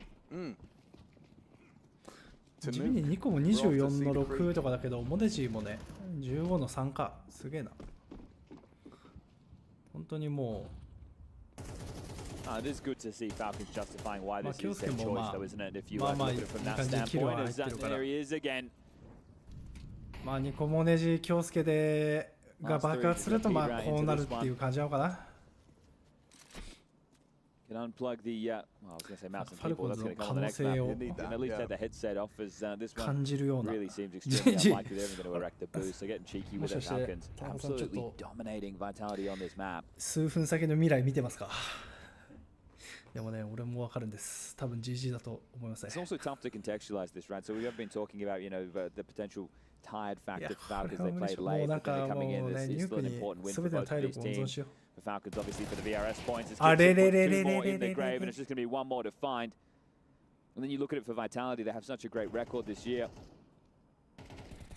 地味に2個も24の6とかだけど、モデジーもね、15の3か。すげえな。本当にもう。It is good to see Falcons justifying why this is their choice, though, isn't it? If you look at it from that standpoint, as there he is again. まあ2個モデジー京介でが爆発するとまあこうなるっていう感じなのかな。Can unplug the well, I was going to say mouse and keyboard. That's going to come on the next map. Can at least take the headset off, as this one really seems extremely unlikely they're even going to erect the boost. So getting cheeky with the Falcons, absolutely dominating Vitality on this map. 数分先の未来見てますか。でもね、俺もわかるんです。多分 GG だと思いますね。It's also tough to contextualize this, right? So we have been talking about, you know, the potential tired factor for Falcons. They played late, but then they're coming in. This is still an important win for both of these teams. The Falcons, obviously, for the VRS points, it's just two more in the grave, and it's just going to be one more to find. And then you look at it for Vitality, they have such a great record this year.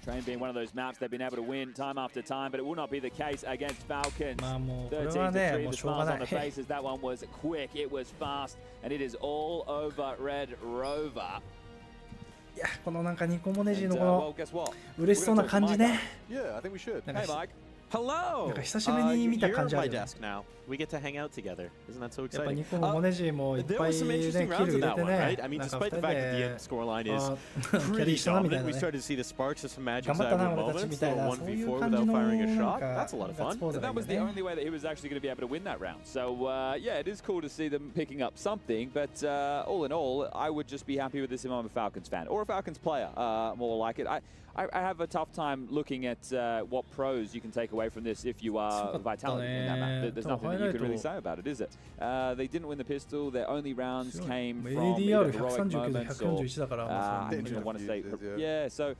Train being one of those maps they've been able to win time after time, but it will not be the case against Falcons. 13-3, the smiles on the faces. That one was quick, it was fast, and it is all over Red Rover. いや、このなんかニコモネジーのこの嬉しそうな感じね。Yeah, I think we should. Hey, Mike. Hello. なんか久しぶりに見た感じあるよね。We get to hang out together. Isn't that so やっぱ exciting? ニコもモネジーもいっぱいね、キル入れてね。なんか2人で、キャリーしたなみたいなね。頑張ったな、俺たちみたいな、そういう感じのなんかガッツポーズがいいよね。That was the only way that he was actually going to be able to win that round. So, yeah, it is cool to see them picking up something, but all in all, I would just be happy with this if I'm a Falcons fan, or a Falcons player, more like it. I have a tough time looking at what pros you can take away from this if you are Vitality in that map. There's nothing that you can really say about it, is it? They didn't win the pistol. Their only rounds came from either heroic moments or I don't even want to say. Yeah, so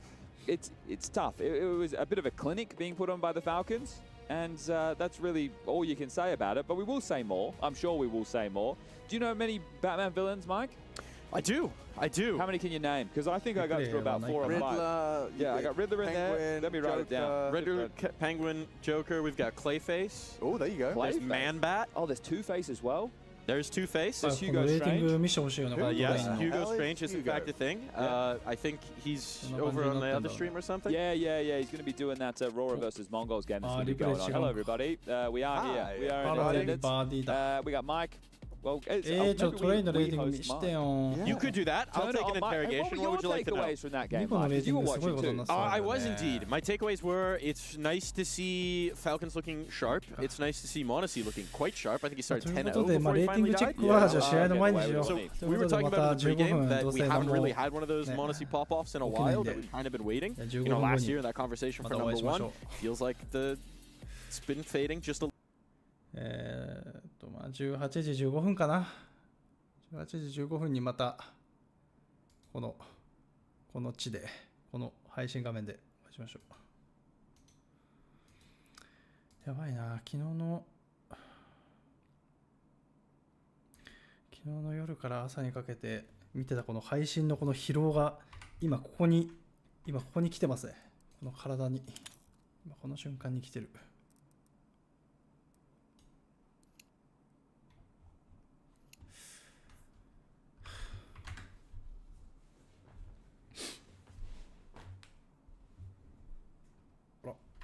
it's tough. It was a bit of a clinic being put on by the Falcons, and that's really all you can say about it. But we will say more. I'm sure we will say more. Do you know many Batman villains, Mike? I do. How many can you name? Because I think I got through about 4 or 5. Riddler, yeah, I got Riddler in there. Let me write it down. Riddler, Penguin, Joker. We've got Clayface. Oh, there you go. There's Man-Bat. Oh, there's Two-Face as well. There's Two-Face. There's Hugo Strange. Yes, Hugo Strange is in fact a thing. I think he's over on the other stream or something. Yeah. He's going to be doing that Aurora versus Mongols game that's going to be going on. Hello, everybody. We are here. We are in attendance. We got Mike. Well, you could do that. I'll take an interrogation. What would you like to know? From that game, Mike? You were watching too. I was indeed. My takeaways were: it's nice to see Falcons looking sharp. It's nice to see Monacy looking quite sharp. I think he started 10-0 before he finally died. So we were talking about in the pregame that we haven't really had one of those Monacy pop-offs in a while. That we've kind of been waiting. You know, last year in that conversation for number 1, feels like it's been fading just a. まあ18時15分かな。18時15分にまたこの地でこの配信画面でお会いしましょう。やばいな、昨日の夜から朝にかけて見てたこの配信のこの疲労が今ここに来てますね。この体に今この瞬間に来てる。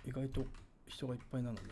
意外と人がいっぱいなので。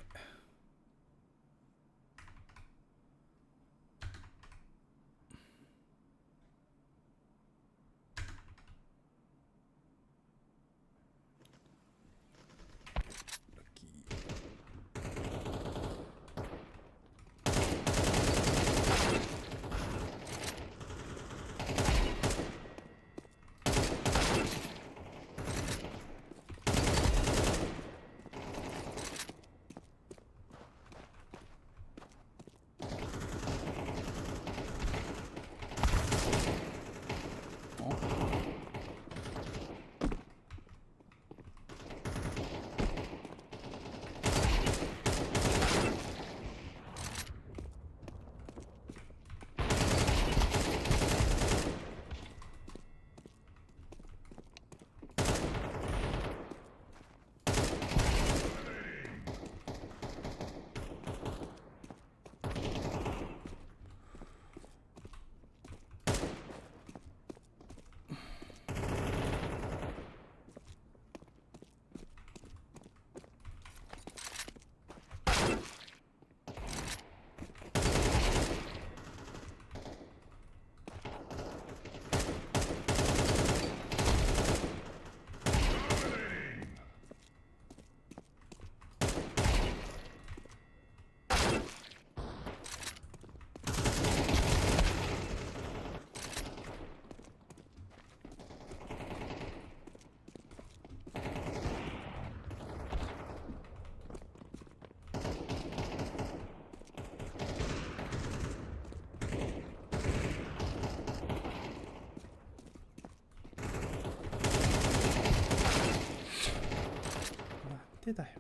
でだよ。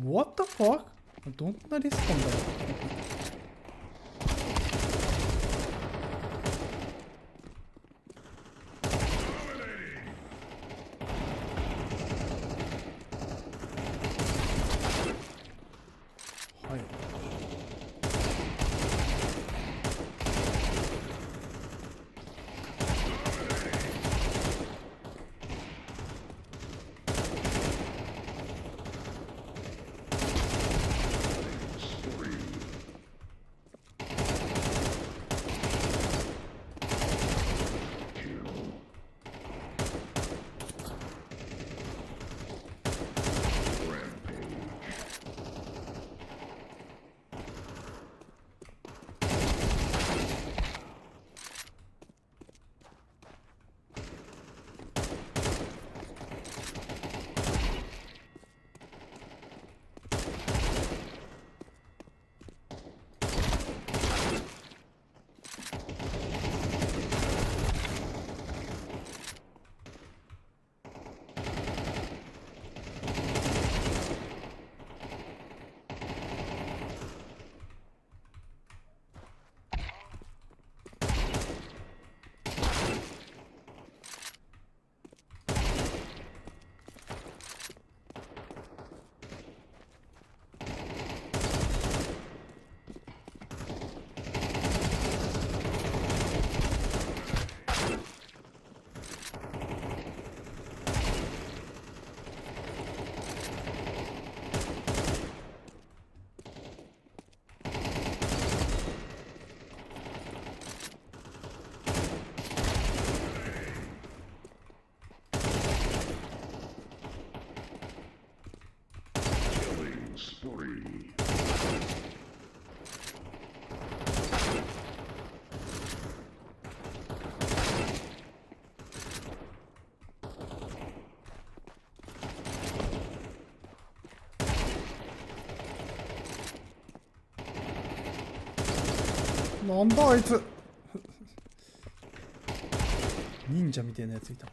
What the fuck? どんなレスポンだよ。はい。なんだあいつ忍者みたいなやついた。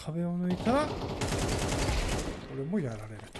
壁を抜いたら俺もやられると。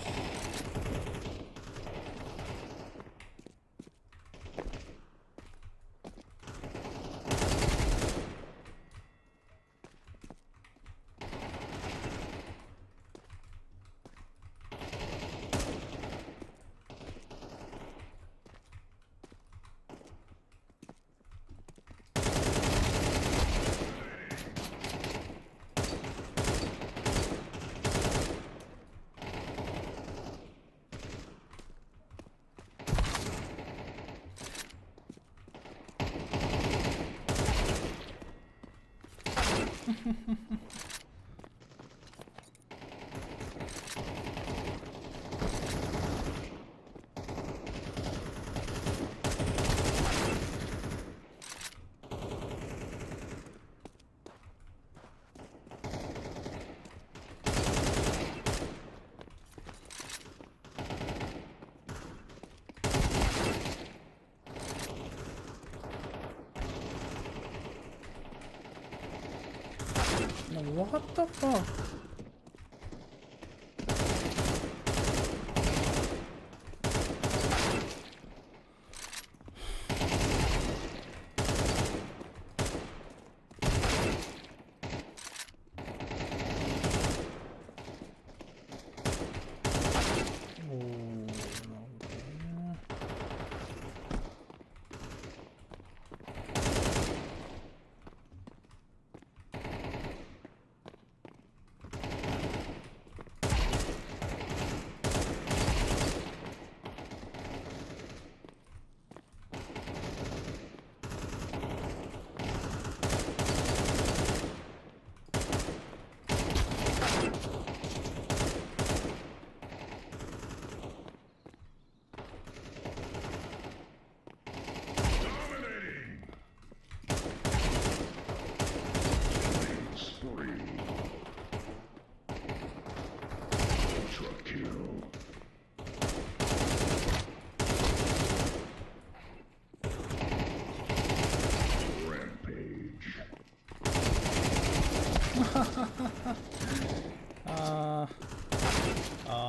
What the fuck?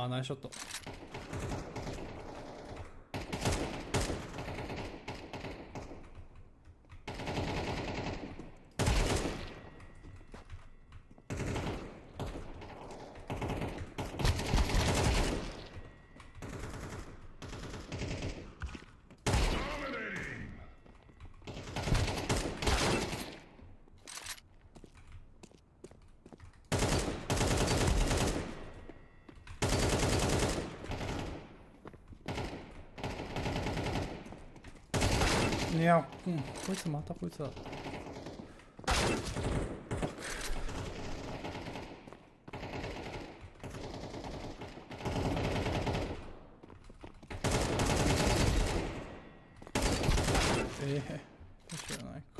ナイスショット。いや、こいつまたこいつだ。知らないか。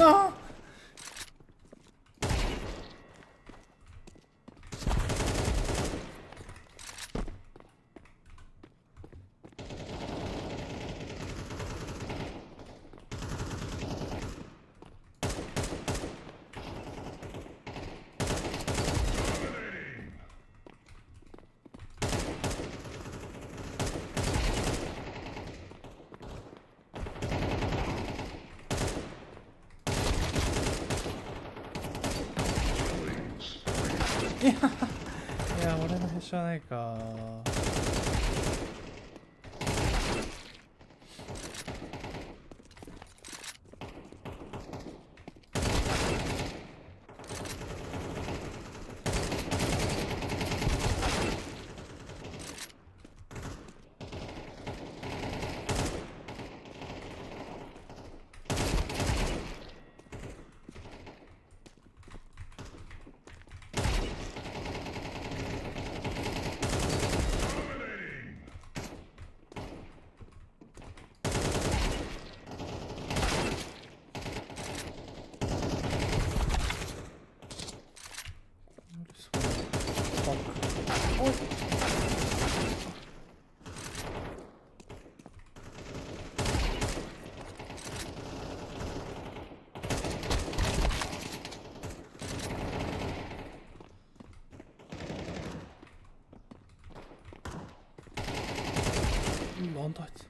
あいや、俺のへしはないか。なんだあいつ。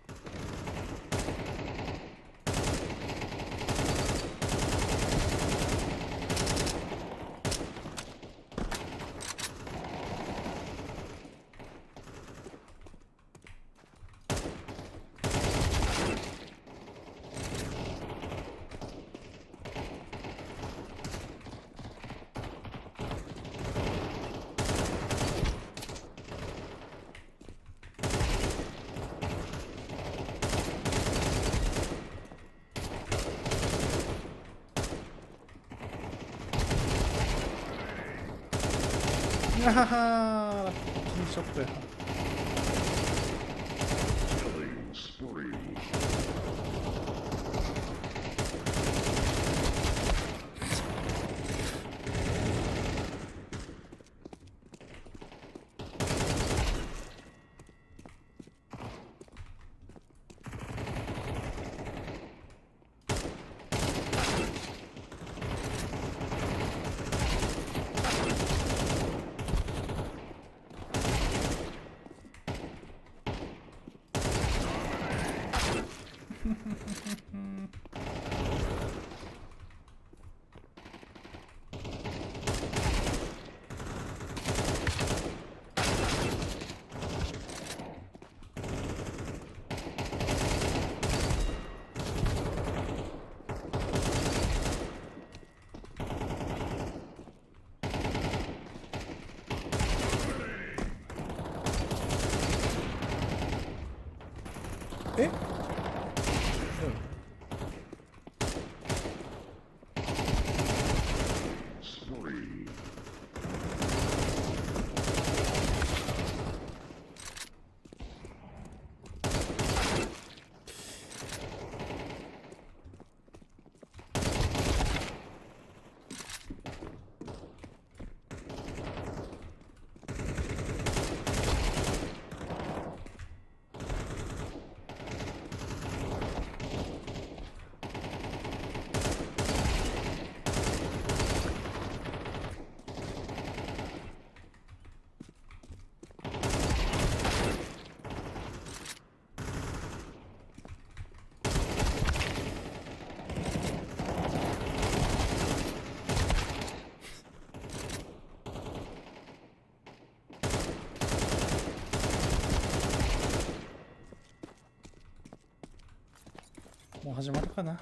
あはは、いいショットや。えもう始まるかな。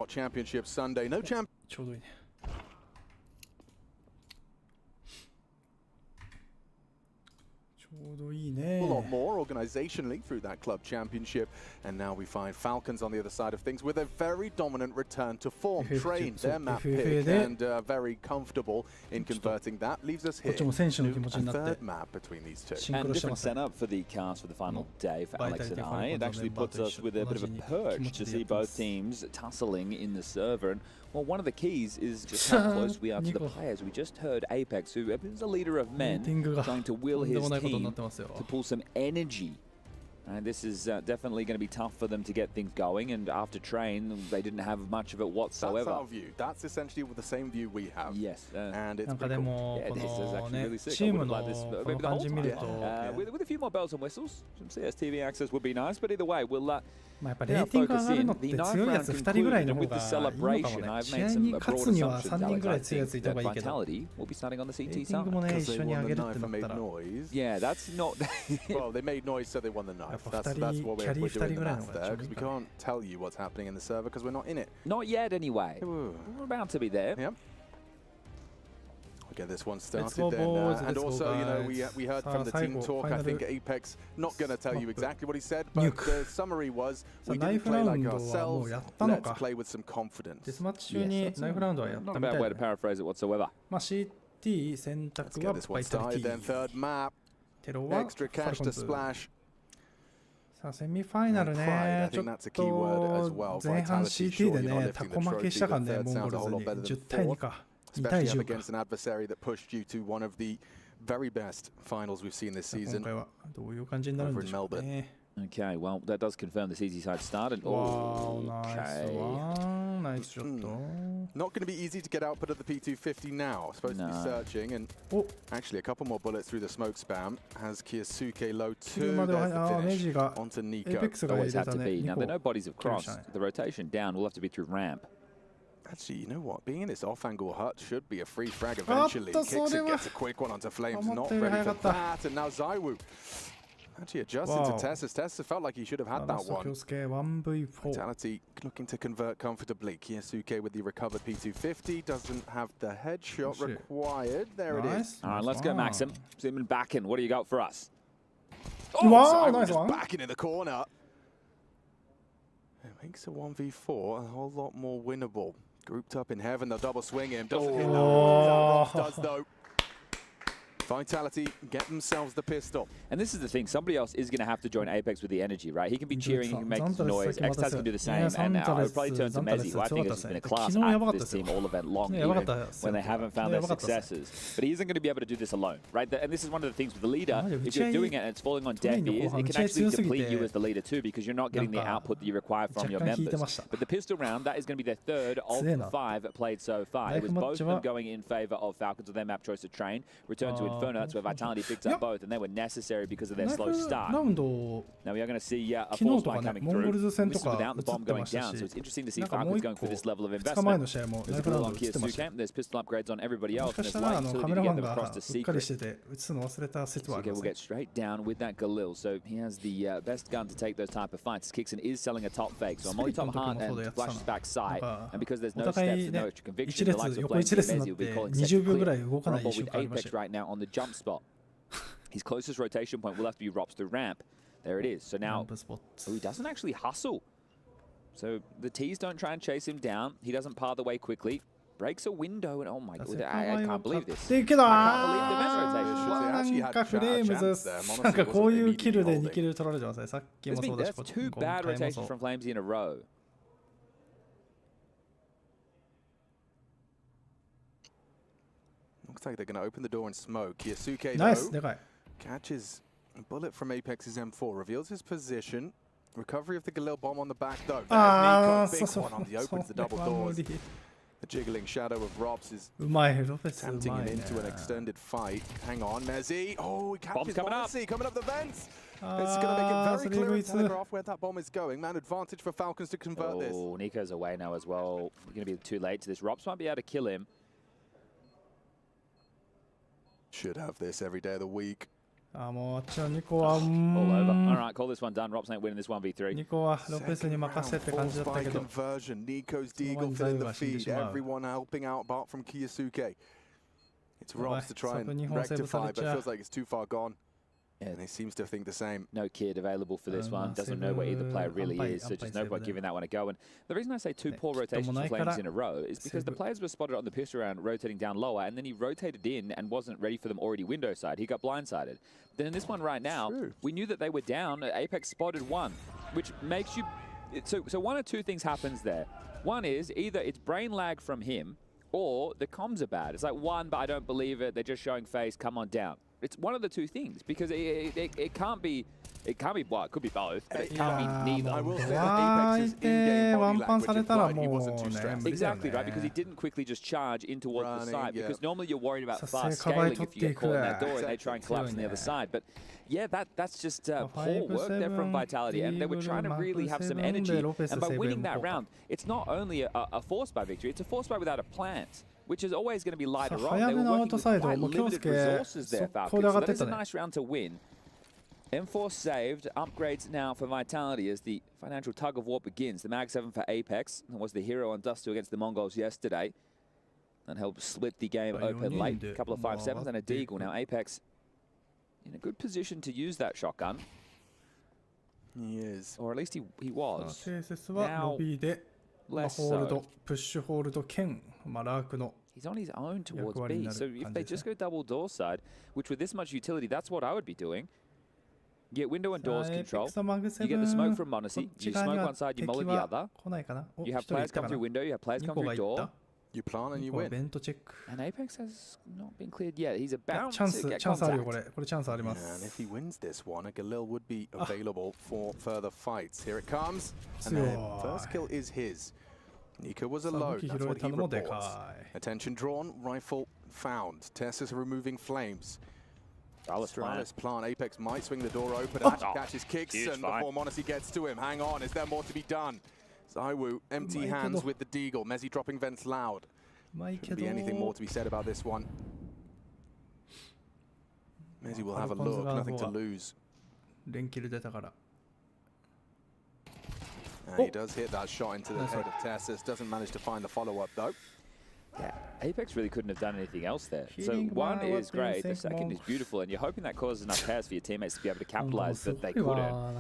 Championship Sunday. No champ. ちょうどいいね。ちょうどいいね。 A lot more organizationally through that club championship, and now we find Falcons on the other side of things with a very dominant return to form. Train their map pick and very comfortable in converting that. Leaves us here to a third map between these two. And different setup for the cast for the final day for Alex and I. It actually puts us with a bit of a perch to see both teams tussling in the server. And well, one of the keys is just how close we are to the players. We just heard Apex, who is the leader of men, trying to will his team to pull some energy. And this is definitely going to be tough for them to get things going. And after train, they didn't have much of it whatsoever. That's our view. That's essentially the same view we have. Yes. And it's pretty cool. Yeah, this is actually really sick. I would have liked this maybe the whole time. With a few more bells and whistles, some CSTV access would be nice. But either way, we'll focus in. The 9th round concluded with the celebration. I've made some broad assumptions, Alex. I think that Vitality will be starting on the CT side. Because they won the knife and made noise. Yeah, that's not... Well, they made noise, so they won the knife. That's what we're doing the math there, because we can't tell you what's happening in the server because we're not in it. Not yet, anyway. We're about to be there. Yep. We'll get this one started then. And also, you know, we heard from the team talk. I think Apex not going to tell you exactly what he said, but the summary was, we didn't play like ourselves. Let's play with some confidence. Yes, not a bad way to paraphrase it whatsoever. Let's get this one started then. Third map. Extra cash to splash. さあセミファイナルね、ちょっと前半 CT でね、タコ負けしたからね、モンゴルズに10対2か、2対10か。今回はどういう感じになるんでしょうね。Okay, well, that does confirm the CT side started. Wow, nice one. Nice shot. Not going to be easy to get output of the P250 now. Supposed to be searching, and actually a couple more bullets through the smoke spam. Has Kiyosuke low 2. There's the finish onto Nico. Always have to be. Now, there are no bodies have crossed. The rotation down will have to be through ramp. Actually, you know what? Being in this off-angle hut should be a free frag eventually. Kicks it, gets a quick one onto Flames. Not ready for that. And now Zaiwu actually adjusted to Tessus. Tessus felt like he should have had that one. Vitality looking to convert comfortably. Kiyosuke with the recovered P250 doesn't have the headshot required. There it is. All right, let's go, Maxim. Zooming back in. What do you got for us? Oh, wow, nice one. Backing in the corner. It makes a 1v4 a whole lot more winnable. Grouped up in heaven, they'll double swing him. Doesn't hit that. Does though. Vitality get themselves the pistol. And this is the thing, somebody else is going to have to join Apex with the energy, right? He can be cheering, he can make some noise, Xtaz can do the same, and I would probably turn to Mezzi, who I think has been a class act for this team all event long, even when they haven't found their successes. But he isn't going to be able to do this alone, right? And this is one of the things with the leader, if you're doing it and it's falling on deaf ears, it can actually deplete you as the leader too, because you're not getting the output that you require from your members. But the pistol round, that is going to be their third of 5 played so far. It was both of them going in favor of Falcons with their map choice to train, return to Inferno, that's where Vitality picked up both, and they were necessary because of their slow start. Now we are going to see a force fight coming through. This is without the bomb going down, so it's interesting to see Falcons going for this level of investment. There's a pull on Kiyosuke, there's pistol upgrades on everybody else, and it's light utility to get them across to secret. Suke will get straight down with that Galil, so he has the best gun to take those type of fights. Kixon is selling a top fake, so a multi-top hunt and flashes back sight, and because there's no steps and no extra conviction, the likes of Flames and Mezzi will be calling second clear. Rumble with Apex right now on the jump spot. His closest rotation point will have to be Rops through ramp. There it is. So now, he doesn't actually hustle. So the T's don't try and chase him down. He doesn't part the way quickly. Breaks a window, and oh my god, I can't believe this. I can't believe the mess rotation. なんかフレームズ、なんかこういうキルで2キル取られてますね。さっきもそうだし、That's two bad rotations from Flamesy in a row. Looks like they're going to open the door and smoke. Yasuke, Nice, though, catches a bullet from Apex's M4, reveals his position. Recovery of the Galil bomb on the back, though. There's Nico, big one on the opens the double doors. The jiggling shadow of Rops is tempting him into an extended fight. Hang on, Mezzi. Oh, he catches Mossy coming up the vents. It's going to make it very clear and telegraph where that bomb is going. Man, advantage for Falcons to convert this. Oh, Nico's away now as well. Going to be too late to this. Rops might be able to kill him. Should have this every day of the week. All over. All right, call this one done. Rops ain't winning this 1v3. ニコはロペスに任せって感じだったけど。 Conversion. Nico's Deagle filling the feed. Everyone helping out apart from Kiyasuke. It's Rops to try and rectify, but it feels like it's too far gone. And he seems to think the same. No kid available for this one. Doesn't know where either player really is, so just no point giving that one a go. And the reason I say two poor rotations for Flames in a row is because the players were spotted on the pistol round rotating down lower, and then he rotated in and wasn't ready for them already window side. He got blindsided. Then in this one right now, we knew that they were down. Apex spotted one, which makes you... So one of two things happens there. One is either it's brain lag from him, or the comms are bad. It's like, one, but I don't believe it. They're just showing face. Come on down. It's one of the two things, because it can't be, well, it could be both, but it can't be neither. I will say that Apex's in-game body language, he wasn't too stressed. Exactly right, because he didn't quickly just charge in towards the side, because normally you're worried about fast scaling if you get caught in that door and they try and collapse on the other side. But yeah, that's just poor work there from Vitality, and they were trying to really have some energy, and by winning that round, it's not only a force by victory, it's a force by without a plant, which is always going to be lighter on. They were working with quite limited resources there, Falcons, so that is a nice round to win. M4 saved, upgrades now for Vitality as the financial tug-of-war begins. The Mag 7 for Apex was the hero on Dust 2 against the Mongols yesterday. And helped split the game open late, a couple of 5-7s and a Deagle. Now Apex in a good position to use that shotgun. He is. Or at least he was. Now, less so. He's on his own towards B, so if they just go double door side, which with this much utility, that's what I would be doing. You get window and doors control, you get the smoke from Monacy, you smoke one side, you molly the other, you have players come through window, you have players come through door, you plant and you win. And Apex has not been cleared yet. He's about to get contact. And if he wins this one, a Galil would be available for further fights. Here it comes, and the first kill is his. Nico was alone, that's what he reports. Attention drawn, rifle found. Tessus removing flames. Stralis plant. Apex might swing the door open. Catches kicks, and before Monacy gets to him. Hang on, is there more to be done? Zaiwu, empty hands with the Deagle. Mezzi dropping vents loud. Shouldn't be anything more to be said about this one. Mezzi will have a look, nothing to lose. He does hit that shot into the head of Tessus. Doesn't manage to find the follow-up, though. Yeah, Apex really couldn't have done anything else there. So one is great, the second is beautiful, and you're hoping that causes enough chaos for your teammates to be able to capitalize that they couldn't.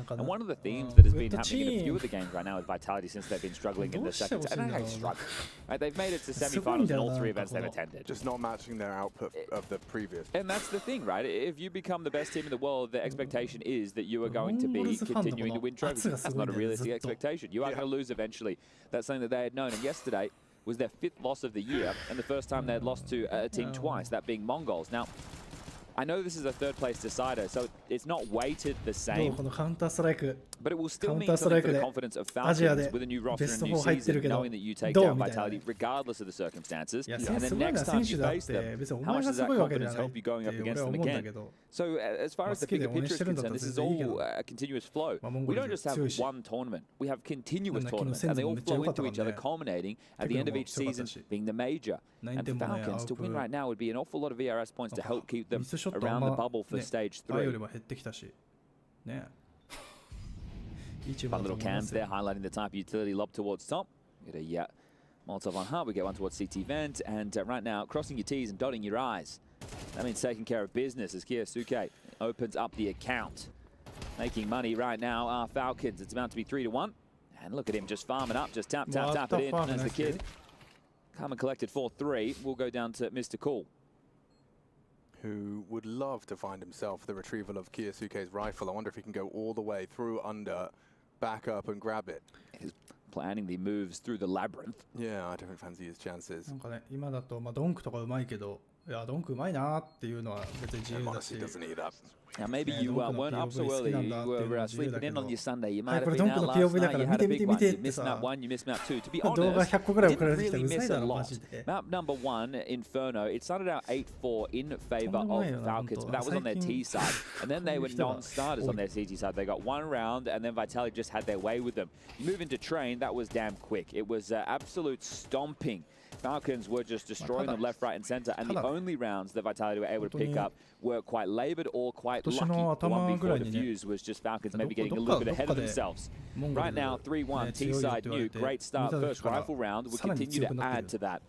And one of the themes that has been happening in a few of the games right now with Vitality since they've been struggling in the second, and they struggle. Right, they've made it to semi-finals in all 3 events they've attended. Just not matching their output of the previous. And that's the thing, right? If you become the best team in the world, the expectation is that you are going to be continuing to win trophies. That's not a realistic expectation. You are going to lose eventually. That's something that they had known. And yesterday was their 5th loss of the year, and the first time they had lost to a team twice, that being Mongols. Now, I know this is a 3rd place decider, so it's not weighted the same, but it will still mean something for the confidence of Falcons with a new roster and new season, knowing that you take down Vitality regardless of the circumstances. And then next time you face them, how much does that confidence help you going up against them again? So as far as the bigger picture is concerned, this is all a continuous flow. We don't just have one tournament, we have continuous tournaments, and they all flow into each other, culminating at the end of each season being the major. And for Falcons, to win right now would be an awful lot of VRS points to help keep them around the bubble for stage 3. Fun little cams there, highlighting the type of utility lob towards top. Get a Molotov on Heart, we get one towards CT vent, and right now, crossing your T's and dotting your I's. That means taking care of business as Kyosuke opens up the account. Making money right now are Falcons. It's about to be 3-1. And look at him just farming up, just tap it in as the kid. Come and collected 4-3. We'll go down to Mr. Cool, who would love to find himself the retrieval of Kyosuke's rifle. I wonder if he can go all the way through, under, back up and grab it. He's planning the moves through the labyrinth. Yeah, I don't fancy his chances. なんかね、今だとドンクとかうまいけど、いやドンクうまいなっていうのは別に自由だし。Monacy doesn't need that. Now maybe you weren't up so early. You were sleeping in on your Sunday. You might haveこれbeen ドンク out の last POV だ night. か You ら had a 見 big て one. 見て You って missed さ。 map 1, you missed map 2. To be 動画 honest, 100個ぐらい you 送られ didn't てきた really らうざ miss いだ a ろマ lot. ジで。Map number 1, Inferno, it started out 8-4 in favor of Falcons, but that was on their T side. And then they were non-starters on their CG side. They got one round, and then Vitality just had their way with them. You move into Train, that was damn quick. It was absolute stomping. Falcons were just destroying them left, right, and center, and the only rounds that Vitality were able to pick up were quite labored or quite lucky. The one before the fuse was just Falcons maybe getting a little bit ahead of themselves. Right now, 3-1, T-side Nuke, great start, first rifle round, will continue to add to that.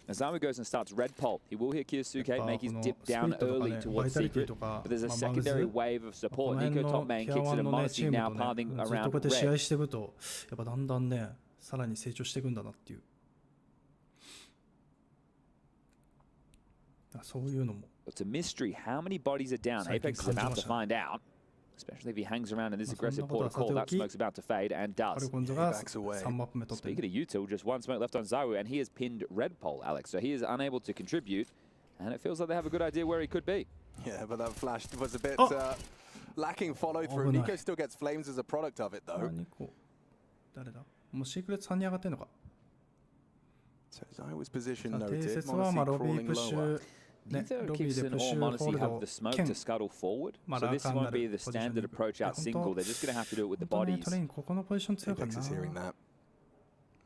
As Zamu goes and starts Red Pole, he will hear Kyosuke make his dip down early towards Secret, but there's a secondary wave of support. Nico top main kicks it, and Monacy now pathing around Red. 試合していくと、やっぱだんだんね、さらに成長していくんだなっていう。そういうのも。It's a mystery how many bodies are down. Apex is about to find out, especially if he hangs around in this aggressive port of call. That smoke's about to fade and does. Backs away. Speaking of Yuta, just one smoke left on Zawu, and he has pinned Red Pole, Alex. So he is unable to contribute, and it feels like they have a good idea where he could be. Yeah, but that flash was a bit lacking follow through. Nico still gets flames as a product of it, though. 誰だ？もうシークレット3に上がってんのか。So Zaywu's position 定 noted. 説はロビープッシュ。Neither Kixon or Monacy have the smoke to scuttle forward, so this won't be the standard approach out single. They're just going to have to do it with the bodies. Apex is hearing that.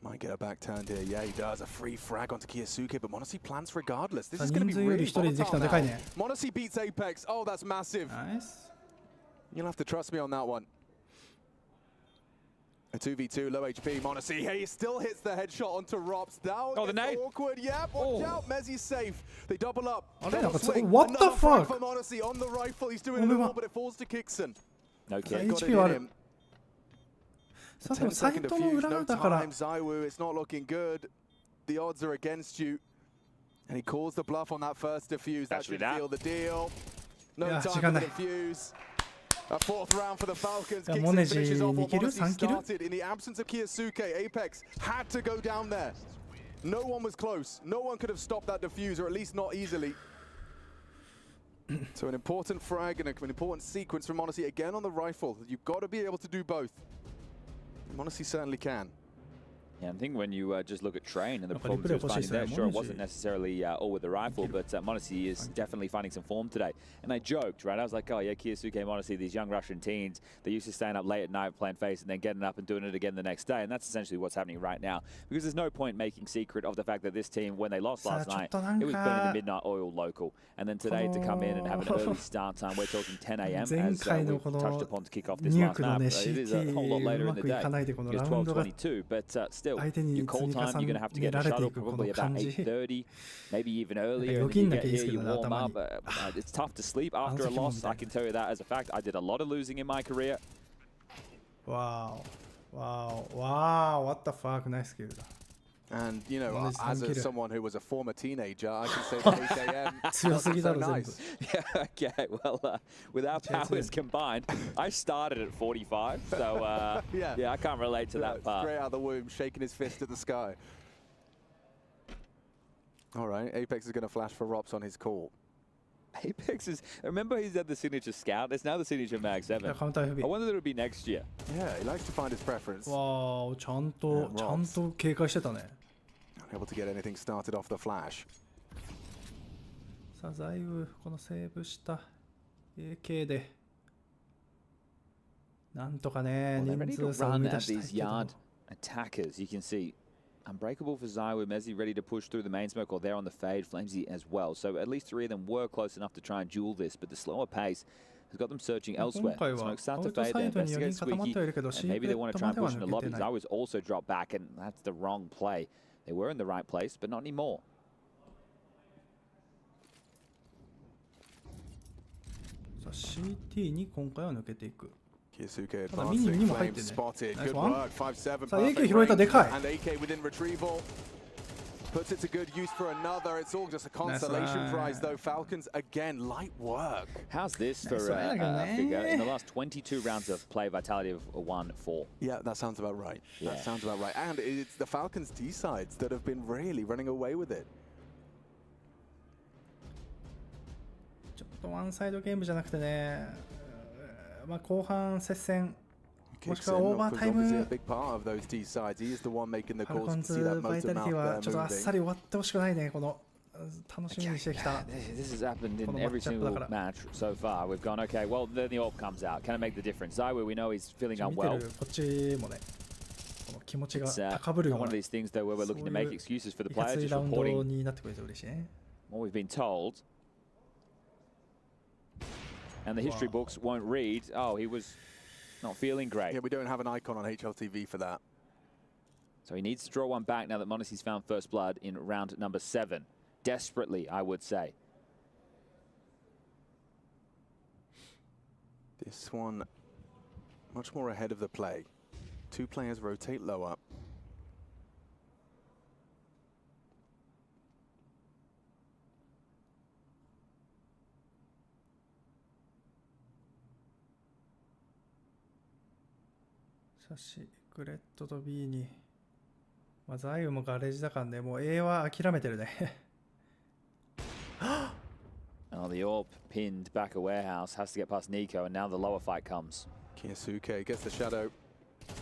Might get a back turned here. Yeah, he does. A free frag onto Kyosuke, but Monacy plans regardless. This is going to be really volatile now. Monacy beats Apex. Oh, that's massive. Nice. You'll have to trust me on that one. A 2v2, low HP, Monacy, he still hits the headshot onto Rops. Now the nade. Awkward, yeah, watch out, Mezzy's safe. They double up. What the fuck? For Monacy on the rifle, he's doing it all, but it falls to Kixon. No kill. HP ある。 10 second defuse, no time, Zayu, it's not looking good. The odds are against you. And he calls the bluff on that first defuse. That should seal the deal. No time for the defuse. A fourth round for the Falcons. Kixon finishes off what Monacy started. In the absence of Kyosuke, Apex had to go down there. No one was close. No one could have stopped that defuse, or at least not easily. So an important frag and an important sequence from Monacy again on the rifle. You've got to be able to do both. Monacy certainly can. Yeah, I think when you just look at Train and the problems he was finding there, sure, it wasn't necessarily all with the rifle, but Monacy is definitely finding some form today. And I joked, right? I was like, oh, yeah, Kyosuke, Monacy, these young Russian teens, they used to staying up late at night playing face and then getting up and doing it again the next day. And that's essentially what's happening right now. Because there's no point making secret of the fact that this team, when they lost last night, it was burning the midnight oil local. And then today to come in and have an early start time, we're talking 10 a.m. as we've touched upon to kick off this last map. It is a whole lot later in the day. It's 12:22, but still. Your call time, you're going to have to get the shuttle probably about 8:30, maybe even earlier. And then you get here, you warm up. It's tough to sleep after a loss. I can tell you that as a fact. I did a lot of losing in my career. Wow. Wow. Wow. What the fuck? Nice skill. And, you know, as someone who was a former teenager, I can say that 8 a.m. so nice. Yeah, okay, well, with our powers combined, I started at 45, so yeah, I can't relate to that part. Straight out of the womb, shaking his fist at the sky. All right, Apex is going to flash for Rops on his call. Apex is, remember he's had the signature Scout, it's now the signature Mag 7. I wonder if it'll be next year. Yeah, he likes to find his preference. Wow, ちゃんと警戒してたね。Able to get anything started off the flash. さあ、ザイウ、このセーブした AK でなんとかね、人数差を生み出したいけど。These yard attackers, you can see Unbreakable for Zayu, Mezzy ready to push through the main smoke, or they're on the fade, Flamesy as well. So at least 3 of them were close enough to try and duel this, but the slower pace has got them searching elsewhere. Smoke start to fade, they investigate Squeaky, and maybe they want to try and push in the lobby. Zayu's also dropped back, and that's the wrong play. They were in the right place, but not anymore. CT に今回は抜けていく。 Kiyasuke ただミニに advancing, も入っ Flames てね。 spotted. ナイス Good ワン。 work. 5-7. さあ AK Perfect 拾えた、でかい。 range. And AK within retrieval. Puts it to good use for another. It's all just a consolation prize, though. Falcons, again, light work. How's this for figure? In the last 22 rounds of play, vitality of 1-4. Yeah, that sounds about right. Yeah. That sounds about right. And it's the Falcons' D-sides that have been really running away with it. ちょっとワンサイドゲームじゃなくてね、まあ後半接戦。もしくはオーバータイム、ファルコンズバイタリティはちょっとあっさり終わってほしくないね、この楽しみにしてきた。This has happened in every single match so far. We've gone, okay, well, then the AWP comes out. Can it make the difference? Zywoo, we know he's feeling unwell. こっちもね、この気持ちが高ぶるような、one of these things though where we're looking to make excuses for the players just ラウンド reporting になってくれて嬉しいね。 what we've been told. And the history books won't read, oh, he was not feeling great. Yeah, we don't have an icon on HLTV for that. So he needs to draw one back now that Monacy's found first blood in round number 7. Desperately, I would say. This one much more ahead of the play. Two players rotate lower. シグレットと B に、まあ、ザイウもガレージだからね、もう A は諦めてるね。Oh, the AWP pinned back a warehouse, has to get past Nico, and now the lower fight comes. Kiyasuke gets the shadow.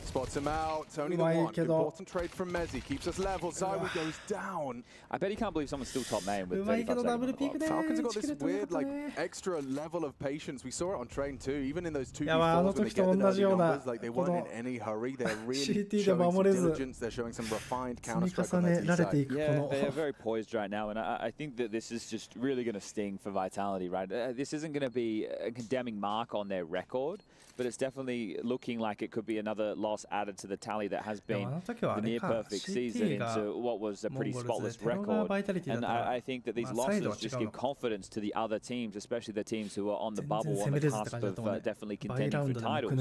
Spots him out. Only the one. Important trade from Mezzi. Keeps us level. Zywoo goes down. I bet he can't believe someone's still top main with 35 seconds on the clock. Falcons have got this weird, like, extra level of patience. We saw it on train too. Even in those 2v4s when they get the early numbers, like they weren't in any hurry. They're really showing some diligence. They're showing some refined counter-strike on their D-side. Yeah, they are very poised right now, and I think that this is just really going to sting for Vitality, right? This isn't going to be a condemning mark on their record, but it's definitely looking like it could be another loss added to the tally that has been the near-perfect season into what was a pretty spotless record. And I think that these losses just give confidence to the other teams, especially the teams who are on the bubble, on the cusp of definitely contending for titles.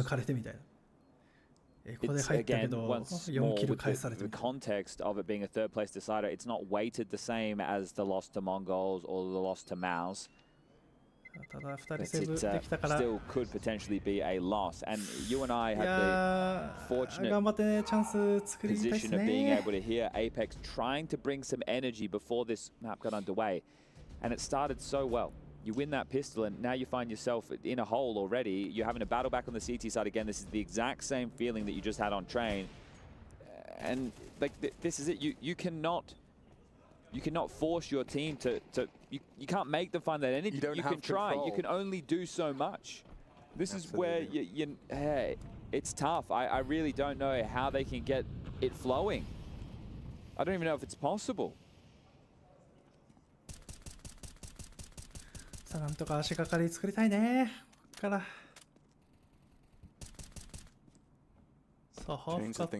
It's, again, once more with the context of it being a third-place decider, it's not weighted the same as the loss to Mongols or the loss to Maus. But it still could potentially be a loss, and you and I had the fortunate position of being able to hear Apex trying to bring some energy before this map got underway, and it started so well. You win that pistol, and now you find yourself in a hole already. You're having a battle back on the CT side again. This is the exact same feeling that you just had on train, and like this is it. You cannot force your team to you can't make them find that energy. You can try. You can only do so much. This is where hey, it's tough. I really don't know how they can get it flowing. I don't even know if it's possible. さあなんとか足がかり作りたいね。ここから。さあハーフカット。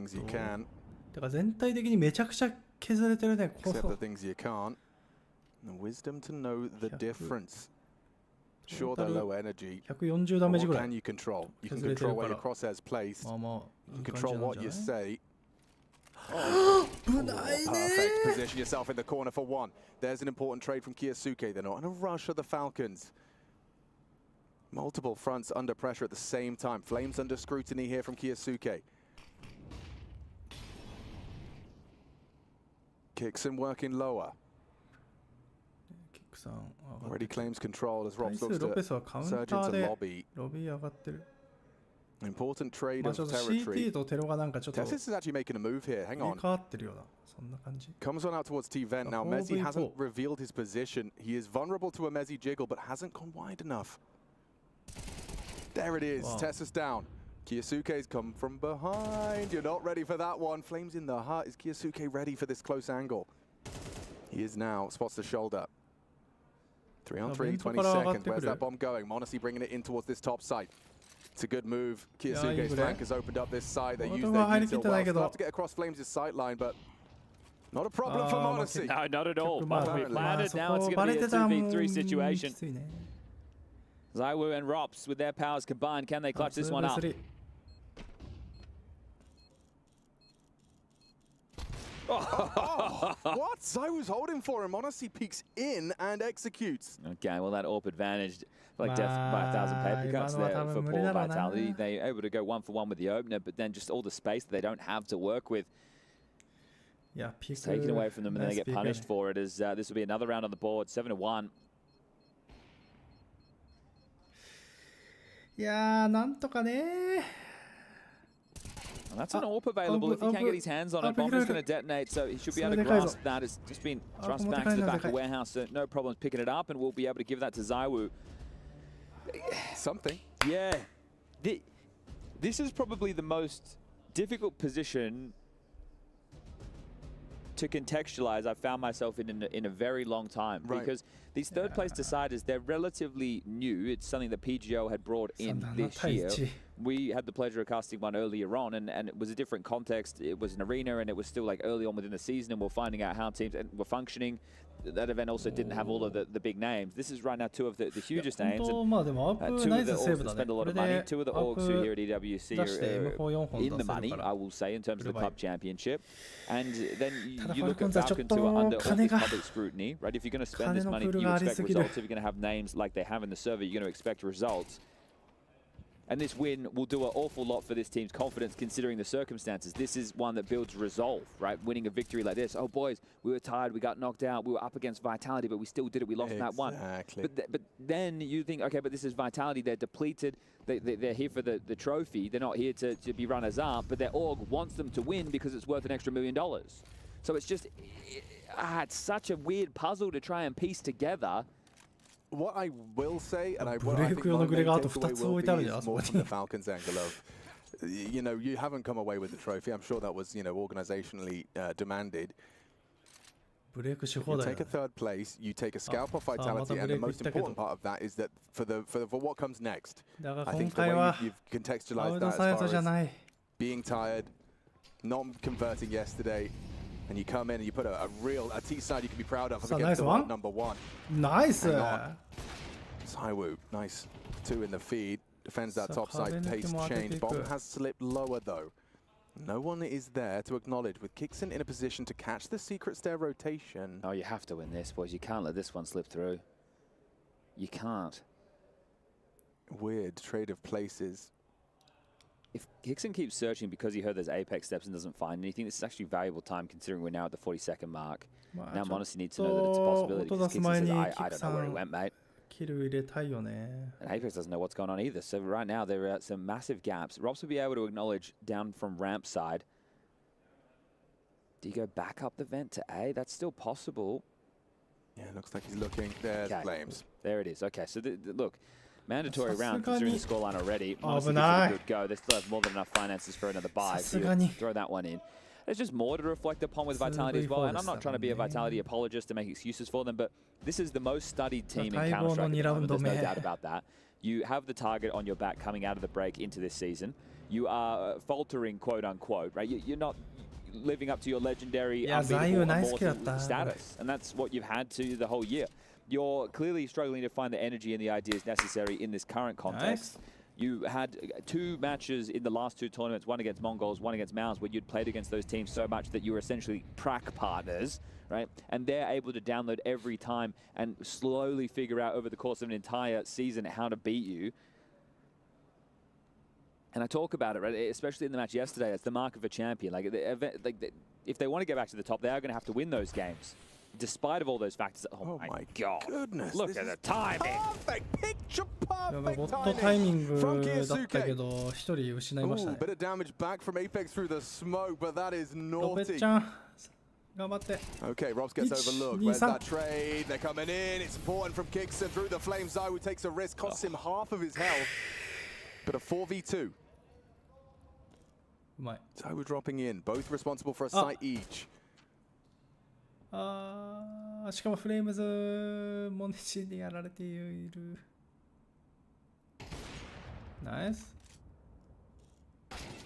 だから全体的にめちゃくちゃ削れてるね。Except the things you can't. The wisdom to know the difference. Sure, they're low energy. 140ダメージぐらい。 What can you control? You can control where your crosshairs placed. You can control what you say. Perfect. Position yourself in the corner for one. There's an important trade from Kiyasuke. They're not in a rush of the Falcons. Multiple fronts under pressure at the same time. Flames under scrutiny here from Kiyasuke. Kickson working lower. Already claims control as Rops looks to surge into lobby. Important trade of territory. Tessis is actually making a move here. Hang on. Comes on out towards T-Vent. Now, Mezzi hasn't revealed his position. He is vulnerable to a Mezzi jiggle, but hasn't gone wide enough. There it is. Tessis down. Kiyasuke's come from behind. You're not ready for that one. Flames in the heart. Is Kiyasuke ready for this close angle? He is now. Spots the shoulder. 3 on 3, 22nd. Where's that bomb going? Monacy bringing it in towards this top site. It's a good move. Kiyasuke's flank has opened up this side. They use their util well. Still have to get across Flames' sight line, but not a problem for Monacy. No, not at all. Must be planted. Now it's going to be a 2v3 situation. ZywOo and Rops with their powers combined, can they clutch this one up? Oh, what? ZywOo's holding for him. Honestly, peeks in and executes. Okay, well, that AWP advantage, like death by 1,000 paper cuts there for poor Vitality. They're able to go 1-for-1 with the opener, but then just all the space that they don't have to work with. Yeah, it's taken away from them, and then they get punished for it. As this will be another round on the board, 7-1. いやー、なんとかね。 And that's an AWP available if he can get his hands on it. Bomber's going to detonate, so he should be able to grasp that. It's just been thrust back to the back of warehouse, so no problems picking it up, and we'll be able to give that to ZywOo. Something. Yeah. This is probably the most difficult position to contextualize I've found myself in a very long time, because these third place deciders, they're relatively new. It's something that PGO had brought in this year. We had the pleasure of casting one earlier on, and it was a different context. It was an arena, and it was still like early on within the season, and we're finding out how teams were functioning. That event also didn't have all of the big names. This is right now two of the hugest names, and two of the orgs that spend a lot of money. Two of the orgs who here at EWC are in the money, I will say, in terms of the club championship. And then you look at Falcons who are under all this public scrutiny, right? If you're going to spend this money, you expect results. If you're going to have names like they have in the server, you're going to expect results. And this win will do an awful lot for this team's confidence considering the circumstances. This is one that builds resolve, right? Winning a victory like this. Oh, boys, we were tired, we got knocked out, we were up against Vitality, but we still did it, we lost that one. But then you think, okay, but this is Vitality, they're depleted, they're here for the trophy, they're not here to be runners-up, but their org wants them to win because it's worth an extra $1 million. So it's just, it's such a weird puzzle to try and piece together. What I will say, and I think my main takeaway will be is more from the Falcons angle of, you know, you haven't come away with the trophy. I'm sure that was, you know, organizationally demanded. You take a third place, you take a scalp of Vitality, and the most important part of that is that for what comes next. I think the way you've contextualized that as far as being tired, not converting yesterday, and you come in and you put a T side you can be proud of against the world #1. Nice. ZywOo, nice 2 in the feed. Defends that top side pace change. Bomb has slipped lower though. No one is there to acknowledge with Kixon in a position to catch the secret stair rotation. Oh, you have to win this, boys. You can't let this one slip through. You can't. Weird trade of places. If Kixon keeps searching because he heard there's Apex steps and doesn't find anything, this is actually valuable time considering we're now at the 42nd mark. Now Monacy needs to know that it's a possibility because Kixon says, I don't know where he went, mate. And Apex doesn't know what's going on either. So right now there are some massive gaps. Robs will be able to acknowledge down from ramp side. Do you go back up the vent to A? That's still possible. Yeah, looks like he's looking. There's Flames. There it is. Okay, so look. Mandatory round considering the scoreline already. Honestly, gives it a good go. They still have more than enough finances for another buy. Throw that one in. There's just more to reflect upon with Vitality as well. And I'm not trying to be a Vitality apologist to make excuses for them, but this is the most studied team in Counter-Strike. There's no doubt about that. You have the target on your back coming out of the break into this season. You are faltering, quote unquote, right? You're not living up to your legendary unbeatable immortal status. And that's what you've had to the whole year. You're clearly struggling to find the energy and the ideas necessary in this current context. You had 2 matches in the last 2 tournaments, one against Mongols, one against Maus, where you'd played against those teams so much that you were essentially prac partners, right? And they're able to download every time and slowly figure out over the course of an entire season how to beat you. And I talk about it, right? Especially in the match yesterday, it's the mark of a champion. Like, if they want to get back to the top, they are going to have to win those games. Despite of all those factors, oh my god! Goodness, look at the timing. Perfect, picture perfect timing from Kiyasuke. Bit of damage back from Apex through the smoke, but that is naughty. Okay, Robs gets overlooked. Where's that trade? They're coming in. It's important from Kixon through the flames. ZywOo takes a risk, costs him half of his health, but a 4v2. ZywOo dropping in, both responsible for a site each. しかもフレームズモネチにやられている。ナイス。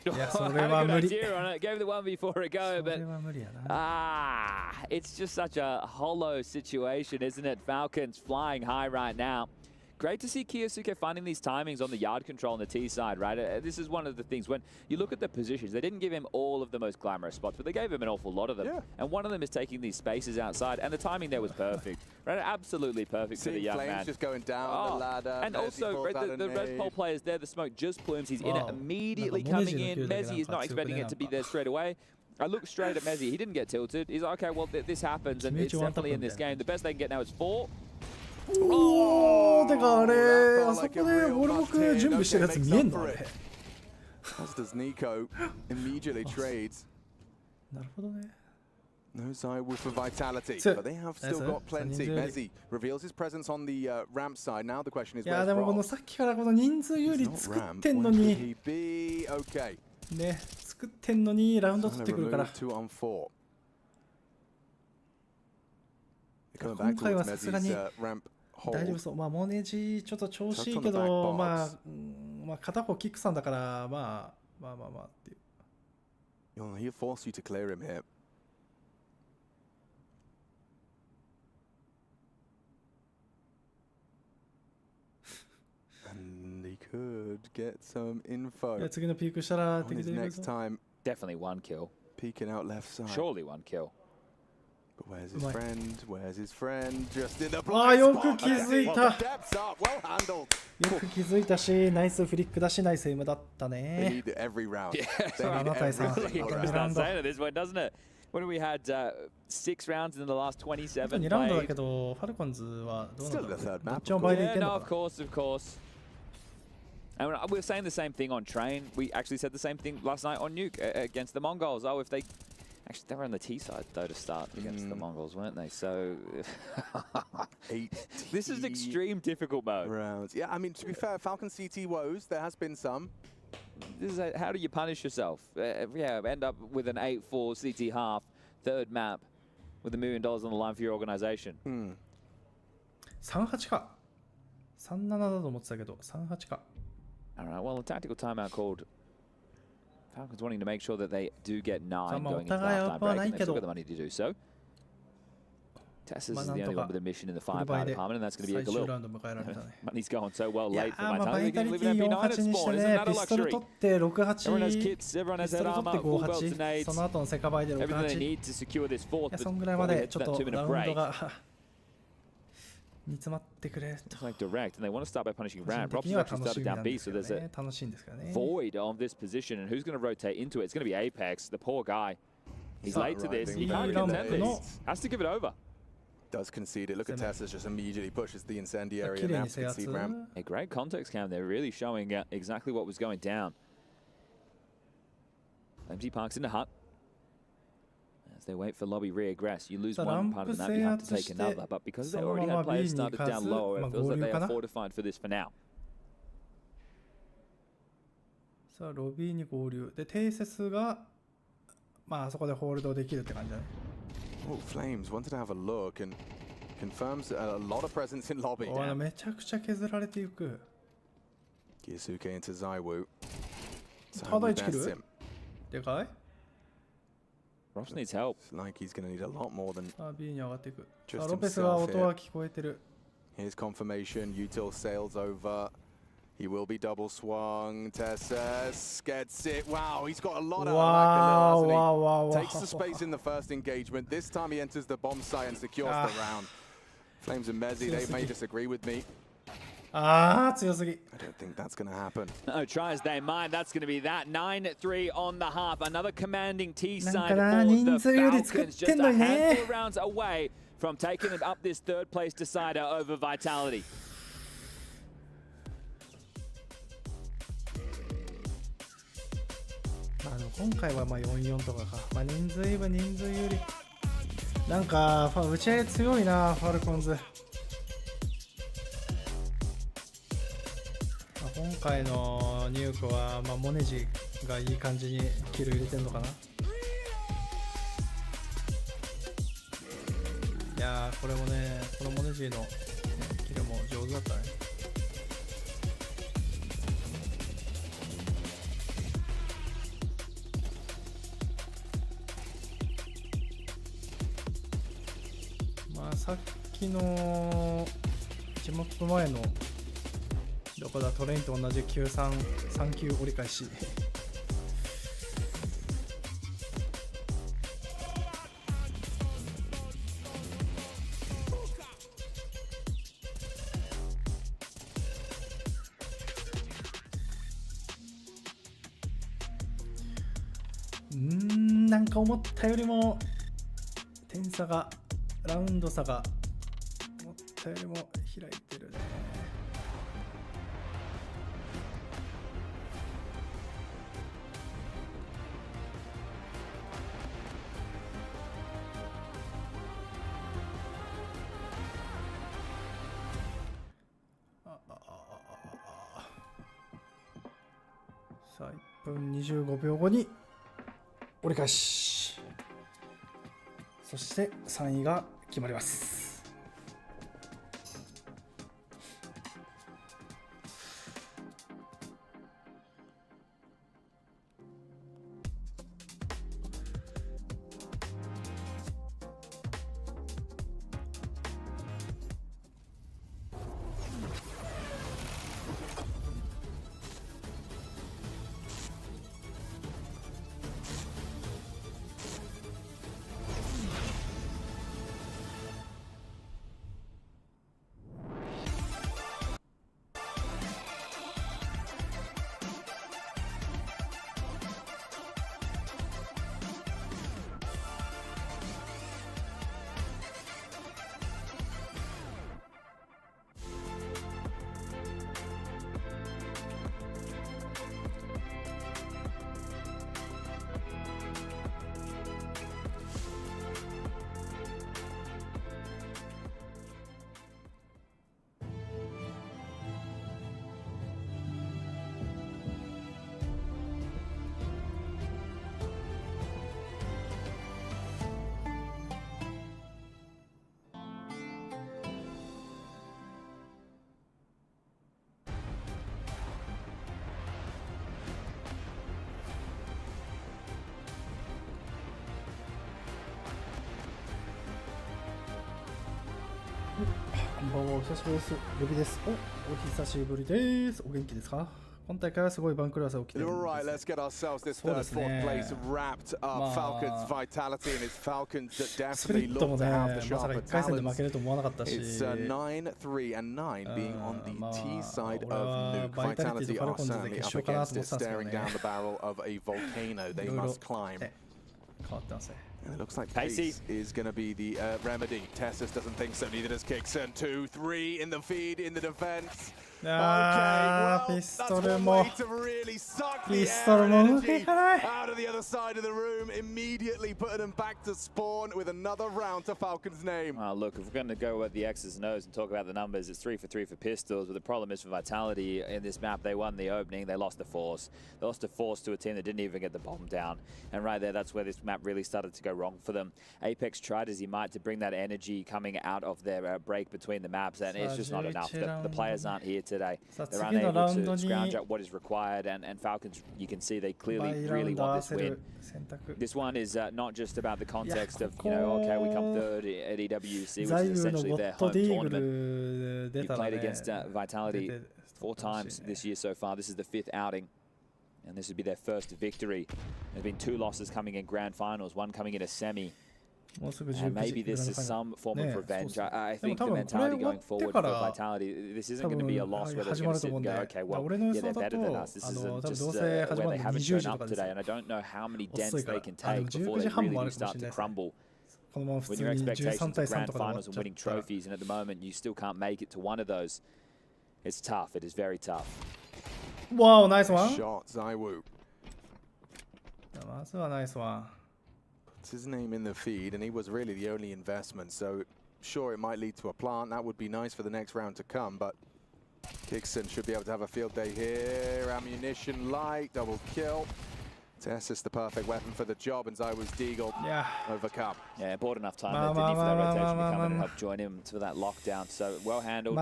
いや、それは無理。Gave the 1v4 a go, but it's just such a hollow situation, isn't it? Falcons flying high right now. great to see Kyosuke finding these timings on the yard control on the T side, right? This is one of the things when you look at the positions, they didn't give him all of the most glamorous spots, but they gave him an awful lot of them. Yeah. And one of them is taking these spaces outside, and the timing there was perfect, right? Absolutely perfect for the young Flames man. just going down the ladder. And also, right, the red pole players there, the smoke just plumes. He's in it immediately coming in. Mezzi is not expecting it to be there straight away. I look straight at Mezzi. He didn't get tilted. He's like, okay, well, this happens, and it's definitely in this game. The best they can get now is 4. おー、てかあれ、あそこでボール僕準備してるやつ見えんのあれ。As does Nico, immediately trades. なるほどね。No Zywoo for vitality, So- but they have still got plenty. Mezzi reveals his presence on the ramp side. Now the question is, いや where's でもこの Rob? さっきからこの人数有利 Not 作っ ramp. てんの Where に could he be? Okay. ね、作ってんのにラウンド取 Trying っ to てくるから。 remove 2 on 4. They're coming 今 back 回は towards さすが Mezzi's に ramp 大丈夫 hold. そう。まあモネジちょっと調子いい Touched on け the back ど、 box. まあ、まあ片方キックさんだからまあっていう。He'll force you to clear him here. And he could get some い info や次のピークしたら on 敵 his 出てくる next ぞ。 time Definitely one kill. peeking out left side. Surely one kill. But where's his Right. friend? Where's his friend? Just in the あ blind あ、よ spot. く気づい Well, た。 the depths up. Well handled. よく気づいたし、ナイスフリックだし、ナイスエイムだった They ね。 need it every round. Yeah. They need Not nice, huh? every It single comes round. down saying it this way, doesn't it? When we had 6 rounds in the last 27 2ラウンドだ played. けど、ファルコンズはどうなんだろ Still the う。 third ど map, っちも倍でい Yeah, けん no, の of かな。 course, of course. And we were saying the same thing on Train. We actually said the same thing last night on Nuke against the Mongols. Oh, if they... Actually, they were on the T side, though, to start against the Mongols, weren't they? So... 8 This is extreme difficult mode. rounds. Yeah, I mean, to be fair, Falcon CT woes, there has been some. This is how do you punish yourself? Yeah, end up with an 8-4 CT half, third map, with $1 million on the line for your organization. 38か。37だと思ってたけど、38か。 All right, well, a tactical timeout called. Falcons wanting to make sure that they do get 9 going into halftime break, and they've still got the money to do so. Tess's is the only one with a mission in the firepower department, and that's going to be a 最終ラ Galil. ウンド迎えられたね。 Money's going so well いや late ー、 for まあバ Vitality. イタ They リ can テ leave ィ it at 48 B9 at にして spawn. Isn't ね、 that a ピストル luxury? 取って68、 Everyone has kits, everyone ピ has スト head ル取って armor, full belt 58、 nades. その後のセカバイで Everything they 68。い need to secure this fourth, や、 but そんぐらい before ま we で head ち to ょっ that と 2-minute ラウンド break, が煮詰まってくれと。 like direct, and they want to start by punishing 個人 Rand. 的 Rob's には actually 楽し started みな down ん B, です so けど there's a ね。楽しいんですけどね。 void of this position, and who's going to rotate into it? It's going to be Apex, the poor guy. He's late to this. He can't contend this. Has to give it over. Does concede it. Look at Tessa, just immediately pushes the incendiary 綺 and 麗 now に制 can 圧。 see ramp. A great context cam there, really showing exactly what was going down. Empty parks in the hut. As they wait for lobby reaggress, you lose one part of the map, you have to take another. But because they already had players started down lower, it feels like they are fortified for this for now. さあ、ロビーに合流。で、テイセスが、まあ、あそこでホールドできるって感じだね。 Oh, Flames wanted to have a look and confirms a lot of presence in lobby. おい、めちゃくちゃ削られていく。 Kyosuke into Zywoo. ただ Zywoo 1キ bests ル him. でかい Ross needs help. It's like he's going to need a lot more than さあ、B に上がっていく。 Just さあ、ロペスは himself 音は聞こえてる。 here's confirmation. Util sails over. He will be double swung. Tessas gets it. Wow, he's got a lot of Wow, wow, wow, Takes wow. the space in the first engagement. This time he enters the bomb site and secures the round. Flames and Mezzi, they may disagree with me. ああ、強すぎ。 I don't think that's going to happen. No, try as they might, that's going to be that. 9-3 on the half. Another commanding T なん side かな、 for 人 the 数より作っ Falcons. て Just んの a にね。 handful of rounds away from taking up this third place decider over Vitality. まあでも今回はまあ44とかか。まあ人数いい分人数有利。なんか打ち合い強いな、ファルコンズ。まあ今回のニュークはまあモネジがいい感じにキル入れてんのかな。いやーこれもね、このモネジの、ね、キルも上手だったね。まあさっきの1マップ前のどこだ、トレインと同じ3球折り返し。なんか思ったよりも点差が、ラウンド差が思ったよりも開いてるね。さあ1分25秒後に折り返し、そして3位が決まります。こんばんは、お久しぶりです。ルビです。お久しぶりです。お元気ですか？今大会はすごい番狂わせ起きてるんです。Right, let's get ourselves this third, fourth place wrapped up. Falcons vitality and it's Falcons that definitely look to have the sharper talents. It's 9-3 and 9 being on the T side of Nuke. Vitality are certainly up against it, staring down the barrel of a volcano they must climb. And it looks like pace is going to be the remedy. Tessus doesn't think so, neither does Kixon. 2-3 in the feed, in the defense. Okay, well, that's one way to really suck the air energy out of the other side of the room, immediately putting them back to spawn with another round to Falcon's name. Look, if we're going to go with the X's and O's and talk about the numbers, it's 3 for 3 for pistols, but the problem is for Vitality in this map, they won the opening, they lost the force. They lost the force to a team that didn't even get the bomb down. And right there, that's where this map really started to go wrong for them. Apex tried as he might to bring that energy coming out of their break between the maps, and it's just not enough. The players aren't here today. They're unable to scrounge up what is required, and Falcons, you can see they clearly really want this win. This one is not just about the context of, you know, okay, we come third at EWC, which is essentially their home tournament. You played against Vitality 4 times this year so far. This is the 5th outing, and this would be their first victory. There's been 2 losses coming in grand finals, 1 coming in a semi. And maybe this is some form of revenge. I think the mentality going forward for Vitality, this isn't going to be a loss where they're going to sit and go, okay, well, yeah, they're better than us. This is just where they haven't shown up today, and I don't know how many dents they can take before they really start to crumble. When your expectations are grand finals and winning trophies, and at the moment you still can't make it to one of those, it's tough. It is very tough. Wow, nice one. Shot, Zaiwu. Nice one. It's his name in the feed, and he was really the only investment, so sure, it might lead to a plant. That would be nice for the next round to come, but Kixon should be able to have a field day here. Ammunition light, double kill. Tessus the perfect weapon for the job, and Zaiwu's Deagle overcome. Yeah, bought enough time there, didn't he, for that rotation to come in and help join him for that lockdown. So well handled,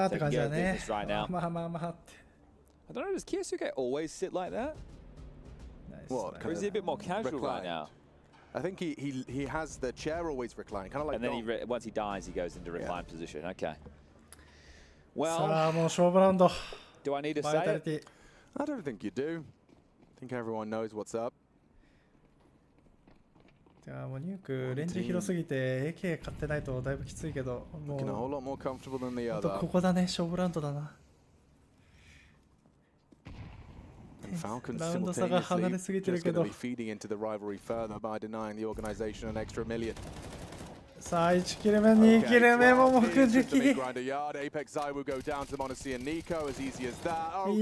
taking care of business right now. I don't know, does Kyosuke always sit like that? What? Or is he a bit more casual right now? I think he has the chair always reclined, kind of like. And then once he dies, he goes into reclined position. Okay. Well, Do I need to say it? I don't think you do. I think everyone knows what's up. いやもうニュークレンジ広すぎて AK 買ってないとだいぶきついけど、もう Looking a whole lot more comfortable than the あと other. ここだね、勝負ラウンドだな。And Falcons ラウンド差が離れ simultaneously すぎて just るけ going to ど。 be feeding into the rivalry further by denying the organization an extra million. さあ1キル目2キル目も目的。い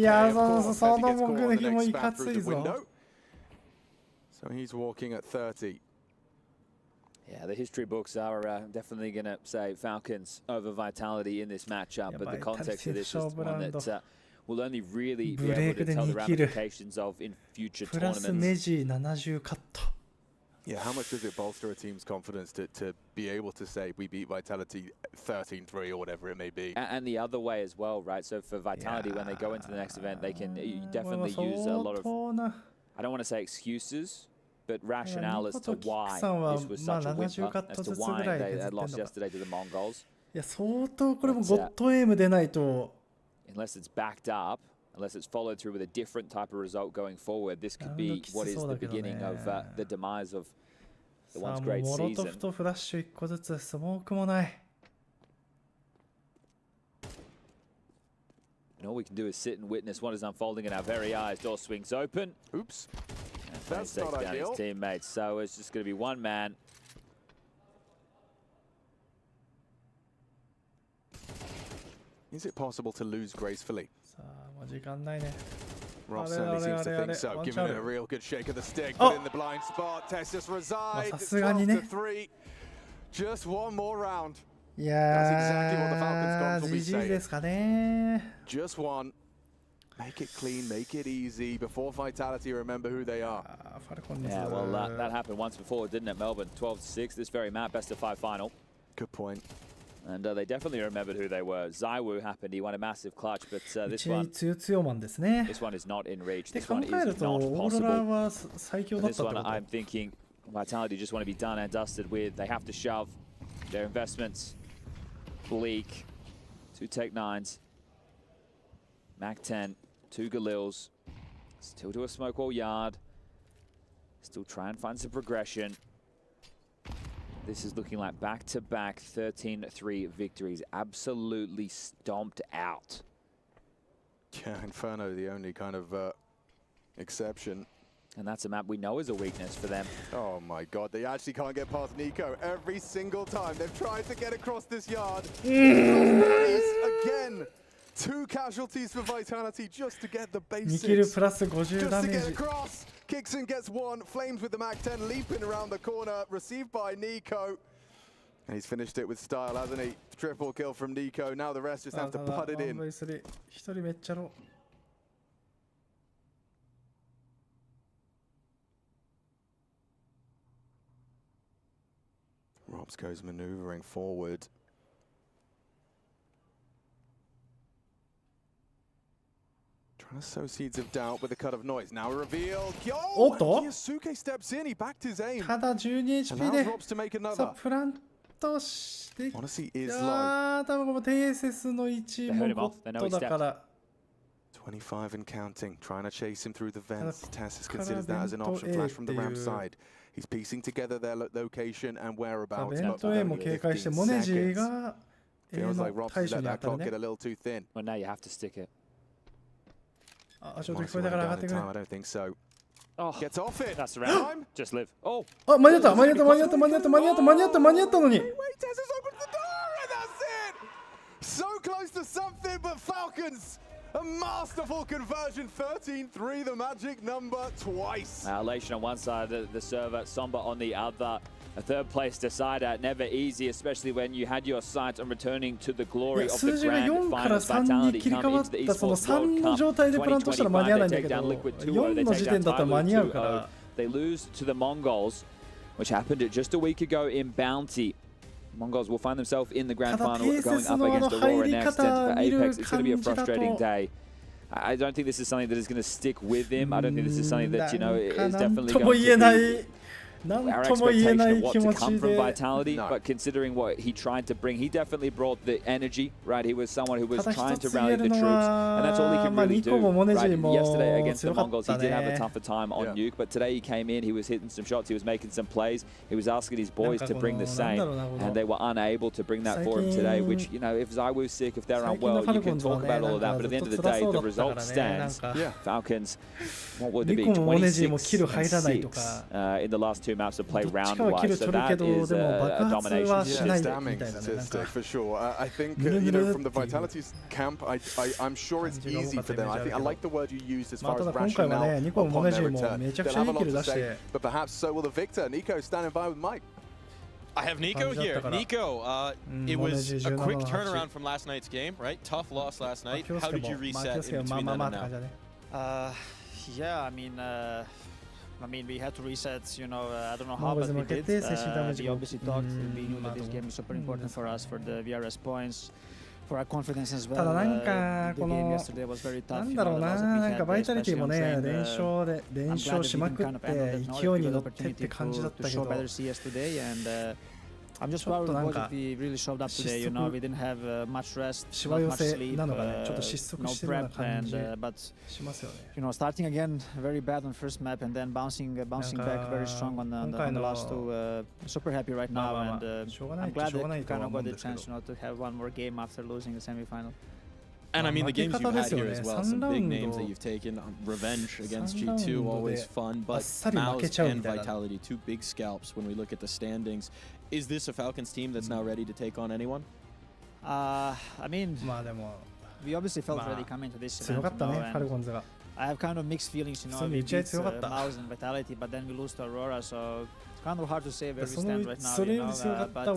やその目的もいかついぞ。So he's walking at 30. Yeah, the history books are definitely going to say Falcons over Vitality in this matchup, but the context of this is one that we'll only really be able to tell the ramifications of in future プラス tournaments. ネジ70カット。 Yeah, how much does it bolster a team's confidence to be able to say we beat Vitality 13-3 or whatever it may be? And the other way as well, right? So for Vitality, when they go into the next event, they can definitely use a lot of, I don't want to say excuses, but rationale as to why this was such a whimper, as to why they had lost yesterday to the Mongols. いや相当これもゴッドエイム出ないと。 Unless it's backed up, unless it's followed through with a different type of result going forward, this could be what is the beginning of the demise of the once great モロト season. フとフラッシュ1個ずつ、スモークもない。 And all we can do is sit and witness what is unfolding in our very eyes. Door swings open. Oops. And That's takes not down ideal. his teammates. So it's just going to be one man. Is it possible to lose gracefully? さあもう時間ないね。 Rob certainly seems to think so, giving it a real good shake of the stick, Oh. but in the blind spot, Tessus reside, Well, it's さすがにね。 12-3, just one more round, いや That's exactly what the Falcons ー、 will be GG ですかね。 just one, make it clean, make it easy, before Vitality remember who they are. あーファルコンズ。 Yeah, well, that happened once before, didn't it, Melbourne? 12-6, this very map, best of 5 final. Good point. And they definitely remembered who they were. Zaiwu happened, he won a massive clutch, but this 一位 one 強強マンですね。 this one is not in reach. で This 考 one is える not とオーロラ possible. は最強だっ This たって one こと。 I'm thinking Vitality just want to be done and dusted with. They have to shove their investments. Bleak, 2 Tech 9s, Mac 10, 2 Galils, still do a smoke wall yard, still try and find some progression. This is looking like back-to-back 13-3 victories, absolutely stomped out. Yeah, Inferno, the only kind of exception. And that's a map we know is a weakness for them. Oh my god, they actually can't get past Nico every single time. They've tried to get across this yard. Again, 2 casualties for Vitality just to get the 2キル basics. プラス50 ダ Just to メー get ジ。 across. Kixon gets 1, Flames with the Mac 10 leaping around the corner, received by Nico. And he's finished it with style, hasn't he? Triple kill from Nico. Now the rest just have to put it in. 1v3 一人めっちゃロー。 Robs goes maneuvering forward. Trying to sow seeds of doubt with a cut of noise. Now a reveal. Oh, Kiyasuke steps in. He backed his aim. ただ 12HP で Robs to make さあ another. プラントして Honestly, is low. あー多分このテイセスの位置もゴッドだから。 25 and counting, trying to chase him through the vents. Tessus considers that as an option. Flash from the ramp side. He's piecing together their location and whereabouts. ベント A も警戒してモネジーが A Feels の like Robs 対 has 処 let に当 that たる clock ね get a。little too thin. Well, now you have to stick it. あ、ちょっと聞 Honestly, こえたから上が down ってく in れ。 time, I don't think so. Oh, Gets off it. that's around. Just live. Oh, あ、間に合った間に合った間に合った間に合った間に合った間に合った間に合ったのに。 Wait, Tessus opens the door and that's it! So close to something, but Falcons, a masterful conversion. 13-3, the magic number twice. Elation on one side of the server, Somber on the other. A third place decider, never easy, especially when you had your sights on returning to the glory of the 数字が grand 4から finals. 3に Vitality 切り替 come わっ into the たその Esports World 3の Cup 状態でプラントしたら間に合わないんだ 2025. け They ど take down Liquid 4 2-0. の They 時 take 点 down だったら間に合うか Tyler ら 2-0. They lose to the Mongols, which happened just a week ago in Bounty. Mongols will find themselves in the grand ただ final going TSS up の against 入 Aurora り next. 方 And for 見る Apex, it's going to be a 感じだ frustrating と day. I don't think this is something that is going to stick with him. I don't think this is something that, you know, is なん definitely とも going 言え to な be い。なんとも言えない気持ちで。Vitality, but considering what he tried to bring, he definitely brought the energy, right? He was someone who was trying to rally the troops, and that's all he can really do. Right? Yesterday against the Mongols, he did have a tougher time on Nuke, but today he came in, he was hitting some shots, he was making some plays, he was asking his boys to bring the same, and they were unable to bring that for him today, which, you know, if Zywoo's sick, if they're unwell, you can talk about all of that, but at the end of the day, the result stands. Falcons, what would it be, 26-6 in the last 2 maps of play round-wise, so that is a domination. It's damning statistic for sure. I think, you know, from the Vitality's camp, I'm sure it's easy for them. I like the word you used as far as rationale upon their return. They'll have a lot to say, but perhaps so will the victor. Nico standing by with Mike. I have Nico here. Nico, it was a quick turnaround from last night's game, right? Tough loss last night. How did you reset in between then and now? Yeah, I mean, we had to reset, you know, I don't know how, but we did. We obviously talked, we knew that this game is super important for us, for the VRS points, for our confidence as well. The game yesterday was very tough. なんだろうな、なんかバイタリティもね、連勝しまくって勢いに乗ってって感じだったけど、 I'm just worried about what we really showed up today. You know, we didn't have much rest, not much sleep, no prep, but you know, starting again very bad on first map and then bouncing back very strong on the last two. Super happy right now, and I'm glad that we kind of got the chance, you know, to have one more game after losing the semi-final. And I mean, the games you've had here as well, some big names that you've taken. Revenge against G2, always fun, but Mouse and Vitality, 2 big scalps when we look at the standings. Is this a Falcons team that's now ready to take on anyone? I mean, we obviously felt ready coming to this event, you know, I have kind of mixed feelings, you know, we beat Mouse and Vitality, but then we lose to Aurora, so it's kind of hard to say where we stand right now, you know, but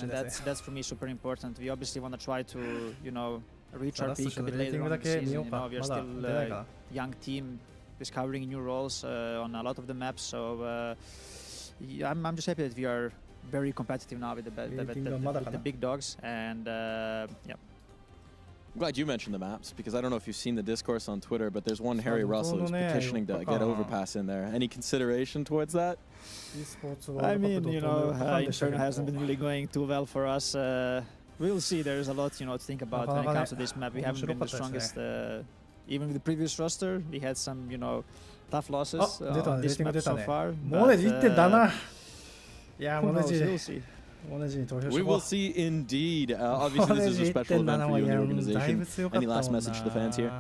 and that's for me super important. We obviously want to try to, you know, reach our peak a bit later on in the season, you know, we are still a young team discovering new roles on a lot of the maps, so I'm just happy that we are very competitive now with the big dogs, and yeah. I'm glad you mentioned the maps, because I don't know if you've seen the discourse on Twitter, but there's one Harry Russell who's petitioning to get Overpass in there. Any consideration towards that? I mean, you know, Inferno hasn't been really going too well for us. We'll see. There's a lot, you know, to think about when it comes to this map. We haven't been the strongest. Even with the previous roster, we had some, you know, tough losses on this map so far. We'll see. We will see indeed. Obviously, this is a special event for you and the organization. Any last message to the fans here?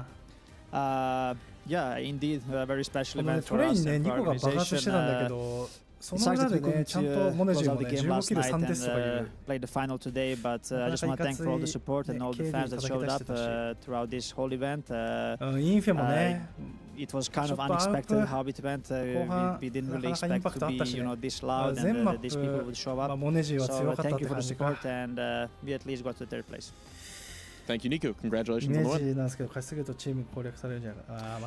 Yeah, indeed, a very special event for us and for our organization. It's nice that we couldn't close out the game last night and play the final today, but I just want to thank for all the support and all the fans that showed up throughout this whole event. It was kind of unexpected how it went. We didn't really expect to be, you know, this loud and these people would show up. So thank you for the support, and we at least got to 3rd place. Thank you, Nico. Congratulations on the win.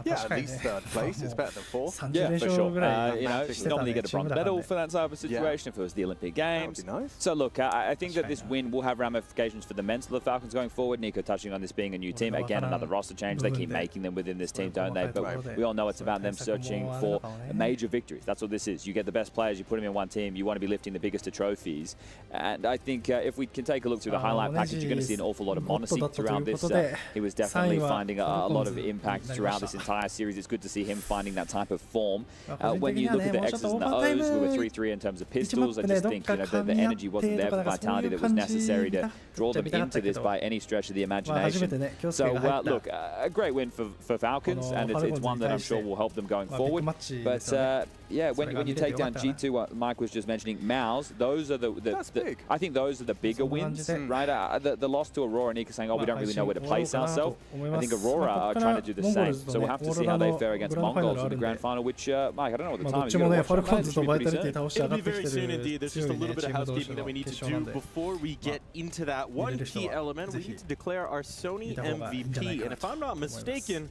Yeah, at least 3rd place. It's better than 4th. Yeah, for sure. You know, normally get a bronze medal for that type of situation if it was the Olympic Games. That would be nice. So look, I think that this win will have ramifications for the mental of the Falcons going forward. Nico touching on this being a new team. Again, another roster change. They keep making them within this team, don't they? But we all know it's about them searching for major victories. That's what this is. You get the best players, you put them in one team, you want to be lifting the biggest of trophies. And I think if we can take a look through the highlight package, you're going to see an awful lot of Monacy throughout this. He was definitely finding a lot of impact throughout this entire series. It's good to see him finding that type of form. When you look at the X's and the O's, we were 3-3 in terms of pistols. I just think, you know, the energy wasn't there for Vitality that was necessary to draw them into this by any stretch of the imagination. So, look, a great win for Falcons, and it's one that I'm sure will help them going forward. But yeah, when you take down G2, what Mike was just mentioning, Mouse, those are the I think those are the bigger wins, right? The loss to Aurora and Nika saying, oh, we don't really know where to place ourselves. I think Aurora are trying to do the same. So we'll have to see how they fare against Mongols in the grand final, which, Mike, I don't know what the time is. It'll be very soon indeed. There's just a little bit of housekeeping that we need to do before we get into that one key element. We need to declare our Sony MVP. And if I'm not mistaken,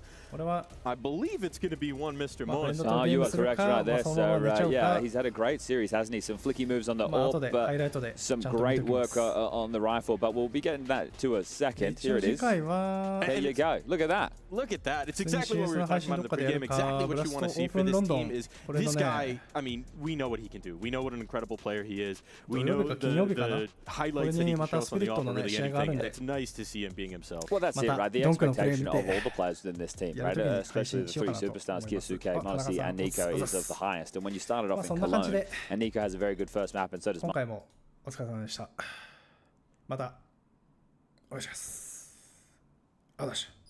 I believe it's going to be one Mr. Moss. Oh, you are correct right there, sir. Yeah, he's had a great series, hasn't he? Some flicky moves on the AWP, but some great work on the rifle. But we'll be getting that to a second. and here it is. There you go. Look at that. Look at that. It's exactly what we were talking about in the pregame. Exactly what you want to see for this team is this guy, I mean, we know what he can do. We know what an incredible player he is. We know the highlights that he can show us on the offer really anything. And it's nice to see him being himself. Well, that's it, right? The expectation of all the players within this team, right? Especially the three superstars, Kyosuke, Mossy, and Nico is of the highest. And when you started off in Cologne, and Nico has a very good first map, and so does 今回もお疲れ様でした。またお願いします。ありがとうございました。